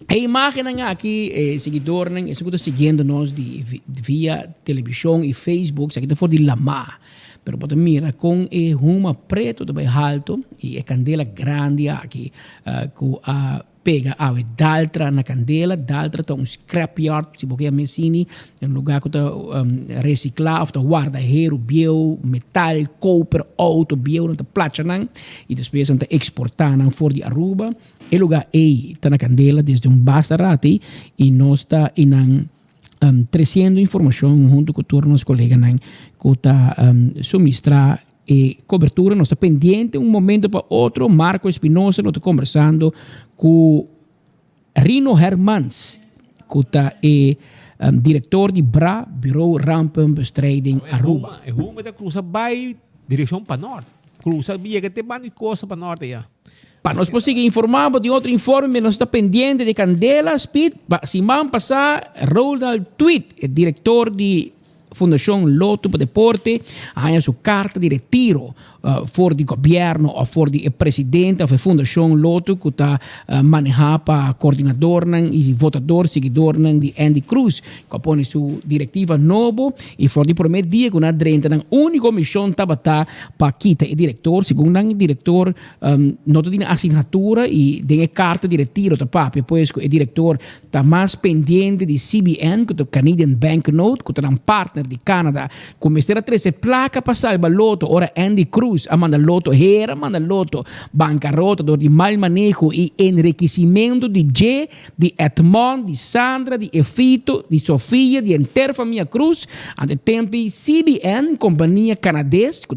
A imagem aqui, seguidor, isso que está seguindo nós via televisão e Facebook, isso aqui está fora de Lama. Pero pode mira com uma preto também alto e a candela grande aqui com a pega a d'altra na candela, d'altra tá scrapyard, se porque a messini um lugar que tá reciclar, ou tá guarda hero bio, metal, copper, auto bio, não tá platinum e depois tá exportar nan for de Aruba. E lugar tá na candela desde basta rati e nós tá inan trazendo informação junto com todos os colegas que está suministrar cobertura. Nós está pendente um momento para outro. Marco Espinosa, nós está conversando com Rino Hermans, que está diretor de BRA, Bureau Rampenbestrijding Aruba. É uma da cruza vai direção para norte. Cruza via que te vai e costa para norte já. Para nós conseguir informar de outro informe, nós está pendente de Candela Speed. Se vamos passar, Ronald Tweet, diretor de Fundação Loto para Deporte, há sua carta de retiro for de governo ou for de presidente da Fundação Loto, que está manejada para coordenador e votador, seguidor de Andy Cruz, que põe sua diretiva nova e for de primeiro dia que na drenta na única missão estava para quitar o diretor, segundo o diretor não tem assinatura e tem carta de retiro da papel, depois o diretor está mais pendente de CBN, que é o Canadian Banknote, que é um partner de Canadá, começar a trazer placa para salvar Loto, ora Andy Cruz a manda Loto, manda Loto, bancarrota, de mal manejo e enriquecimento de G, de Edmond, de Sandra, de Efito, de Sofia, de Interfamília Cruz, ante tempo CBN, companhia canadense, que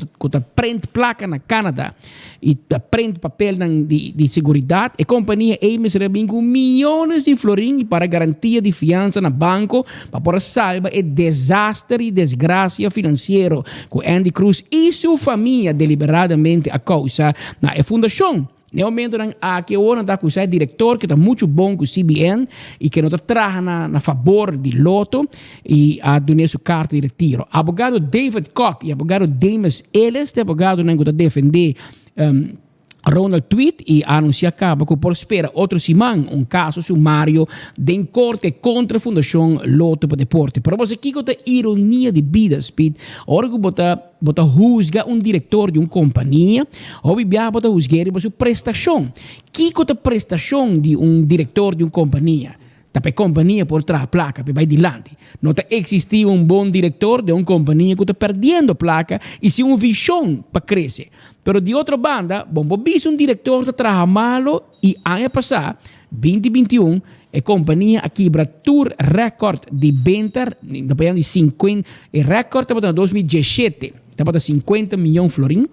prende placa na Canadá e prende papel de segurança, e companhia Ames recebe com milhões de florins para garantia de fiança na banco, para poder salvar o desastre e desgraça financeiro com Andy Cruz e sua família deliberadamente a causa na fundação. No momento que o está com o diretor que está muito bom com o CBN e que não trabalha na favor de Loto e a donar sua carta de retiro. Abogado David Koch e abogado Demas Ellis, advogado que está defender Ronald tweet e anuncia acaba que por espera outro semana caso sumário de corte contra a Fundação Loto para Deporte. Para você que tem ironia de vida, Speed, ora que bota juzga diretor de companhia, ou bibia bota juzgar a sua prestação. Que a prestação de diretor de companhia? Tapi companhia por trás placa, vai dilante. Não existe bom diretor de companhia que está perdendo placa e se visão para crescer. Pero de outra banda, bom diretor que trabalha malo e ano passado, 2021, a companhia aqui tour recorde de venda, de 50, o recorde estava em 2017, estava 50 milhões de florins.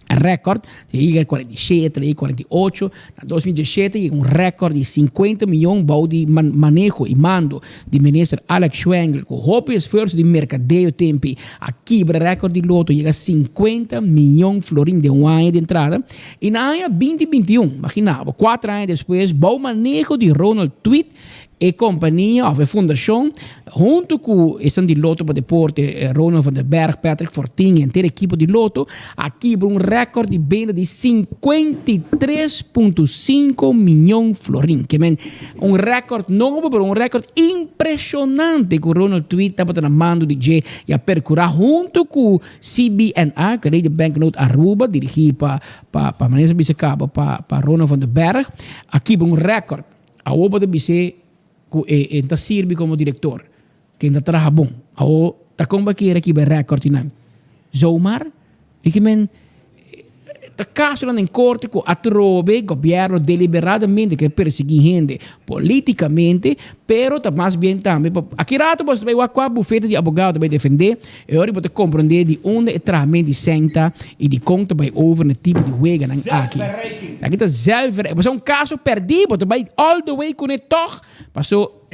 Record, chega 47, 48, em 2017 chega recorde de 50 milhões de manejo e mando de ministro Alex Schwengel, com o esforço de mercadeio tempo, aqui o recorde de loto chega a 50 milhões de florins de ano de entrada, e na ano 2021, imaginava, 4 anos depois, bom manejo de Ronald Tweet, e companhia, a fundação, junto com esse de loto para deporte, Ronald van den Berg, Patrick Fortin, e inteira equipe de loto, aqui um recorde de venda de 53,5 milhões de florins. Que é recorde novo, mas recorde impressionante que o Ronald Tweet estava tramando de G e a percurar junto com o CBNA, que é de Banknote Aruba, dirigido para Manesa Bissacaba, para Ronald van den Berg. Aqui um recorde. A oba de Bissacaba está serve como diretor, que ainda trabalha bom. Ou está como que era aqui o recorde não. Zomaar, e que men está caso em corte com atrobe governo deliberadamente que perseguir gente politicamente, pero está mais bem também. Aqui rato você vai a bufete de advogado vai defender, e agora você compreender de onde é realmente senta e de conta vai over no tipo de wega aqui. Aqui está zelf, você caso perdido, você vai all the way com ele toch, passou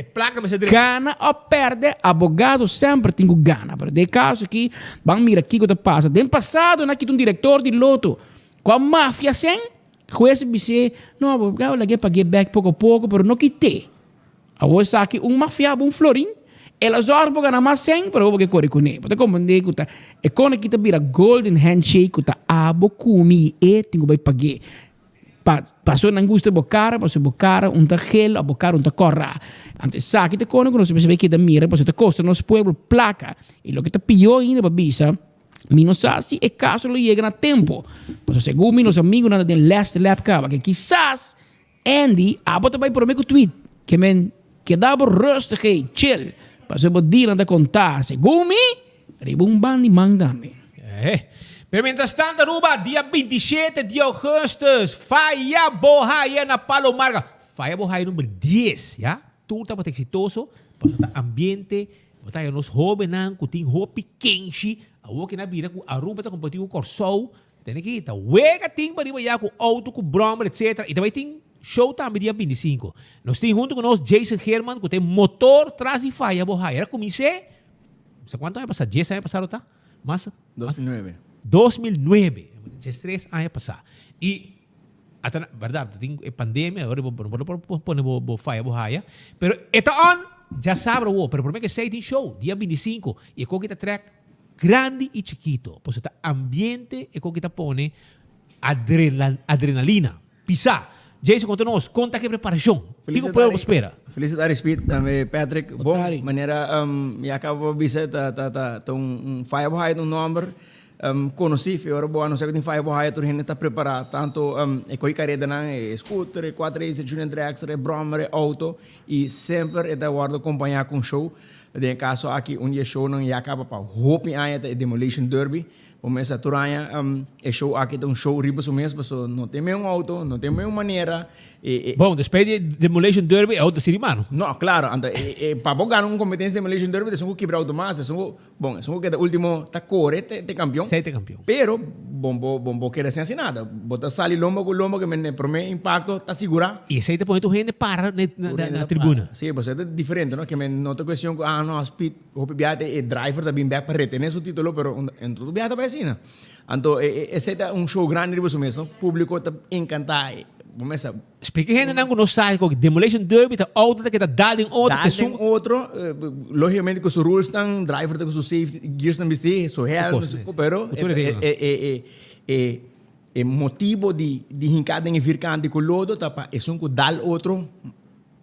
gana ou perde, advogado sempre tem gana. Pero de caso aqui, vamos mirar aqui o que passa. Do passado, aqui tem diretor de loto com a máfia sem, juez disse, não, eu liguei para get back pouco a pouco, mas não quitei. Agora está aqui máfia, florim, ela só para ganhar mais sem, para o que corre com ele. Para compreender que é quando aqui vira golden handshake, que está abo comi e tenho que pagar. Passou na angústia bocara, passou bocara, gel, a bocara, corra. Antes sabe que quando você percebe que da mira, você te costa nos pueblo placa. E o que está pior ainda para bisa, minosasi e caso lo chega a tempo. Pois segundo meus amigos na den last lap cava, que quizás Andy abota vai por meio tweet, que men que dava rustig, chill. Passou por dia anda contar, segundo me, ribumban e mandame. Pero mientras tanto, Aruba, dia 27 de agosto, Faya Bohaya na Palomarga. Faya Bohaya número 10, ya? Tudo está exitoso, para o ambiente, para os jovens, que tem roupa quente, a que na vida, Aruba está competindo com o Corsol, tem que ir, wega tem para ir com auto, com broma, etc. E também tem show também dia 25. Nós temos junto com nós Jason Herman, que tem motor atrás de Faya Bohaya. Era comecei, não sei quanto anos passado, 10 anos passado, tá? Mas 2009, 3 anos passados. E, até, verdade, tem pandemia, agora vou pôr Faya Bohaya, pero esta on, já sabe, pero por mim que sei tem show, dia 25, e com que está track grande e chiquito, pois está ambiente e com que está põe adrenalina, pisar. Jason, conta-nos, conta que preparação. O que o povo espera? Felicidades, Speed, também Patrick. Bom, maneira, eu acabo de visitar Faya Bohaya no número, conheci, agora vou anunciar que tem Faya Bohaya, a gente está preparado, tanto é com a carreira, scooter, 4 Junior Dragster, brommer, auto, e sempre é da hora de acompanhar com show. De caso aqui, onde show não acaba para Hope Aya, Demolition Derby. Começa a turanha, show aqui tem show riba so mesmo, não tem mesmo auto, não tem mesmo maneira. Bom, depois de Demolition Derby é outra série, mano. Não, claro, para ganhar uma competência de Demolition Derby, tem que quebrar automático, tem que o último tá corre, te campeão. Sei te campeão. Pero bom querer sem nada, bota sali lomba com lomba que me por mim impacto tá segura. E sei te põe tu gente para na tribuna. Sim, você é diferente, não? Que me não te questão, não, speed, o pibiate e driver também back para retener su título, pero en tu pibiate para assim, então esse é show grande riba mesmo, público tá encantado. Começa. Explica gente não conhece que Demolition Derby tá outra que tá dado em outro, tem outro, logicamente com os rules estão, driver com os safety gears estão vestidos, so helm, pero o motivo de hincada em vircante com o lodo tapa é um dal outro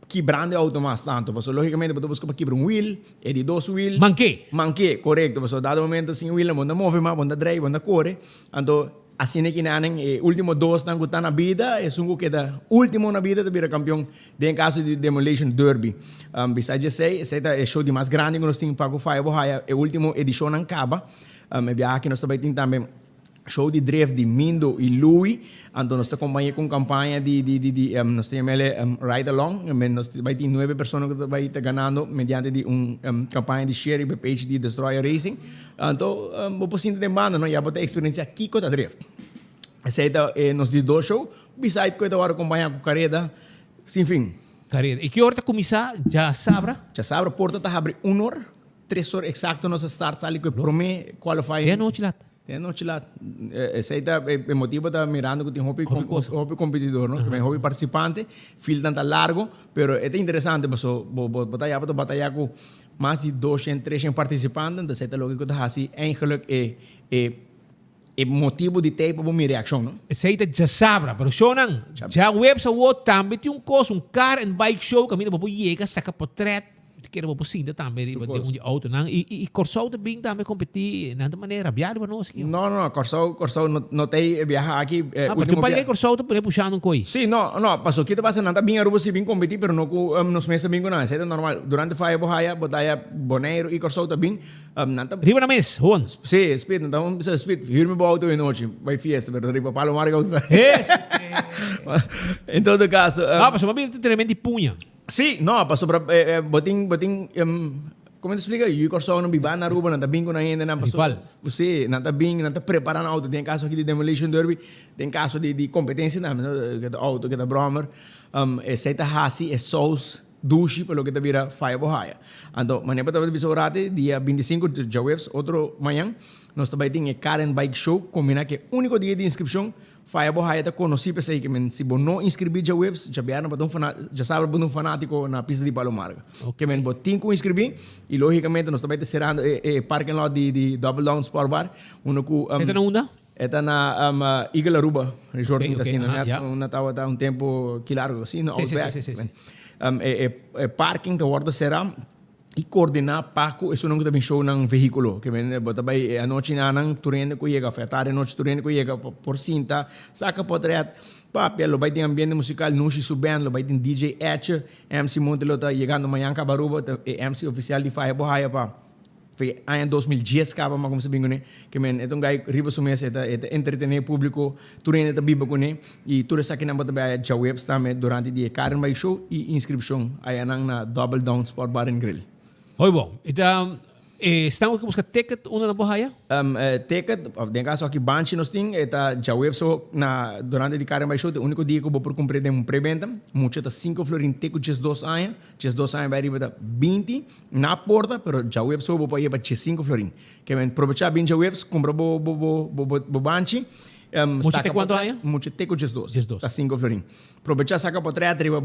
quebrando auto mais tanto, porque logicamente você busca para quebrar wheel, é de 2 wheel. Manque, correto, porque dado momento sem wheel, manda move, manda drive, manda corre, então assim é que nanen, último 2 estão gostando na vida, é um que da último na vida de virar campeão, em caso de Demolition Derby. Besides say, esse é o show de mais grande que nós temos para o Fireball High, é a última edição não acaba, é viagem que nós também também show de drift de Mindo e Louis, então nós acompanhamos com campanha nós temos Ride Along, nós vai ter 9 pessoas que vai estar ganhando mediante de campanha de share e page de Destroyer Racing, então vou por cima de demanda, não, já vou ter experiência aqui com a drift. Esse é nós de 2 show, besides que eu vou acompanhar com carreta, sem fim. Carreta. E que hora começar? Já sabra? Já sabra, porta está abre 1 hora, 3 horas exato nós start ali que promete qualify. É noite lá. É noite lá. Esse aí é motivo da mirando que tem hobby competidor, não? Que é hobby participante, fil tanto largo, pero é interessante, porque batalhar com mais de 200, 300 participantes, então é lógico que assim, eigenlijk é motivo de ter para minha reação, não? Esse aí já sabra, pero shonan, já web sa wo também tem coisa, car and bike show, caminho para chega, saca portrait, que era possível também de auto não e Corso também também competir de maneira viável não sei não Corso não tem viajar aqui mas tu para Corso tu pode puxar um coi sim não passou que tu passa nada bem aruba se bem competir pero não nos meses bem não é normal durante Fireball High batalha Bonaire e Corso também nada riba na mes Juan sim speed então precisa speed firme o auto em noite vai fiesta pero riba Palo Marga em todo caso passou bem tremendo de punha. Sim, não, passou para boting como te explica? Eu corso não biba na Aruba, não tá bingo na ainda, não passou. Você não tá bingo, não tá preparando auto. Tem caso aqui de Demolition Derby, tem caso de competência, não, que tá auto, que tá Brommer, esse tá hasi, é sauce, douche, pelo que tá vira Fireball High. Então, manhã para ver bisorate, dia 25 de Jawebs, outro manhã, nós também tem car and bike show, combinar que o único dia de inscrição Fireball High está conhecido para sei que se você não inscrever já webs já vieram para já sabe para fanático na pista de Palo Marga. Que men botin com inscrever e logicamente nós também serando parking lot de Double Down Sport Bar, uno com Eta na onda? Eta na Eagle Aruba Resort assim, na tawa tá tempo que largo assim, no outback. Parking da ordem será e coordenar Paco, isso não também show num veículo, que também a noite não turendo que chega, a tarde noite turendo que chega por cinta, saca portrait, papel, vai ter ambiente musical, Nushi Suband, vai ter DJ Etcher, MC Montelo tá chegando amanhã Cabaruba, MC oficial de Fireball High pa. Foi em 2010 acaba mas como se bingo né, que men então gai riba sumesa é entretener público, turendo tá biba com né, e tudo isso aqui na bota vai já webs também durante dia Karen Bike Show e inscrição aí na Double Down Sport Bar and Grill. Oi, bom. Então, estamos aqui buscando ticket, uma na Bahia? Ticket, em caso aqui, Banchi nós temos, já webso na durante de Karen Bike Show, o único dia que eu vou cumprir um pré-venda, muito tá 5 florins teco, 2 anos vai arriba 20 na porta, pero já webso vou para ir para 5 florins. Que vem aproveitar bem já webs, compra bo Banchi. Mucho te quanto anos? Mucho teco 2. Tá 5 florins. Aproveitar saca para trás, arriba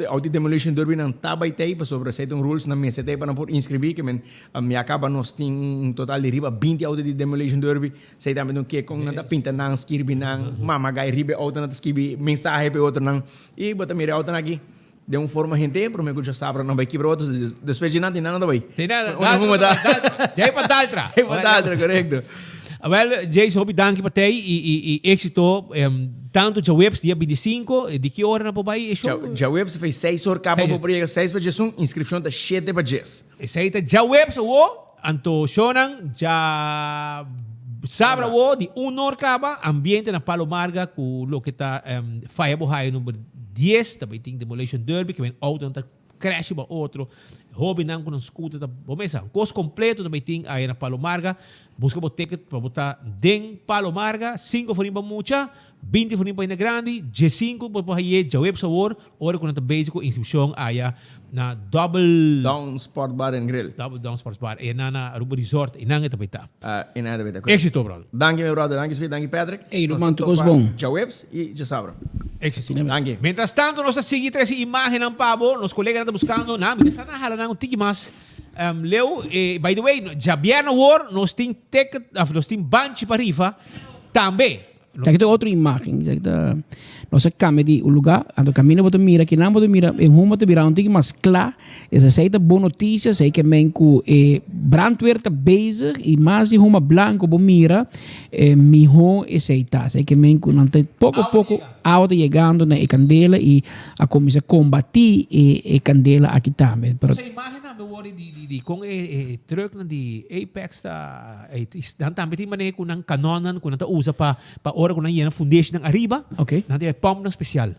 ao de Demolition Derby não tá baitei, para sobre aceitam rules na minha setei para por inscrever, que men me acaba nós tem um total de riba 20 auto de Demolition Derby, sei também não que com nada pinta não skirbi não, mama gai riba auto não skirbi mensagem para outro não e bota mira auto aqui. De uma forma gente, para mim que já sabe, não vai quebrar outros, depois de nada tem nada vai. Tem nada. Já é para Daltra. É para Daltra, correto. Well, Jason, danke para ti e êxito tanto já webs dia 25, de que hora na Popai? Já webs fez 6 horas, acaba por aí 6 para Jesus, inscrição tá 7 para Jesus. Esse aí tá já webs anto shonan já sabra de 1 hora acaba ambiente na Palo Marga com lo que tá Fireball High número 10, também tem Demolition Derby que vem auto tá crash para outro. Hobby não com um scooter tá bomesa. Costo completo também tem aí na Palo Marga. Busca o ticket para botar den Palo Marga, 5 forinhos para mucha, 20 forinhos para grande, 15 para aí já web sabor, hora com a básico inscrição aí na Double Down Sport Bar and Grill. Double Down Sport Bar e na Aruba Resort e nanga também tá. E nada bem. Éxito, brother. Danke meu brother, danke Speed, danke Patrick. Ei, Romanto bom. Já webs e já sabra. Éxito. Danke. Mientras tanto, nós seguimos essa imagem ng pabo, nos colegas estão buscando na, bisa na hala ng tiki mas. Leo, by the way, já vieram war, nós tem ticket, nós tem banchi para rifa, também. Aqui tem outra imagem. Nossa câmera de um lugar, ando caminho para mira, que não pode mirar, em rumo te virar um tique mais claro. Essa é boa notícia, sei que menco brandweer tá bezig e mais de rumo branco para mira, mijo esse tá, sei que menco não tem pouco a pouco auto chegando na candela e a começar a combater a candela aqui também. Essa imagem na memória de com truck na de Apex dan também tem maneira com ang kanonan com nata usa pa ora com na foundation ng arriba. Okay. Nanti pump ng special.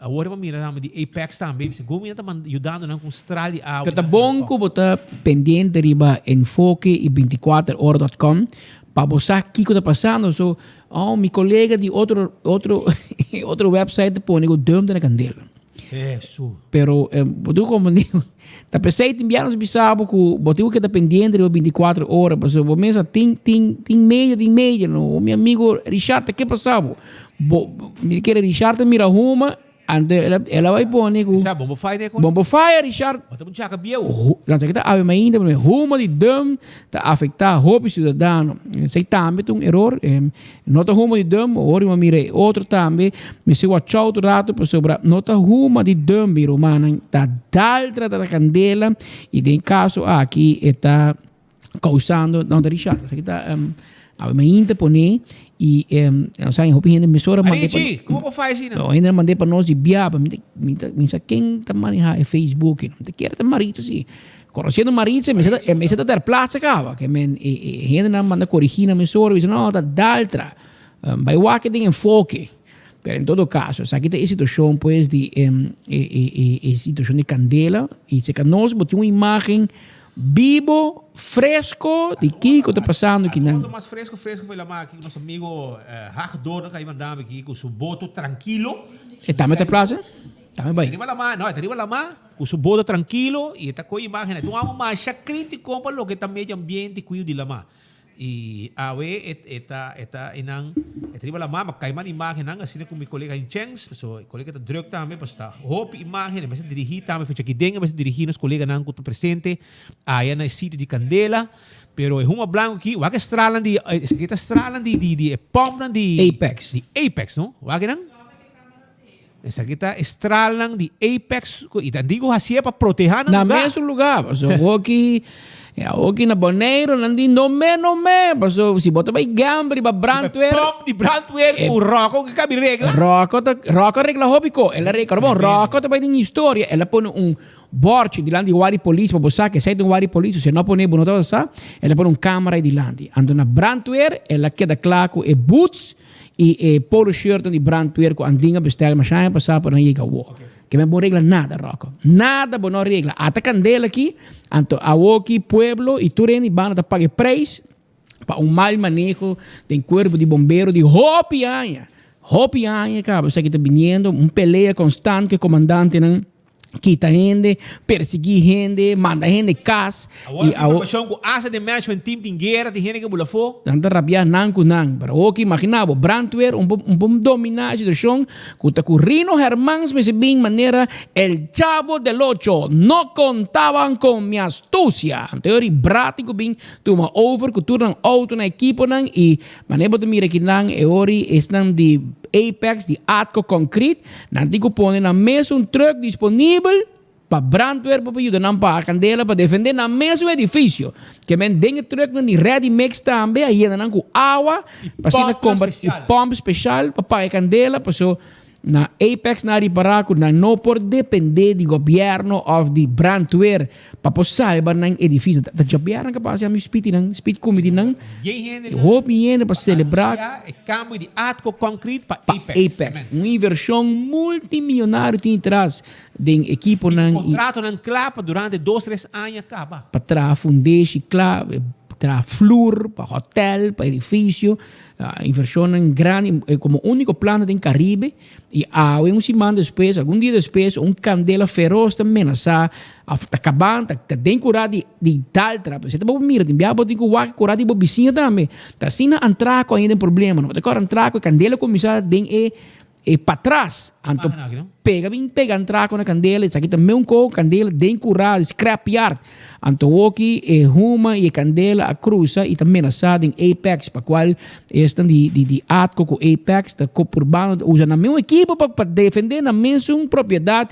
Agora pa mira naman di Apex também, se gumi nata man ayudando nang com strali a. Kata bom ko bota pendiente riba enfoque e 24horas.com para você que está passando. So, mi colega de outro website põe o dom da candela. Isso. Pero, como digo, tá pensei em enviar nos bisabo que botigo que está pendiente de 24 horas, mas o mês tem meia, no meu amigo Richard, que passava? Me quer Richard mira uma. Ela vai pôr, né? Bombo fire, Richard. Mas já cabia Não sei que tá a ainda, mas rumo de dam tá afetar roubo cidadão. Sei também um erro. Nota rumo de dam, ora uma mira outro também. Me se o tchau do rato para sobrar. Nota rumo de dam, biro manan tá daltra da candela e em caso aqui está causando não da Richard. Sei que tá a ainda pôr e não sei, eu ainda me sora mandei como faz assim? Eu ainda mandei para nós de biaba, me quem tá manejando Facebook, não te quer tá marita assim. Conhecendo marita, me se dar plaza cava, que me ainda não manda corrigir na me sora, diz não, tá daltra. Vai o que tem enfoque. Pero em todo caso, aqui tem a situação pues de situação de candela e se que nós botamos uma imagem vivo, fresco de Kiko está passando aqui não. Mais fresco foi lá aqui nosso amigo Hagdor que aí mandava aqui com seu boto tranquilo. E também tem plaza? Também vai. Arriba lá com seu boto tranquilo e está com a imagem. Então vamos mais crítico para o que está meio ambiente cuido de lá. E awe eta inang etriba la mama kay man imagem nang assim com meu colega em Chengs, so colega tá druk também basta hope imagem mas dirigir também foi aqui dentro mas dirigir nos colega nang que presente aí na sítio de Candela pero é uma blanco aqui o que estralan de que tá estralan de pomp de Apex não o que nang essa aqui tá estralan de Apex e tá digo assim para proteger na mesmo lugar so aqui aqui na Boneiro, nandi nome, paso si bota vai gambri ba brandweer. Pop di brandweer, o Rocco que cabe regla. Rocco regla hobbico, ela regla bom, Rocco tá vai tem história, ela põe bordo di landi guardi polizia, para você que sai de guardi polizia, se não põe bono toda sa, ela põe câmera di landi. Ando na brandweer, ela queda claro e boots e polo shirt di brandweer com andinga bestel, mas já passar por aí que que não regla nada, Rocco. Nada bono regla. Até candela aqui, anto awoki pueblo e tureni van a pagar preço para mal manejo do corpo de bombeiro de Hopi Anha, cara, você que está vindo, pelea constante, comandante não quita gente, perseguir gente, manda gente casa. E a informação com asa de management team tem guerra, tem gente que bula fo. Tanta rabia nan com nan, pero o que imaginava, brandweer bom dominar a situação, com Rino Hermans me se bem maneira el Chavo del Ocho não contavam com minha astúcia. Teoria prático bem toma over cultura auto na equipo nan e maneira de mira que nan e ori es nan de Apex de Atco Concrete, nantigo põe na mesa truck disponível para brandweer para ajudar não para a candela para defender na mesmo edifício. Que men dengue truck no ready mix também aí não com água para ser combater pompa especial para a candela para so na Apex na riparaco na não por depender do governo ou de brandweer para salvar na edifício da governo capaz de speed committee não hope para celebrar o cambio de Atco Concrete para Apex uma inversão multimilionária tem atrás de equipo não contrato não clapa durante 2-3 anos acaba para tra foundation clave para flor, para hotel, para edifício, inversão grande, como único plano do Caribe, e um semana depois, algum dia depois, candela feroz também, está acabando, está bem curado de tal trabalho. Você está bom, mira, tem que curar de vizinha também. Está assim, entrar com ainda um problema, não? Agora entrar com a candela começar a para trás. Anto Máquina aqui, não? pega entrar com a candela, isso aqui também com candela de curado, scrapyard. Anto aqui ruma e candela a cruza e também assado em Apex, para qual estão de atco com Apex, da copo urbano, usa na mesma equipe para defender na mesma propriedade.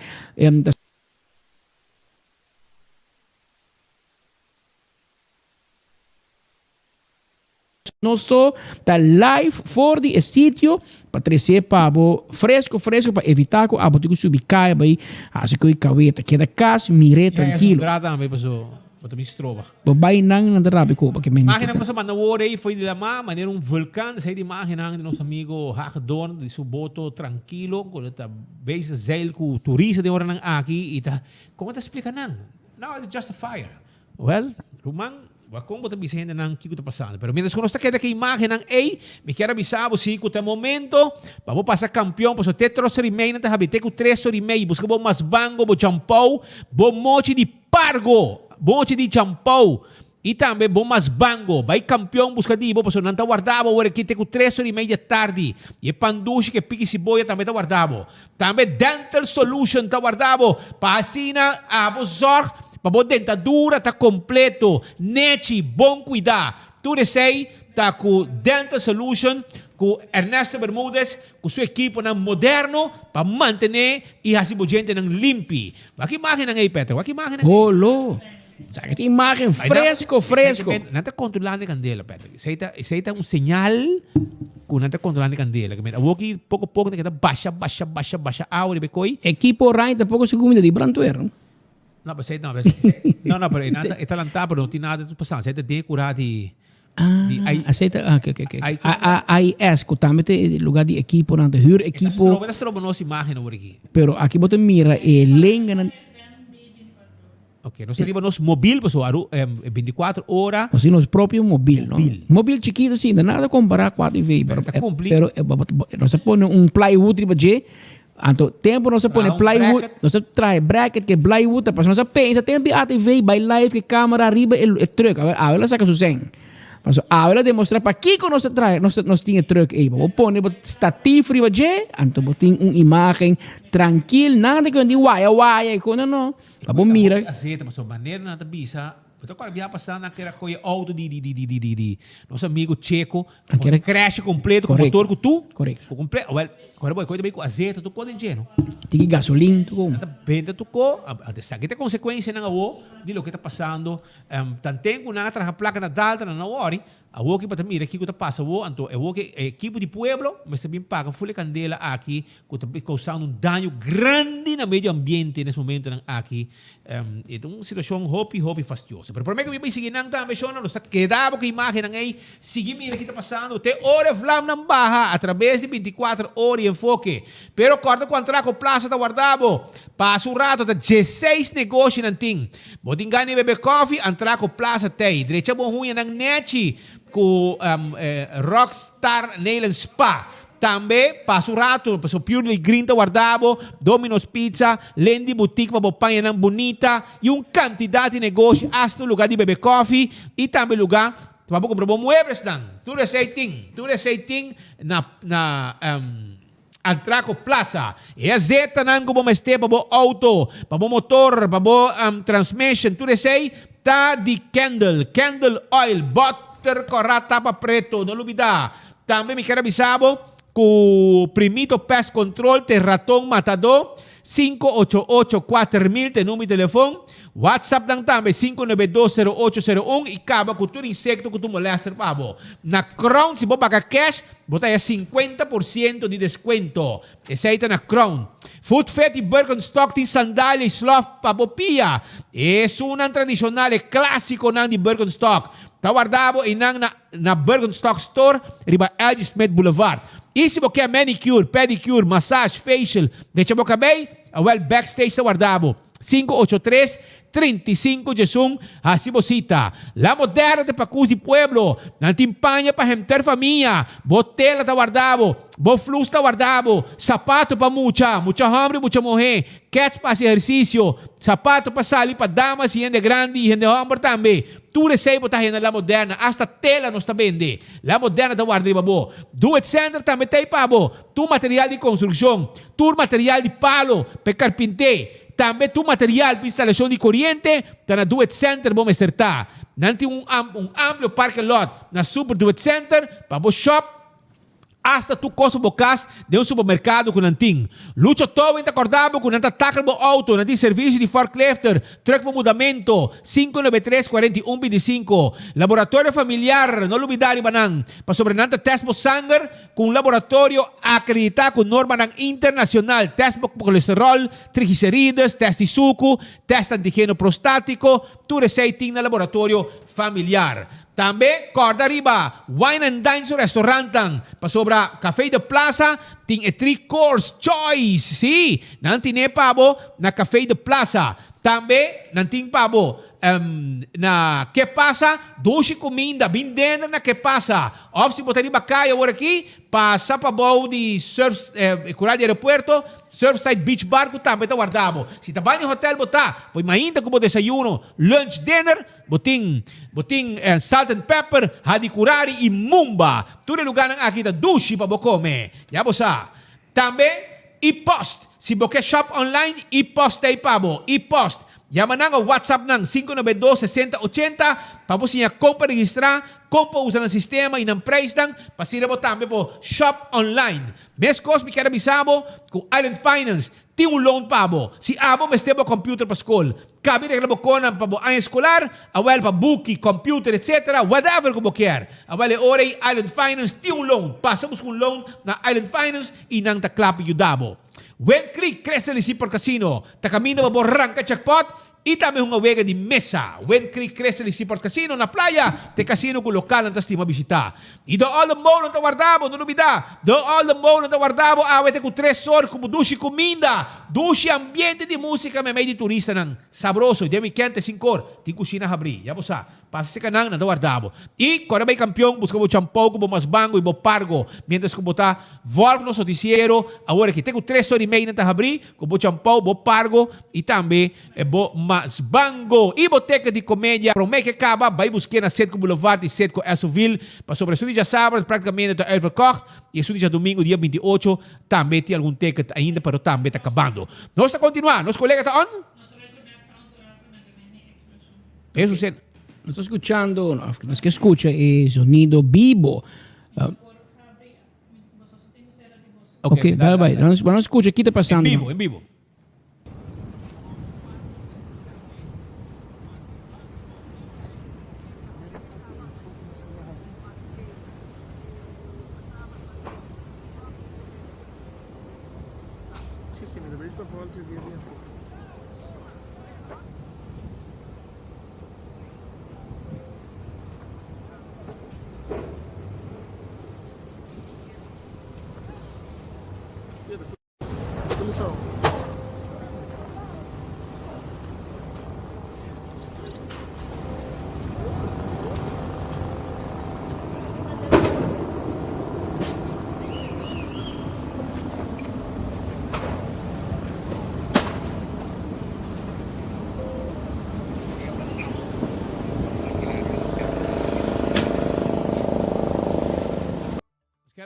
Nós está live fora do sítio para trazer pavo fresco para evitar que a botiga subir caia aí, assim que o caveta queda casa, mire tranquilo. Grada também pessoal, botar mistrova. Babai não rabi ko porque Imagina que você manda aí foi de lá, maneira vulcão, sai de imagina de nosso amigo Hagdon de seu boto tranquilo, quando tá base zel com turista de hora aqui e tá, como tá explicando? No, it's just a fire. Well, Rumang kung bota bisahin na ng kiko pasando. Pero mientras kuno está que imagen ng me quero avisar si kuta momento, pa mo pasa campeão, paso tetro sa remain na habite ko 3 sa remain, busca bo mas bango, bo champau, bo mochi di pargo, mochi di champau. E também bom mas bango, vai campeão busca di bo, paso nanta guardavo, ora kite ko 3 sa remain de tarde. E pandushi que pique siboya também tá guardavo. Também dental solution tá guardavo. Pasina abo zorg. Para a dentadura está completo, neti, bom cuidar. Tudo sei, está com Dental Solution, com Ernesto Bermúdez, com sua equipe moderno para manter e assim a gente limpe. Que imagem aí, Pedro? Que imagem aí? Olô! Que imagem fresco. Não está controlando a candela, Pedro. Isso aí está sinal que não está controlando a candela. Aqui, pouco a pouco, está baixa, a hora de coi. Equipo Ryan, pouco segundo de brantuero. No, pero pero está lanzado, pero no tiene nada de pasar. Se te curado aceita, ok. Aí também tem lugar de equipo, não, de huur equipo. Esta é nossa imagem aqui. Pero aqui você mira, lenga. Ok, nós temos nosso móvel, pessoal, 24 horas. Assim, nosso próprio móvel, não? Móvel chiquito, sim, nada comparar 4 vezes. Pero nós põe plywood, Anto tempo não se põe plywood, não se traz bracket que plywood, mas não se pensa tempo ATV by live que câmera arriba el truck, a ver saca su sen. Mas a ver demonstra para que não se traz, nós tinha truck aí, vou pôr statif riba je, anto botin imagem tranquilo, nada que andi waya, não. Vamos mira. Aceita, mas a maneira na tabisa. Então, quando viaja passando naquela coisa auto de nosso amigo Checo, aquele crash completo com motor com tu, correto, completo. Well, agora vai coisa bem com azeite, tu pode encher, tem gasolina, tu com. Bem, tu com, essa aqui tem consequência na o de lo que está passando. Tanto que na traja placa na dalta na hora, a o que para mira aqui que está passando, então é o que equipe de pueblo, mas também paga full candela aqui, que está causando dano grande no meio ambiente nesse momento aqui. Então uma situação hobby fastidiosa. Pero por mim que me seguir nang também só não está quedava que imagem aí, seguir mira que está passando, te hora flam não barra através de 24 horas enfoque. Pero corta com entra com plaza tá guardado. Passa um rato tá 16 negócio nanting. Botin gani bebe coffee entra com plaza tei. Direita bom ruim nang neti com Rockstar Nail and Spa. Também passa um rato, passou Purely Green tá guardado, Domino's Pizza, Lendi Boutique para bopanha nang bonita e quantidade de negócio hasta o lugar de bebe coffee e também lugar para comprar bom muebles dan. Tudo aceiting na Antraco Plaza. E a zeta nang como este para bo auto, para bo motor, para bo transmission, tudo sei tá de candle oil, butter corrata para preto, não olvida. Também me quero avisar com Primito Pest Control, te ratón matador, 588-4000, te número de telefone. WhatsApp lang também, 5920801 e acaba com todo insecto que tu molesta, pabo. Na Crown, se você pagar cash, você tem 50% de desconto. Esse aí tá na Crown. Food Fett e Birkenstock tem sandália e sloth pabopia. É uma tradicional, é clássico de Birkenstock. Está guardado na Birkenstock Store, riba L.G. Smith Boulevard. E se você quer manicure, pedicure, massage, facial, deixa você bem, backstage está guardado. 583-35 Jesung Hasibosita. La Moderna de Pacus di Pueblo. Nantimpaña pa hemter familia. Botela ta guardabo. Boflus ta guardabo. Sapato pa mucha hombre, mucha mujer. Cats pa ejercicio. Sapato pa sali pa damas y gente grande y gente hombre también. Tu recebo ta na La Moderna. Hasta tela nos ta vende. La Moderna ta guarda babo. Do it center también ta pabo. Tu material de construcción. Tu material de palo. Pe carpinte. Também tu material para instalação de corrente está na Do It Center, vamos acertar. Nanti amplo parking lot na Super Do It Center, para o shop, hasta tu costo bocas de supermercado com nanting. Lucho todo está acordado com nanta tackle bo auto, nanti serviço de forklifter, truck bo mudamento, 593-4125. Laboratório familiar, não olvidar banang. Para sobre nanta test bo sangue com laboratório acreditado com norma internacional, test bo colesterol, triglicérides, test de suco, test antígeno prostático, tu receiting na laboratório familiar. Também, corda arriba, Wine and Dine sa restaurantang. Pasobra, Café de Plaza, ting a 3-course choice. Si, nantine pabo na Café de Plaza. Também, nanting pabo, na que pasa, doce comida, bindena na que pasa. Of si botari bakaya agora aqui, passa pa bow de surf, curar de aeroporto, Surfside Beach Bar ko também tá guardado. Si taba ni hotel bota, foi mainda como desayuno, lunch, dinner, boting salt and pepper, hadi curari e mumba. Tudo lugar ng akita dushi pa bokome. Yabo sa. Também e-post. Si boke shop online, e-post tay pabo. E-post. Yaman nga WhatsApp ng 592-6080 para po siya compra registra, compra usa ng sistema e ng price ng pasira mo tambe po shop online. Mes cosmi kaya bisabo kung Island Finance, ti un loan pabo. Si abo mestebo computer pa school. Kabi reklamo ko ng pabo ang escolar, awal pa buki, computer, etc. Whatever ko boker. Awal oray Island Finance, ti un loan. Pasamos kung loan na Island Finance inang taklapi yudabo. When Creek, Crescent Super Casino, takamina maborang ka jackpot, itame hunga wega di mesa. When Creek, Crescent Super Casino na playa, te casino ku lokal ang tastima bisita. Ido all the mall ng tawardabo, nunubida. Do all the mall ng tawardabo, awete ku 3 horas, kumudushi kuminda. Dushi ambiente di musika, may di turista ng sabroso. Demi kente 5 horas, ti kusina habri. Yabo sa. Pasa ka nang natawardabo. E, kung may kampiyon, busca mo champaw, kubo mas bango, ibo pargo. Mientras kubuta, volve no noticiero, agora que tenho 3 horas e meia na tahabri, kubo champaw, bo pargo, e também, bo mas bango. E boteca de comédia, para o mês que acaba, vai buscar na Setco Boulevard e Setco Esoville, para sobre a dia sábado, praticamente da Elverkocht, e a dia domingo, dia 28, também tem algum ticket ainda, pero também está acabando. Nós está continuando, nosso colega está on? Eso se... No sto escuchando, no es que escucha, es sonido vivo. Ok, vai. Não escucha, aqui está passando. Em vivo.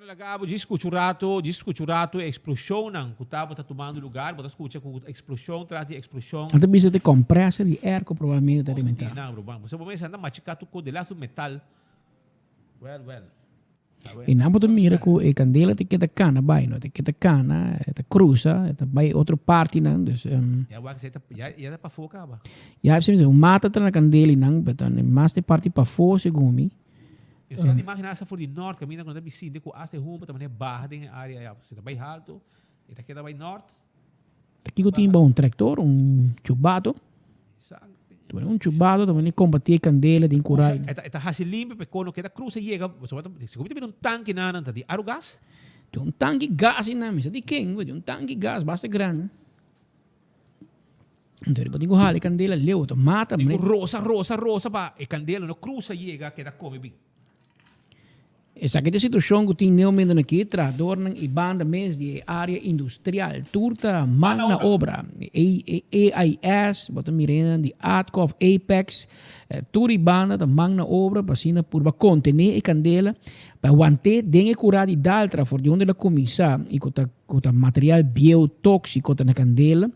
Lagabo, discuturato, explosão não, que estava tomando lugar, você escuta com explosão, traz de explosão. Antes bisa de compressa de air que provavelmente alimentar. Não, bro, você pode andar machucado com de laço metal. Well. E não pode mirar com a candela te queda cana, vai, não te queda cana, te cruza, te vai outra parte não, dus já dá para focar, ba. Já você mata na candela não, betan, mais de parte para fora segundo. Eu só imagina essa for de norte, caminha quando é sim, de com as de rumba também é barra de área, você tá bem alto, e tá queda bem norte. Aqui eu tinha um tractor, chubado. Um chubado também combatia candela de encurar. Eta hasi limpo pe quando queda cruza chega, você tem um tanque na nanta de aro gas. Tem um tanque gas na mesa de quem, um tanque gas basta grande. Então, eu tenho que candela, leu, mata, rosa, pa, e candela no cruza chega que da come bem. Essa aqui é a situação que tem neumendo aqui, tradornam e banda mesmo de área industrial, turta, magna obra, AIS, bota mirando de Adcoff, Apex, tur e banda da magna obra, para por contener e candela, para manter dengue curado e d'altra, for de onde ela começar, e com material biotóxico na candela,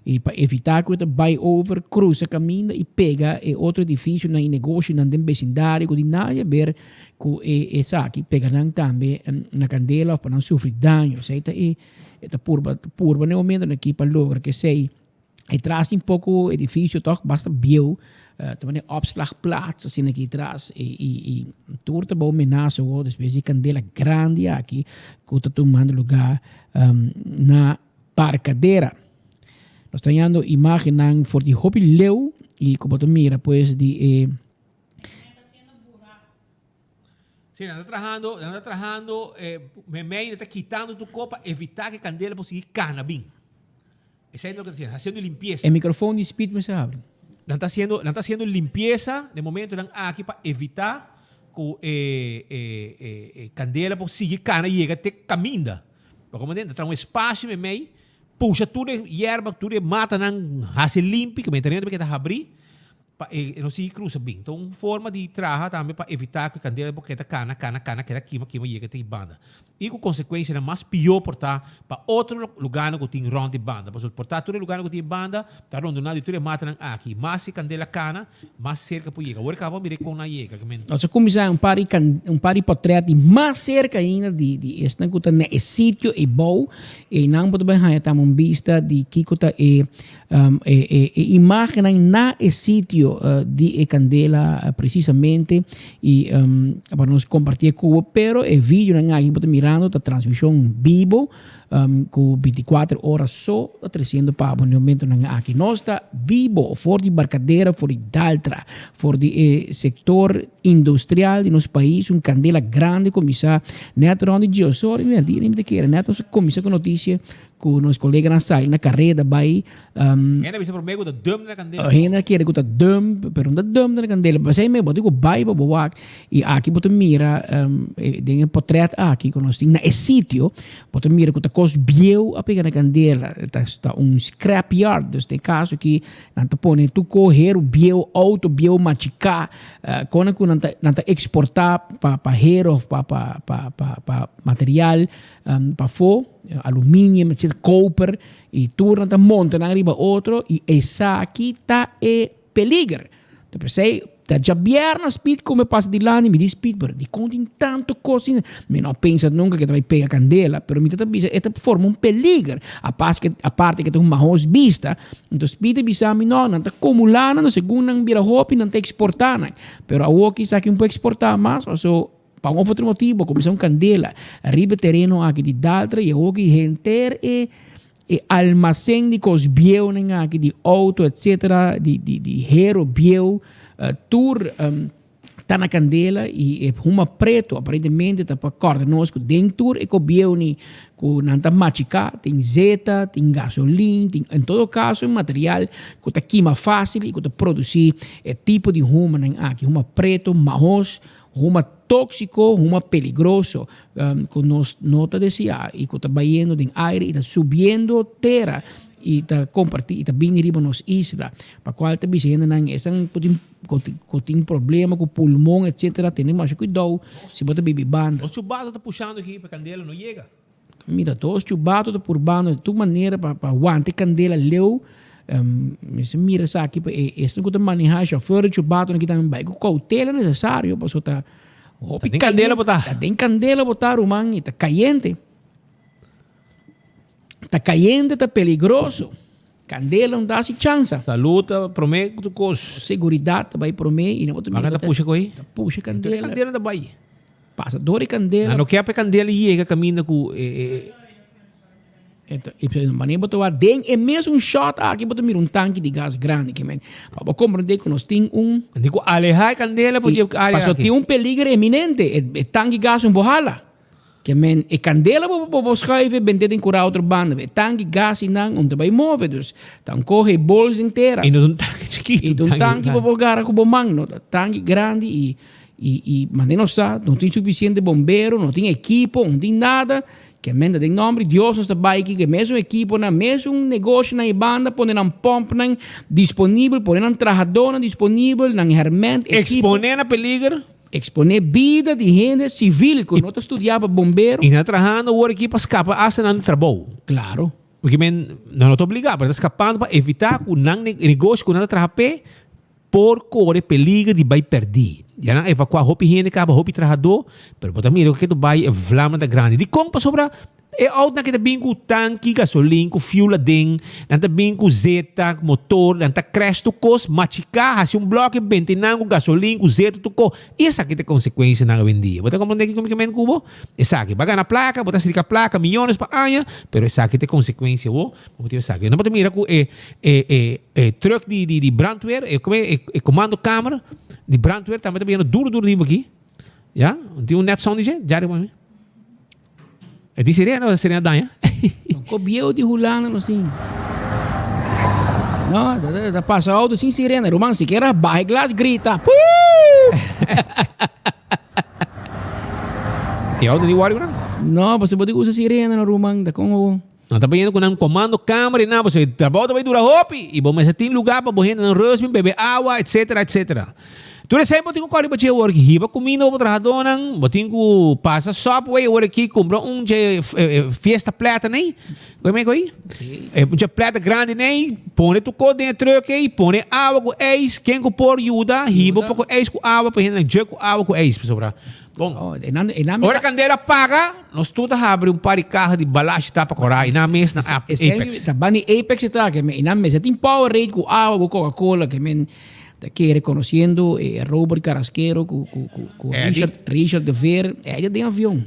e para evitar que o buy over cruza caminho e pega outro edifício no negócio no vecindário que não há ver que essa aqui pega também na candela para não sofrer dano, certo? E esta purba no momento aqui para lograr que sei e traz um pouco edifício toch basta bio também opslagplaats assim aqui atrás e turta bom menaça ou depois de candela grande aqui que está tomando lugar na parcadeira. Nós estamos imaginando for de hobby leu e como tu mira pues de Sim, anda trabajando, me está quitando tu copa, evitar que candela possa ir cana, Eso es lo que está haciendo limpieza. El micrófono y speed me se abre. Está haciendo limpieza, de momento están aquí para evitar que candela possa ir cana y llega te caminda. Para como entender, trae un espacio en medio, puxa tudo hierba, tudo mata, não hace limpo, que me entende porque está abrir. Não se cruza bem. Então, forma de trabalhar também para evitar que a candela boqueta cana, que era queima, chega até banda. E com consequência, é mais pior portar para outro lugar que tem round de banda. Para portar todo lugar que tem banda, está rondo nada e tudo mata aqui. Mas se candela cana, mais cerca para chegar. Agora acaba de com na chega. Nós começamos um par de portretos mais cerca ainda de esta que é sítio e bom e não pode bem ter uma vista de que imagem na sítio de candela precisamente e para nós compartilhar com o pero é vídeo na aqui para mirando a transmissão vivo com 24 horas só trazendo para o momento na aqui nós está vivo for de barcadeira for de daltra for de setor industrial de nosso país candela grande começar neto onde eu sou me dizer que era neto começar com notícia com nossos colegas na saída na carreira vai ainda bisa prometo da dum na candela ainda quer que tá dum pero da dum na candela mas aí me boto com vai boak e aqui boto mira tem portrait aqui com nós na sítio boto mira com cos biel a pegar na candela está scrap yard neste caso que não tá põe tu correr o biel auto biel machicar quando não tá exportar para hero para material para fo alumínio etc copper e turna tá monta na riba outro e essa aqui tá peligro então pensei tá já bierna speed come passa de lá e me diz speed pero de contem tanto coisa me não pensa nunca que vai pegar candela pero me tá bisa esta forma peligro a parte que tem uma house vista então speed bisa me não tá acumulando no segundo não vira hopi não tá exportando pero a walkie sabe um pouco exportar mais passou para um outro motivo começou candela arriba terreno aqui de daltra e o que enter e almacén de cos biel aqui de auto etc de hero biel tour tá na candela e uma preto aparentemente tá para corda nós com dentro e com biel ni com nanta machica tem zeta tem gasolina tem em todo caso material que tá queima fácil e que tá produzir tipo de ruma aqui uma preto marros ruma tóxico, ruma peligroso, que nos nota decía, y que está vayendo en aire y está subiendo terra y está compartiendo, y está vindo arriba nos isla, para cual está diciendo que tem problema com pulmão, etc. Tenemos mais cuidado se bota beber banda. Os chubados estão puxando aqui para candela não chega. Mira, todos os chubados estão purbando de tua maneira para aguantar candela leu. Você mira isso aqui, esse não manejar chauffeur de chubado aqui também vai com cautela necessário para soltar. Tem candela botar. Tem candela botar, humano, e está caliente. Está caliente, está peligroso. Candela não dá se chance. Saluta, prometo coisa. Seguridade vai prometer e não pode. Mas puxa coi. Puxa candela. Candela da vai. Passa dor e candela. Não quer para candela e chega caminha com então, e maneira botar dentro é mesmo um shot aqui botar um tanque de gás grande que men para compreender que nós tem digo alejar candela porque passou tem peligro iminente tanque de gás bohala Que men e candela bo schuiven ben dit in cura outra banda. We tangi gas in dan om te bij moven. Dus dan corre bols inteira. E não tanque chiquito. E dan tangi bo gara com bo magno. Tangi grande e mas nem não sabe, não tem suficiente bombeiro, não tem equipo, não tem nada. Que men dat em nome Deus nos trabalha aqui, que mesmo equipo na mesmo negócio na banda, ponen um pomp na disponível, ponen trabajador disponível, na herment exponer a peligro. Exponer vida de gente civil que não estudava bombeiro. E na trabajando o aqui para escapar hasta no trabalho. Claro. Porque men não é obrigado, para escapando para evitar que o negócio que não trabalha por correr peligro de vai perder. Já não evacuar roupa gente acaba roupa trabalhador, mas botar mira que tu vai flama da grande. De como para sobrar e out na kita bem com tanque, gasolina, com fuel ding, nanta bem com zeta, motor, nanta crash tu cos, machicar, assim bloco bentinang com gasolina, com zeta tu co. Essa que tem consequência na vendia. Você compreende como que men cubo? Essa aqui, paga na placa, botar se a placa, milhões para anha, pero essa aqui tem consequência, wo. Motivo essa aqui. Não pode mirar com truck de brandweer, comando câmara de brandweer, também tá duro aqui. Já? Tem net sound de já de mim. É de sirena ou é sirena danha? Não cobieu de hulana, não sim. Não, da passa alto sem sirena. Romano, se quer barra glass, grita. E alto de Wario, não? Não, você pode usar sirena no Romano, da como... Não, tá vendo com um comando câmera e nada, você trabalha vai durar hopi, e você tem lugar para você no rosmin, beber água, etc. Tu recebe botinho corre para o work hiba comida para trabalhador não botinho passa software work aqui compra fiesta plata nem como é que é um plata grande nem põe tu co dentro aqui põe água com ex quem que por ajuda hiba pouco ex com água para gente já com água com ex pessoal bom ora candela paga nós tudo abre par de carro de balagem tá para corar e na mesa na Apex tá bani Apex está que e na mesa tem Powerade com água com Coca-Cola que men que reconociendo Robert Carrasquero com Richard de Ver ella tem avião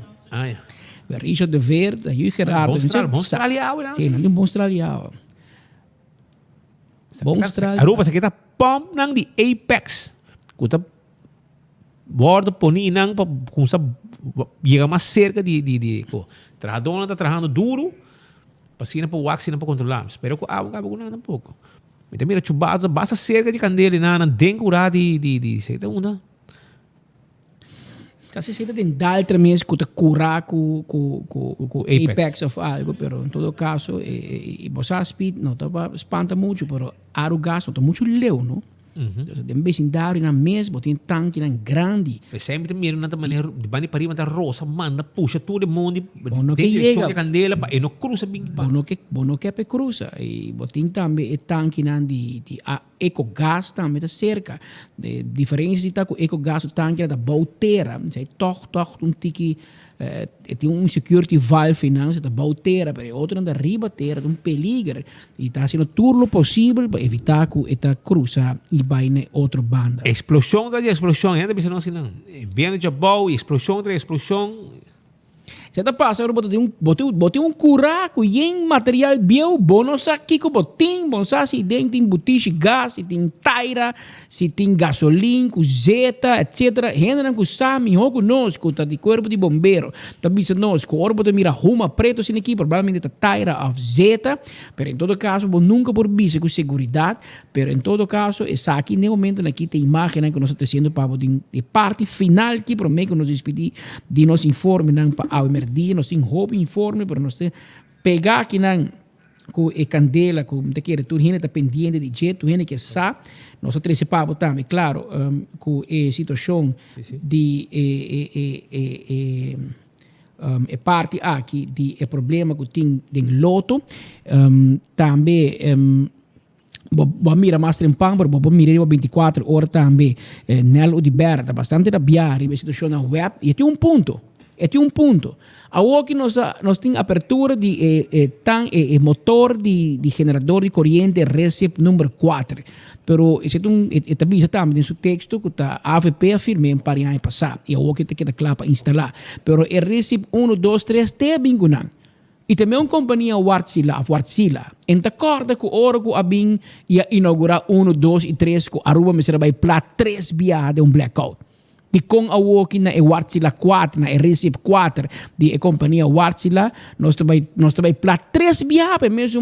Richard de Ver da Gerardo bom australiano não sim não um bom australiano bom australiano Aruba sa kita pom nang di Apex kuta bordo poni nang pa kung sa llega mais cerca de trabajador está trabajando duro pasina pa wax na pa controlar espero que água acaba com um pouco. Mas mira, chubado, basta cerca de candela e não tem curado de sei lá onde. Kasi sei tem daltra mesmo que curar com Apex of algo, pero em todo caso, você speed não tá espanta muito, pero aro gas não tá muito leu, não? Tem vecindário na mesma, tem tanque na grande. Sempre mira na maneira de bani para da rosa, manda puxa todo mundo, bono que chega candela pa e no cruza bem. Bono que cruza e botin também tanque na de ecogás também da cerca. De diferença está com ecogás o tanque da bouteira, sei toch tiki tem security valve não, se da bouteira, pero outro da riba terra, um peligro e está sendo tudo possível para evitar que eta cruza e vai na outra banda. Explosão da explosão, ainda bem não assim não. Vem de bom, explosão da explosão. Você tá passando botem um curaco e em material bio, bonos aqui com botim, bonsa se tem botija gás, se tem taira, se tem gasolina, com zeta, etc. Gente com sami, hogo conosco, tá de corpo de bombeiro, tá bisa nós, com orbo de mira ruma preto sin aqui, provavelmente tá taira of zeta, pero em todo caso, bom nunca por bisa com seguridade, pero em todo caso, essa aqui no momento aqui tem imagem que nós estamos trazendo para de parte final que promete que nos despedir de nos informe não para ao dia nós temos roupa informe para nós pegar aqui com a candela com te quer tu gente está pendente de jeito tu gente que sabe nós temos para também claro com a situação de parte aqui de problema que tem de loto também Boa mira mais trempang, pero boa mira 24 horas também. Nelo de berta, bastante rabiar, a situação na web. E tem um ponto. Aqui nós temos abertura de motor de generador de corrente RECEP número 4. Pero esse é avisa também no texto que a AVP afirma em para ano passado. E aqui tem que claro para instalar. Pero o RECEP 1, 2, 3 tem bingunang. E também uma companhia Wartsila, em acordo com o Orgo Abin, ia inaugurar 1, 2 e 3, com Aruba, mas vai plá 3 vias de blackout. di con awoki na e Wartsila 4, na e Recip 4 di e companhia Wartsila, nós também plat 3 viagens,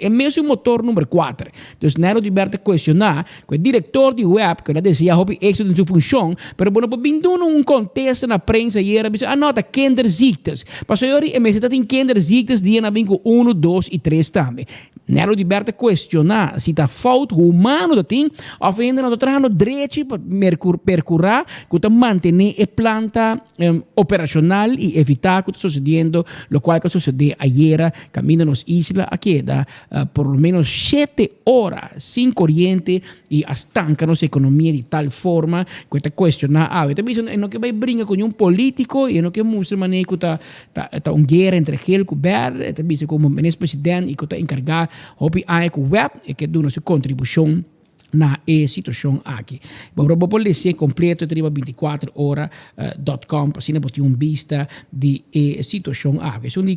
é mesmo motor número 4. Dus nero liberta questionar, que o diretor de web, que ele dizia, hobby éxito em sua função, pero bueno, binduno um contexto na prensa e era, anota, kinderziektes. Passo eu e me tem kinderziektes die na bingo 1, 2 e 3 também. Nero liberta questionar se tá falta humano da tem, ou ainda não está trazendo direito para percurar, que mantener a planta operacional e evitar que está sucedendo lo qual que sucedeu ayer camino nos isla aqui da por lo menos 7 horas sem corrente e estanca nossa economia de tal forma que está questionar também não que vai brincar com político e não que mostra maneira que tá guerra entre ele e o BR também como ministro presidente e que está encarregado hobby a com web e que dá nossa contribuição na situação aqui. Vamos poder completo triba 24horas.com para você ter uma vista de situação aqui. São de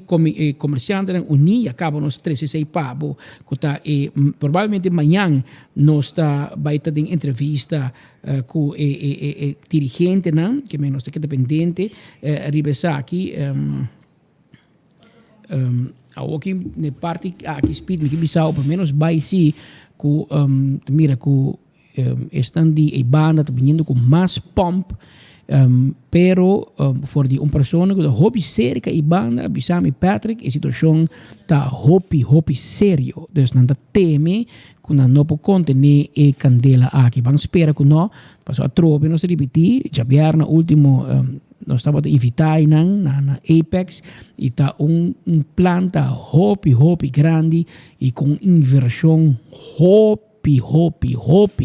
comerciantes unidos acabam nos 36 pabo que tá provavelmente amanhã nós vai ter uma entrevista com o dirigente que nós está dependente ribesa aqui aqui na parte aqui speed que bisau pelo menos vai se que mira que estão de banda vindo com mais pump pero for die persona que hobby cerca e banda bisami Patrick a situação tá hobby sério dus não tá teme que não pode conter e candela aqui vamos esperar que não passou a tropa não se repetir já vieram no último nós estávamos invitados na Apex e está planta hobby grande e com inversão hobby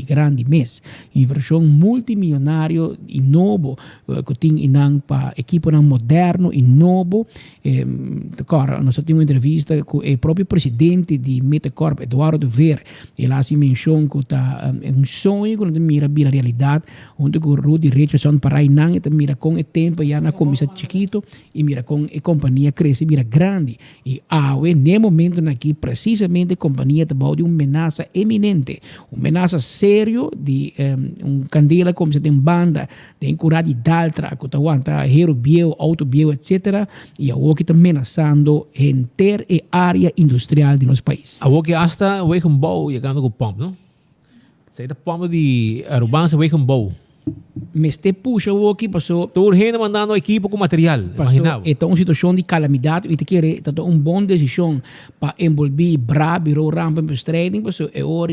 grande mês. Inversão multimilionário e novo que tem para equipo moderno e novo. Nós temos uma entrevista com o próprio presidente de Metacorp, Eduardo Ver. Ele assim menciona que está um sonho quando mira a realidade, onde o Rudy Richardson para e mira com o tempo já na comissão chiquito e mira com a companhia cresce mira grande. E no momento aqui precisamente a companhia está de uma ameaça eminente. Uma ameaça séria de candela como se tem banda, tem curado de daltra, que aguenta hero bio, auto bio, etc. E a que está ameaçando a inteira área industrial de nosso país. A que hasta Wegenbouw chegando com o pomp, não? Você está pomp de Arubança Wegenbouw. Mas te puxa o que passou. Estou urgente mandando equipo com material. Imaginava. É uma situação de calamidade e te quer uma boa decisão para envolver Biro Rampa Bestreding, porque é hora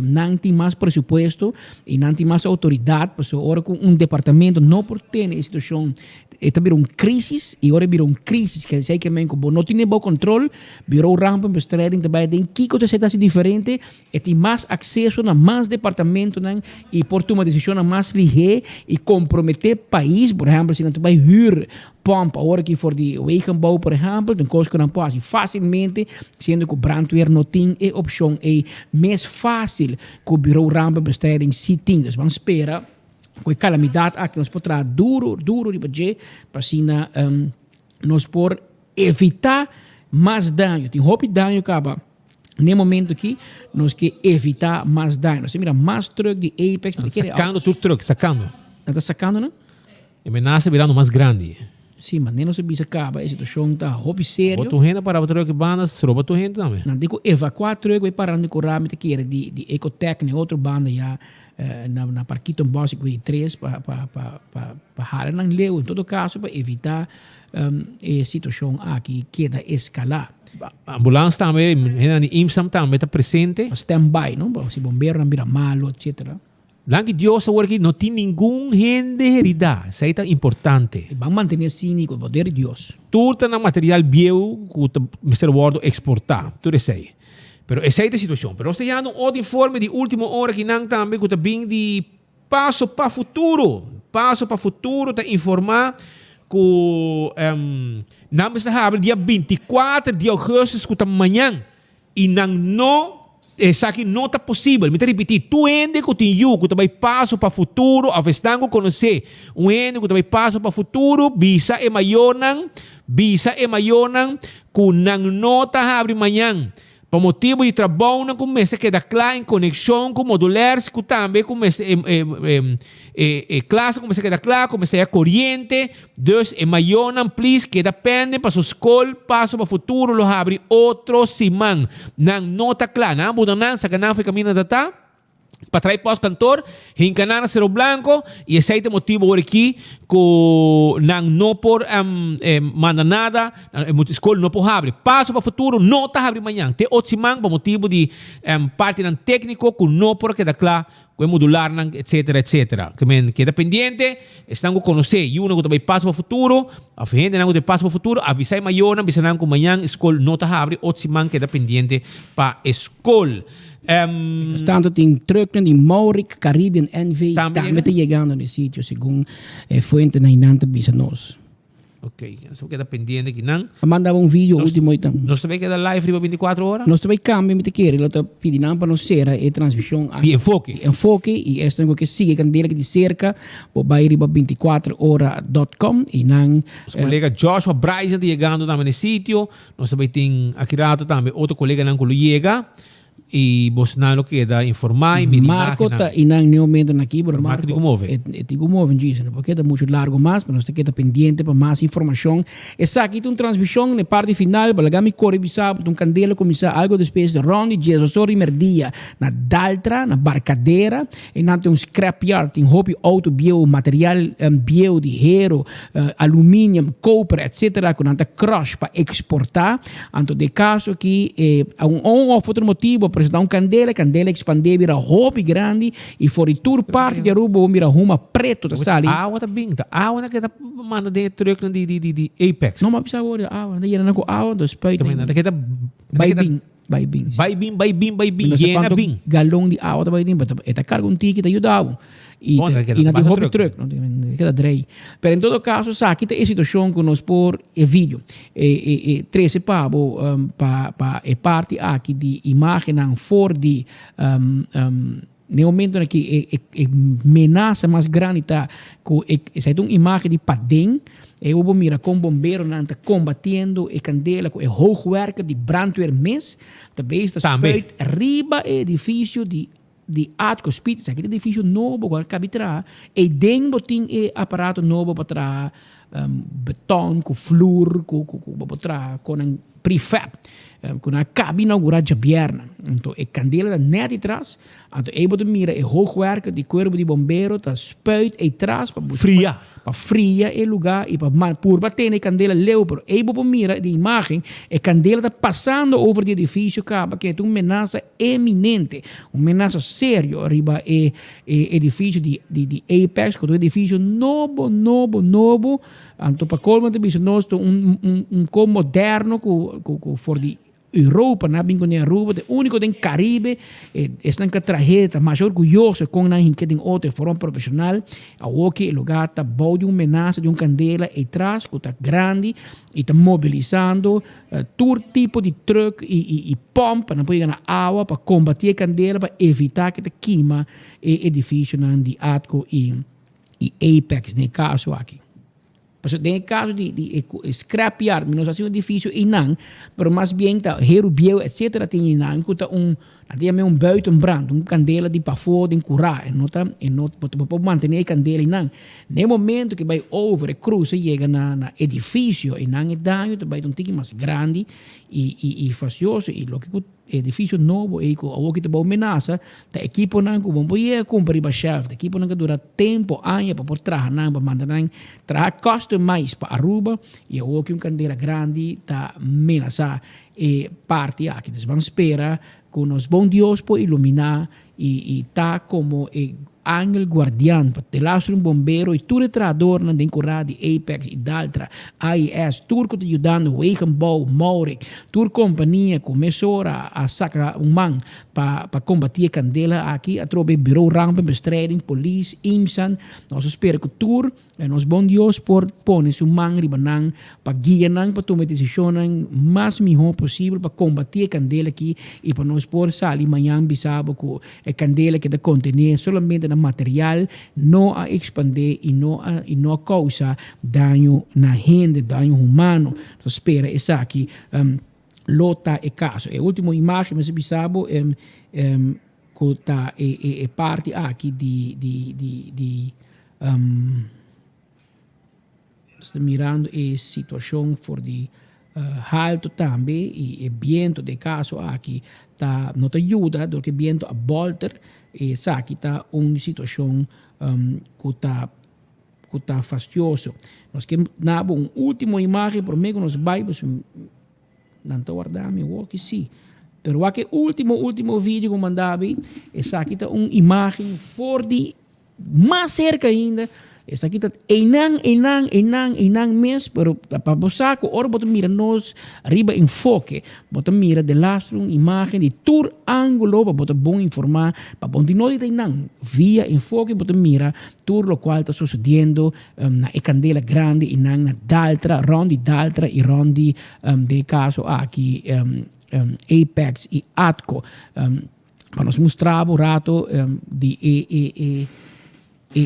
não tem mais presupuesto e não tem mais autoridade, porque hora com departamento não pode ter a situação. Está virou uma crise e agora virou uma crise que sei que não tem bom controle, virou Rampa Bestreding também tem que ser diferente e tem mais acesso a mais departamento e por tomar decisão mais ligada e comprometer o país, por exemplo, se não vai huur pompa, agora que for de Wegenbouw, por exemplo, tem coisas que não pode facilmente, sendo que o brandweer não tem a opção, é mais fácil que o Bureau Rampa Bestreding se tem. Então, vamos esperar com a calamidade que nós podemos duro de budget para assim nós por evitar mais dano. Tem roupa de dano acaba. No momento aqui, nós queremos evitar mais dano. Você mira mais truck de Apex. Sacando tu truck, sacando. Não está sacando, não? A ameaça virando mais grande. Sim, mas nem não se bisa acaba. A situação está roupa sério. Bota gente para o truck bandas, se rouba tu gente também. Não digo evacuar truck, vai parar de correr, que era de Ecotec, né? Outra banda já na Parquito Bosque de 3 para halar não leu. Em todo caso, para evitar a situação aqui que queda escalar. A ambulância também, a IMSAM também está presente. Stand-by, não? Se bombeiro não vira malo, etc. Lang Dios agora que não tem nenhum gente herida. Isso é importante. Vamos manter assim com o poder de Deus. Tudo está no material bio que o Mr. Ward exportar. Tudo isso aí. Pero essa é a situação. Pero nós temos outro informe de última hora que não também que está bem de passo para futuro. Passo para futuro está informar que não está havendo dia 24 de agosto que amanhã e não essa aqui não está possível. Me repetir, tu ende que tem you que também passo para futuro, a vez tango conhecer, ende que também passo para futuro, bisa e mayonan, que não está abre amanhã. Por motivo de trabalho, não começa a quedar claro em conexão com modulares, que também começa classe, começa a quedar claro, começa a corrente, dus é maior, não, please, que depende para sua escola, passo para o futuro, lo abre outro simão, não nota clara, não, budan não, sa canal foi caminho da tá, para trazer para o cantor, hincanar a Cerro Blanco, e esse é o motivo aqui, que não por manda nada, a escola não pode abrir. Passo para o futuro, não está abrindo amanhã. Tem outro simão, por motivo de parte técnico, que não pode quedar claro, que é modular, etc, etc. Que queda pendiente, estão a conhecer, e uno que também passa para o futuro, a gente não tem passo para o futuro, avisar maior, avisar que amanhã a escola não está abrindo, outro simão queda pendiente para a escola. Tanto tem truck de Mauric, Caribbean NV, também está chegando no sítio, segundo fonte na Inanta Bisanos. Ok, isso queda pendente aqui, não? Mandava um vídeo último então. Nós também queda live para 24 horas? Nós também cambia, me te quer, ele está pedindo para nós ser a transmissão. De enfoque. Enfoque, e esta é o que sigue, candela que de cerca, vai ir para 24horas.com e não... Os colega Joshua Bryson chegando também no sítio, nós também tem aqui também outro colega não que chega, e você não queda informar e Marco está em nenhum momento aqui, pero Marco digo move. Digo move, dizem, porque está muito largo mais, mas nós queda pendiente para mais informação. Essa aqui tem uma transmissão na parte final, para lá me corre bisado, um candela começar algo depois de Ronnie, Jesus e Merdia, na Daltra, na Barcadeira, e não tem um scrapyard, tem hobby auto bio, material bio de hero, alumínio, copper, etc, com anta crush para exportar. Anto de caso aqui, outro motivo apresentar candela expandir, vira hobby grande e for tour parte de Aruba, vira uma preto da sali. Água tá bem, água na que tá manda de truck de Apex. Não, mas precisa agora água, daí não com água do spray. Também nada que tá vai bem. Llena bem. Galão de água vai bem, eta carga um ticket ajudava. E na de hobby truck, não queda drei. Pero em todo caso, sa aqui tem a situação que nós por vídeo. 13 pavo para parte aqui de imagem for de no momento que ameaça mais grande tá com essa uma imagem de padem. Eu vou mirar com bombeiro não está combatendo a candela com o hoogwerker de brandweer mes. Também está spuit riba edifício de Atco Spitz, aquele edifício novo que cabe trás, e dentro tem aparato novo para trás, beton, com flúor, com prefab, com a cabine inaugurada bierna. Então, a candela net atrás, então, eu mira o hoogwerker de corpo de bombeiro, está spuit atrás para fria. Para fria o lugar e para por bater na candela leu, pero eu mira de imagem, a candela está passando over o edifício, que é uma ameaça eminente, uma ameaça séria arriba o edifício de Apex, que é um edifício novo, então para colmo de bicho nós com moderno com for de Europa, na bem com a Europa, o único do Caribe, estão que trazer, tá mais orgulhoso com a gente tem outro forma profissional, a que o lugar tá bom de uma ameaça de candela e traz, que tá grande e tá mobilizando todo tipo de truck e pompa, não pode ganhar água para combater a candela, para evitar que tá queima o edifício de Atco e Apex, nesse caso aqui. Porque tem caso de scrapyard, nós assim um edifício e não, mas mais bem tá herubio, etc. tem não, que tá um buitenbrand, candela de pafo, de curar, não para manter a candela e não. No momento que vai over, cruza chega na edifício e não é dano, vai um tique mais grande e facioso e lo que edifício novo e com o que te vai ameaça, tá equipo não que vão poder cumprir a shelf, equipo não que dura tempo, anos para por trabalhar não, para mandar customize para Aruba e o que candela grande tá ameaçar e parte aqui, eles vão esperar que nos bom Deus por iluminar e tá como ángel guardián, para te um bombeiro e tudo trador na decorada de Apex e Daltra, AIS, tudo te ajudando, Wagenbau, Mauric, tudo companhia começou a sacar man para combater a candela aqui, a trobe bureau rampa, bestrijding, polícia, IMSAN, nós espera que tudo, nós bom Deus por pôr seu man ribanang, para guiar nang, para tomar decisão mais melhor possível para combater a candela aqui e para nós por sair amanhã bisabo com a candela que dá contener solamente na material, não a expandir e não a causar dano na gente, dano humano. Então, espera, essa aqui, lota e caso. E última imagem, mas bisabo que tá e parte aqui de estou mirando a situação for de alto também e viento de caso aqui tá não te ajuda porque viento a volta e aqui tá uma situação que tá fastidioso. Nós que nabo uma última imagem por mim que nós vamos não estou guardando o que sim. Pero aquele último vídeo que mandava essa aqui tá uma imagem for de mais cerca ainda. Essa aqui está enang mês, pero para você, ora você mira nós, arriba enfoque, você mira de lastro, imagem de tour ângulo, para você bom informar, para você não de enang, via enfoque, você mira tour lo qual está sucedendo na candela grande, enang na daltra e rondi de caso aqui Apex e Atco, para nos mostrar o rato de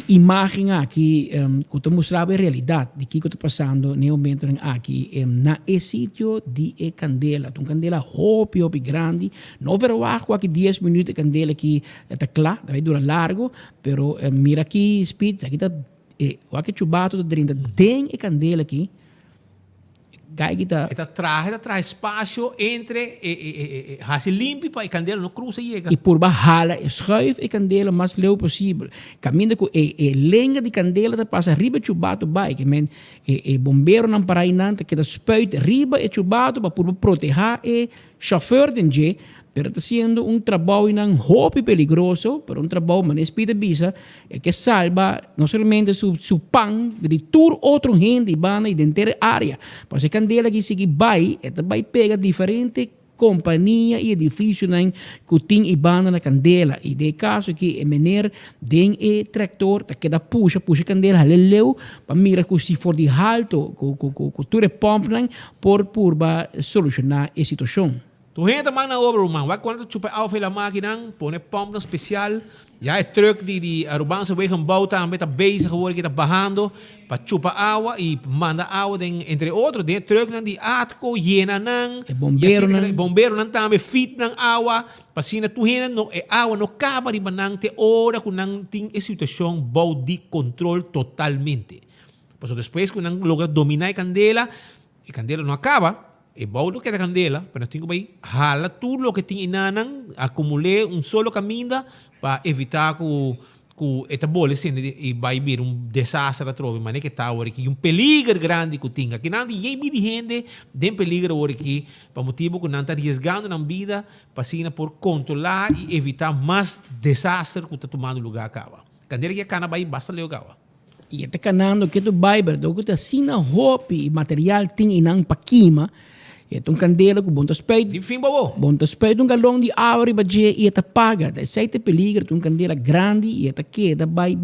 imagem aqui que te mostrava a realidade de que está passando no momento aqui na sítio de candela. Uma candela hopi grande. Não verá aqui 10 minutos de candela que está claro, vai durar largo, pero mira aqui, speed, aqui está aqui chubato de 30 tem candela aqui. Está traz espaço entre hace limpo para a candela não cruza e e por baixo schuif a candela mais leu possível. Caminha com a lenha de candela da passa riba chubato vai que men bombeiro não para aí não que da spuit riba e chubato para por proteger o chauffeur de pero está sendo trabalho não hopi peligroso, pero trabalho mas espírito bisa que salva não somente su pan de tur outro gente bana e dentro área. Pois a candela que sigue vai pega diferente companhia e edifício que tem e banda na candela. E de caso que é menor tem e tractor que da puxa candela leu para mira que se for de alto que tu repompa por solucionar a situação. Tu gente man na obra, man. Vai quando tu chupa alfa a máquina, põe pompa especial. Já é truck de Arubanse weg een bouw também está bezig geworden, que está bajando para chupar água e manda água entre outros, de truck de Atco, llena nan, bombeiro nan também fit nan água, para sina tu gente no água não acaba de banang te hora que nan tem a situação bom de controle totalmente. Pues depois que nan logra dominar a candela não acaba. E bom do que a candela, mas tem que hala tudo o que tem inanan, acumular solo caminho para evitar que esta bola e vai vir desastre a troca, mas que está agora aqui peligro grande que tem. Que não tem gente tem peligro agora aqui, para motivo que não está arriesgando na vida, para por controlar e evitar mais desastre que está tomando lugar acaba. Candela que a cana vai basta legal. E até canando que tu vai ver, do que tu assina roupa e material tem inang pakima. E um candela com bom respeito. De fim, bobo. Bom respeito, galão de água e eta paga. Sai te peligro, candela grande e eta queda, vai.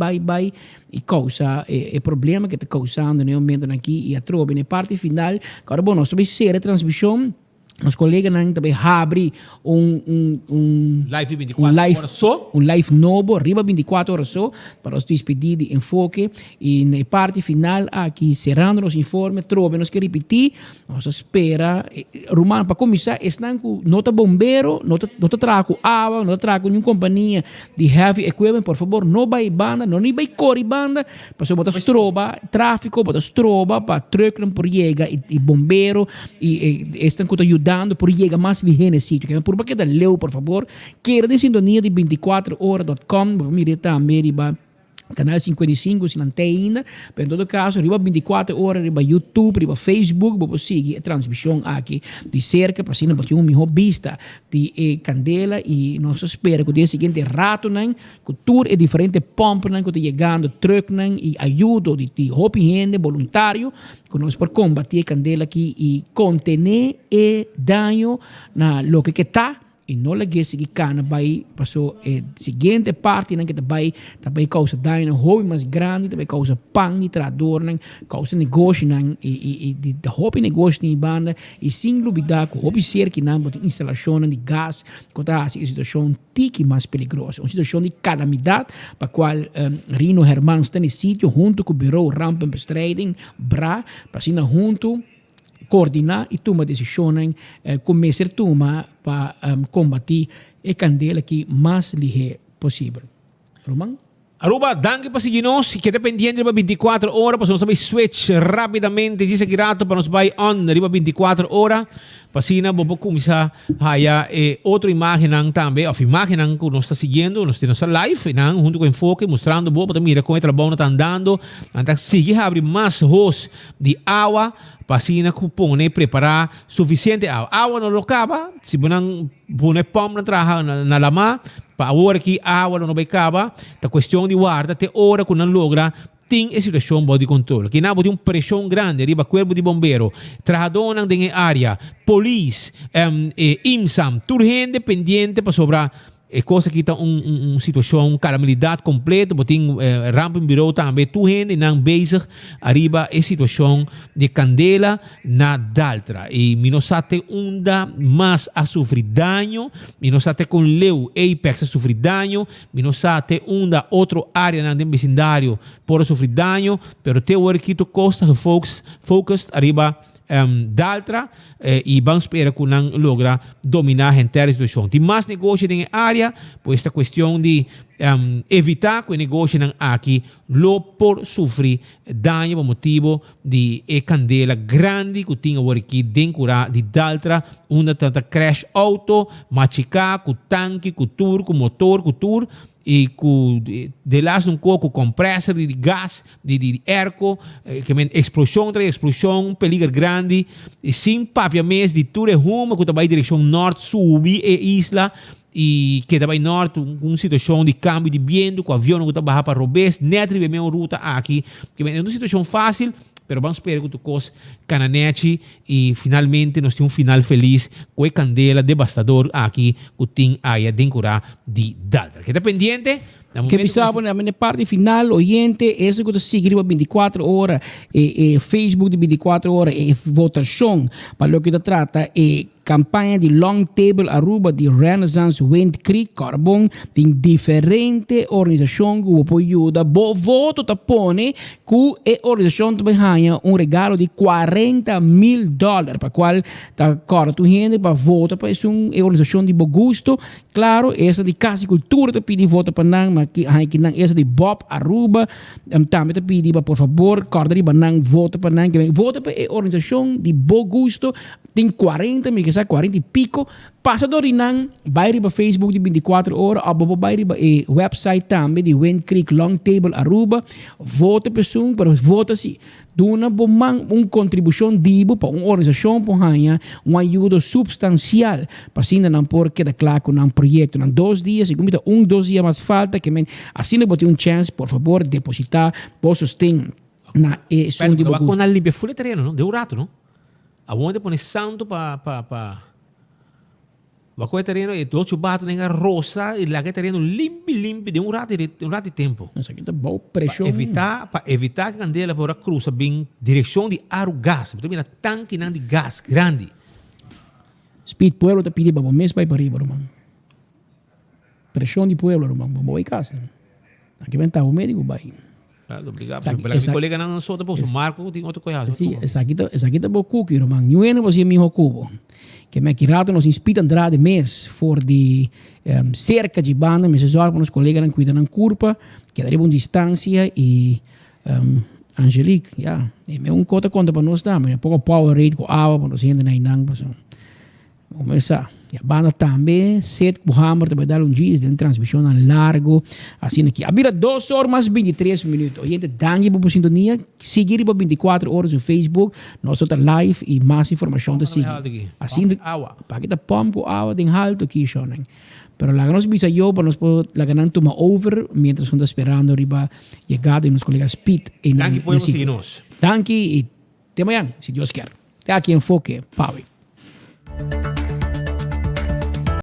E causa o problema que está causando no momento aqui e a troca na parte final. Agora, bom, nós vamos ser a transmissão. Os colegas também abrem live 24 horas só. Live novo, arriba 24 horas só, para os despedir de enfoque. E na parte final, aqui, cerrando os informes, nós que repetir, nós espera, Romano, para começar, estão com nota bombeiro, nota trago água, nota trago nenhuma companhia de heavy equipment, por favor, não vai banda, não vai correr banda, para botar stroba, tráfico, botar stroba, para truck por chega, e bombeiro, e estão com ajudando por llegar mais ligero sítio. Que por que da leu, por favor, queira de sintonia de 24horas.com, mire também canal 55 se não tem ainda, mas em todo caso, arriba 24 horas, arriba YouTube, arriba Facebook, vou seguir a transmissão aqui de cerca, para assim, ter uma melhor vista de candela e nós espera que o dia seguinte rato, que tudo é diferente, pompa, que está chegando, truck, e ajuda de roupa gente, voluntário, que nós por combater a candela aqui e contener o dano na lo que está. E não lhe seguir cana vai passou a seguinte parte que também causa dano hobby mais grande também causa pang de trador causa negócio e de hobby negócio em banda e sem dúvida que hobby ser que não botar instalação de gás que está a situação tiki mais perigosa uma situação de calamidade para qual Rino Herman está no sítio junto com o Bureau Rampenbestrijding BRA para assim junto coordinar e tomar decisões começar a tomar para combater a candela que mais ligeira possível. Roman? Aruba, danke pa seguir-nos. Queda pendiente riba 24 horas para nós saber switch rapidamente. Diz aqui rato para nós vai on riba 24 horas. Pasina, bobo começar a outra imagem também, a imagem que nós está seguindo, nós temos a live, junto com o enfoque, mostrando bobo também como o trabalho está andando. Então, seguir a abrir mais host de água, pasina que põe preparar suficiente água. Água não acaba, se você põe pão na lama, para a hora que a água não vai acabar, a questão de guarda, até a hora que não logra, tem a situação de controle. Que não tem pressão grande, arriba corpo de bombeiro, trabalhador na área, polícia, IMSAM, tudo gente pendiente para sobrar. É coisa que está uma situação, calamidade completa, tem rampa em bureau também, tu gente não bezig, arriba a situação de candela na daltra. E nós até onda mais a sofrer dano, nós até com leu Apex a sofrer dano, nós até onda outra área no vecindário por sofrer dano, pero te hora que tu costa focus arriba d'altra e vamos esperar que não logra dominar a inteira situação. Tem mais negócio na área, por esta questão de evitar que o negócio aqui lo por sofrer dano por motivo de candela grande que tinha aqui dentro de d'altra, onde tanta crash auto, machicar, com tanque, com tour, com motor, com tour, e com de lá um pouco compressor de gás de erco que explosão tras explosão peligro grande e sem papia mês de tudo rumo que vai direção norte subir e isla e que vai norte uma situação de câmbio de vento com avião que vai para Robes netre bem uma ruta aqui que é uma situação fácil. Pero vamos esperar que tu coisa cananete e finalmente nós temos final feliz com a candela devastador aqui que tem aí dentro de Daltra. Que está pendiente? Que pensava na minha parte final, oyente, isso que eu sigo 24 horas, Facebook de 24 horas, votação, para o que trata, campanha de Long Table Aruba de Renaissance Wind Creek Carbon, tem diferente organização que pode ajudar, voto tapone, que a organização também ganha regalo de $40,000, para qual está corto gente para votar para uma organização de bom gosto, claro, essa de Casa Cultura te pede voto para nang, mas que essa de Bob Aruba, também te pede por favor, corta de nang voto para nang, vota para a organização de bom gosto, tem 40 e pico, passador de nang, vai para Facebook de 24 horas, ou vai para o website também de Wind Creek Long Table Aruba, vota pessoa, para vota-se, dona uma contribuição dibo para uma organização para ganhar uma ajuda substancial para assim não por que claro com um projeto em 2 dias, e como 2 dias mais falta que assim não bote chance, por favor, depositar por sustento na estão de boa. Quando a limpia full terreno, não? Deu rato, não? Aonde põe santo para Baco terreno e todo chubato nenga rosa e lá que terreno limpo de um rato de tempo. Isso aqui tá bom pressão. Para evitar que a candela por cruza bem direção de ar gás, porque mira tanque não de gás grande. Speed pueblo te pide para mês vai para riba, irmão. Pressão de pueblo, irmão, vamos casa. Aqui vem o médico vai. Obrigado. Pela que colega não solta por o Marco tem outro coisa. Sim, essa aqui tá bom cookie, irmão. Eu ainda você me cubo. Que me quirato nos inspira Andrade mês for de cerca de banda, me sesor para os colegas não cuidam na curva, que daria uma distância e Angelique, ja, é um conta para nós também, um pouco power rate com água para nós ainda na inang, vamos começar. E a banda também, set com hammer, também dar dia de transmissão largo, assim aqui. Abrir 2 horas mais 23 minutos. A gente dangue para a sintonia, seguir para 24 horas no Facebook, nós estamos live e mais informação da seguir. Assim, para que tá pom com água, tem alto aqui, shonen. Pero la nos bisa yo para nos la ganan toma over mientras estamos esperando arriba llegado y nos colegas Pete en Danke podemos seguirnos. Danke y te mañana, si Dios quiere. Aquí enfoque, Pavi.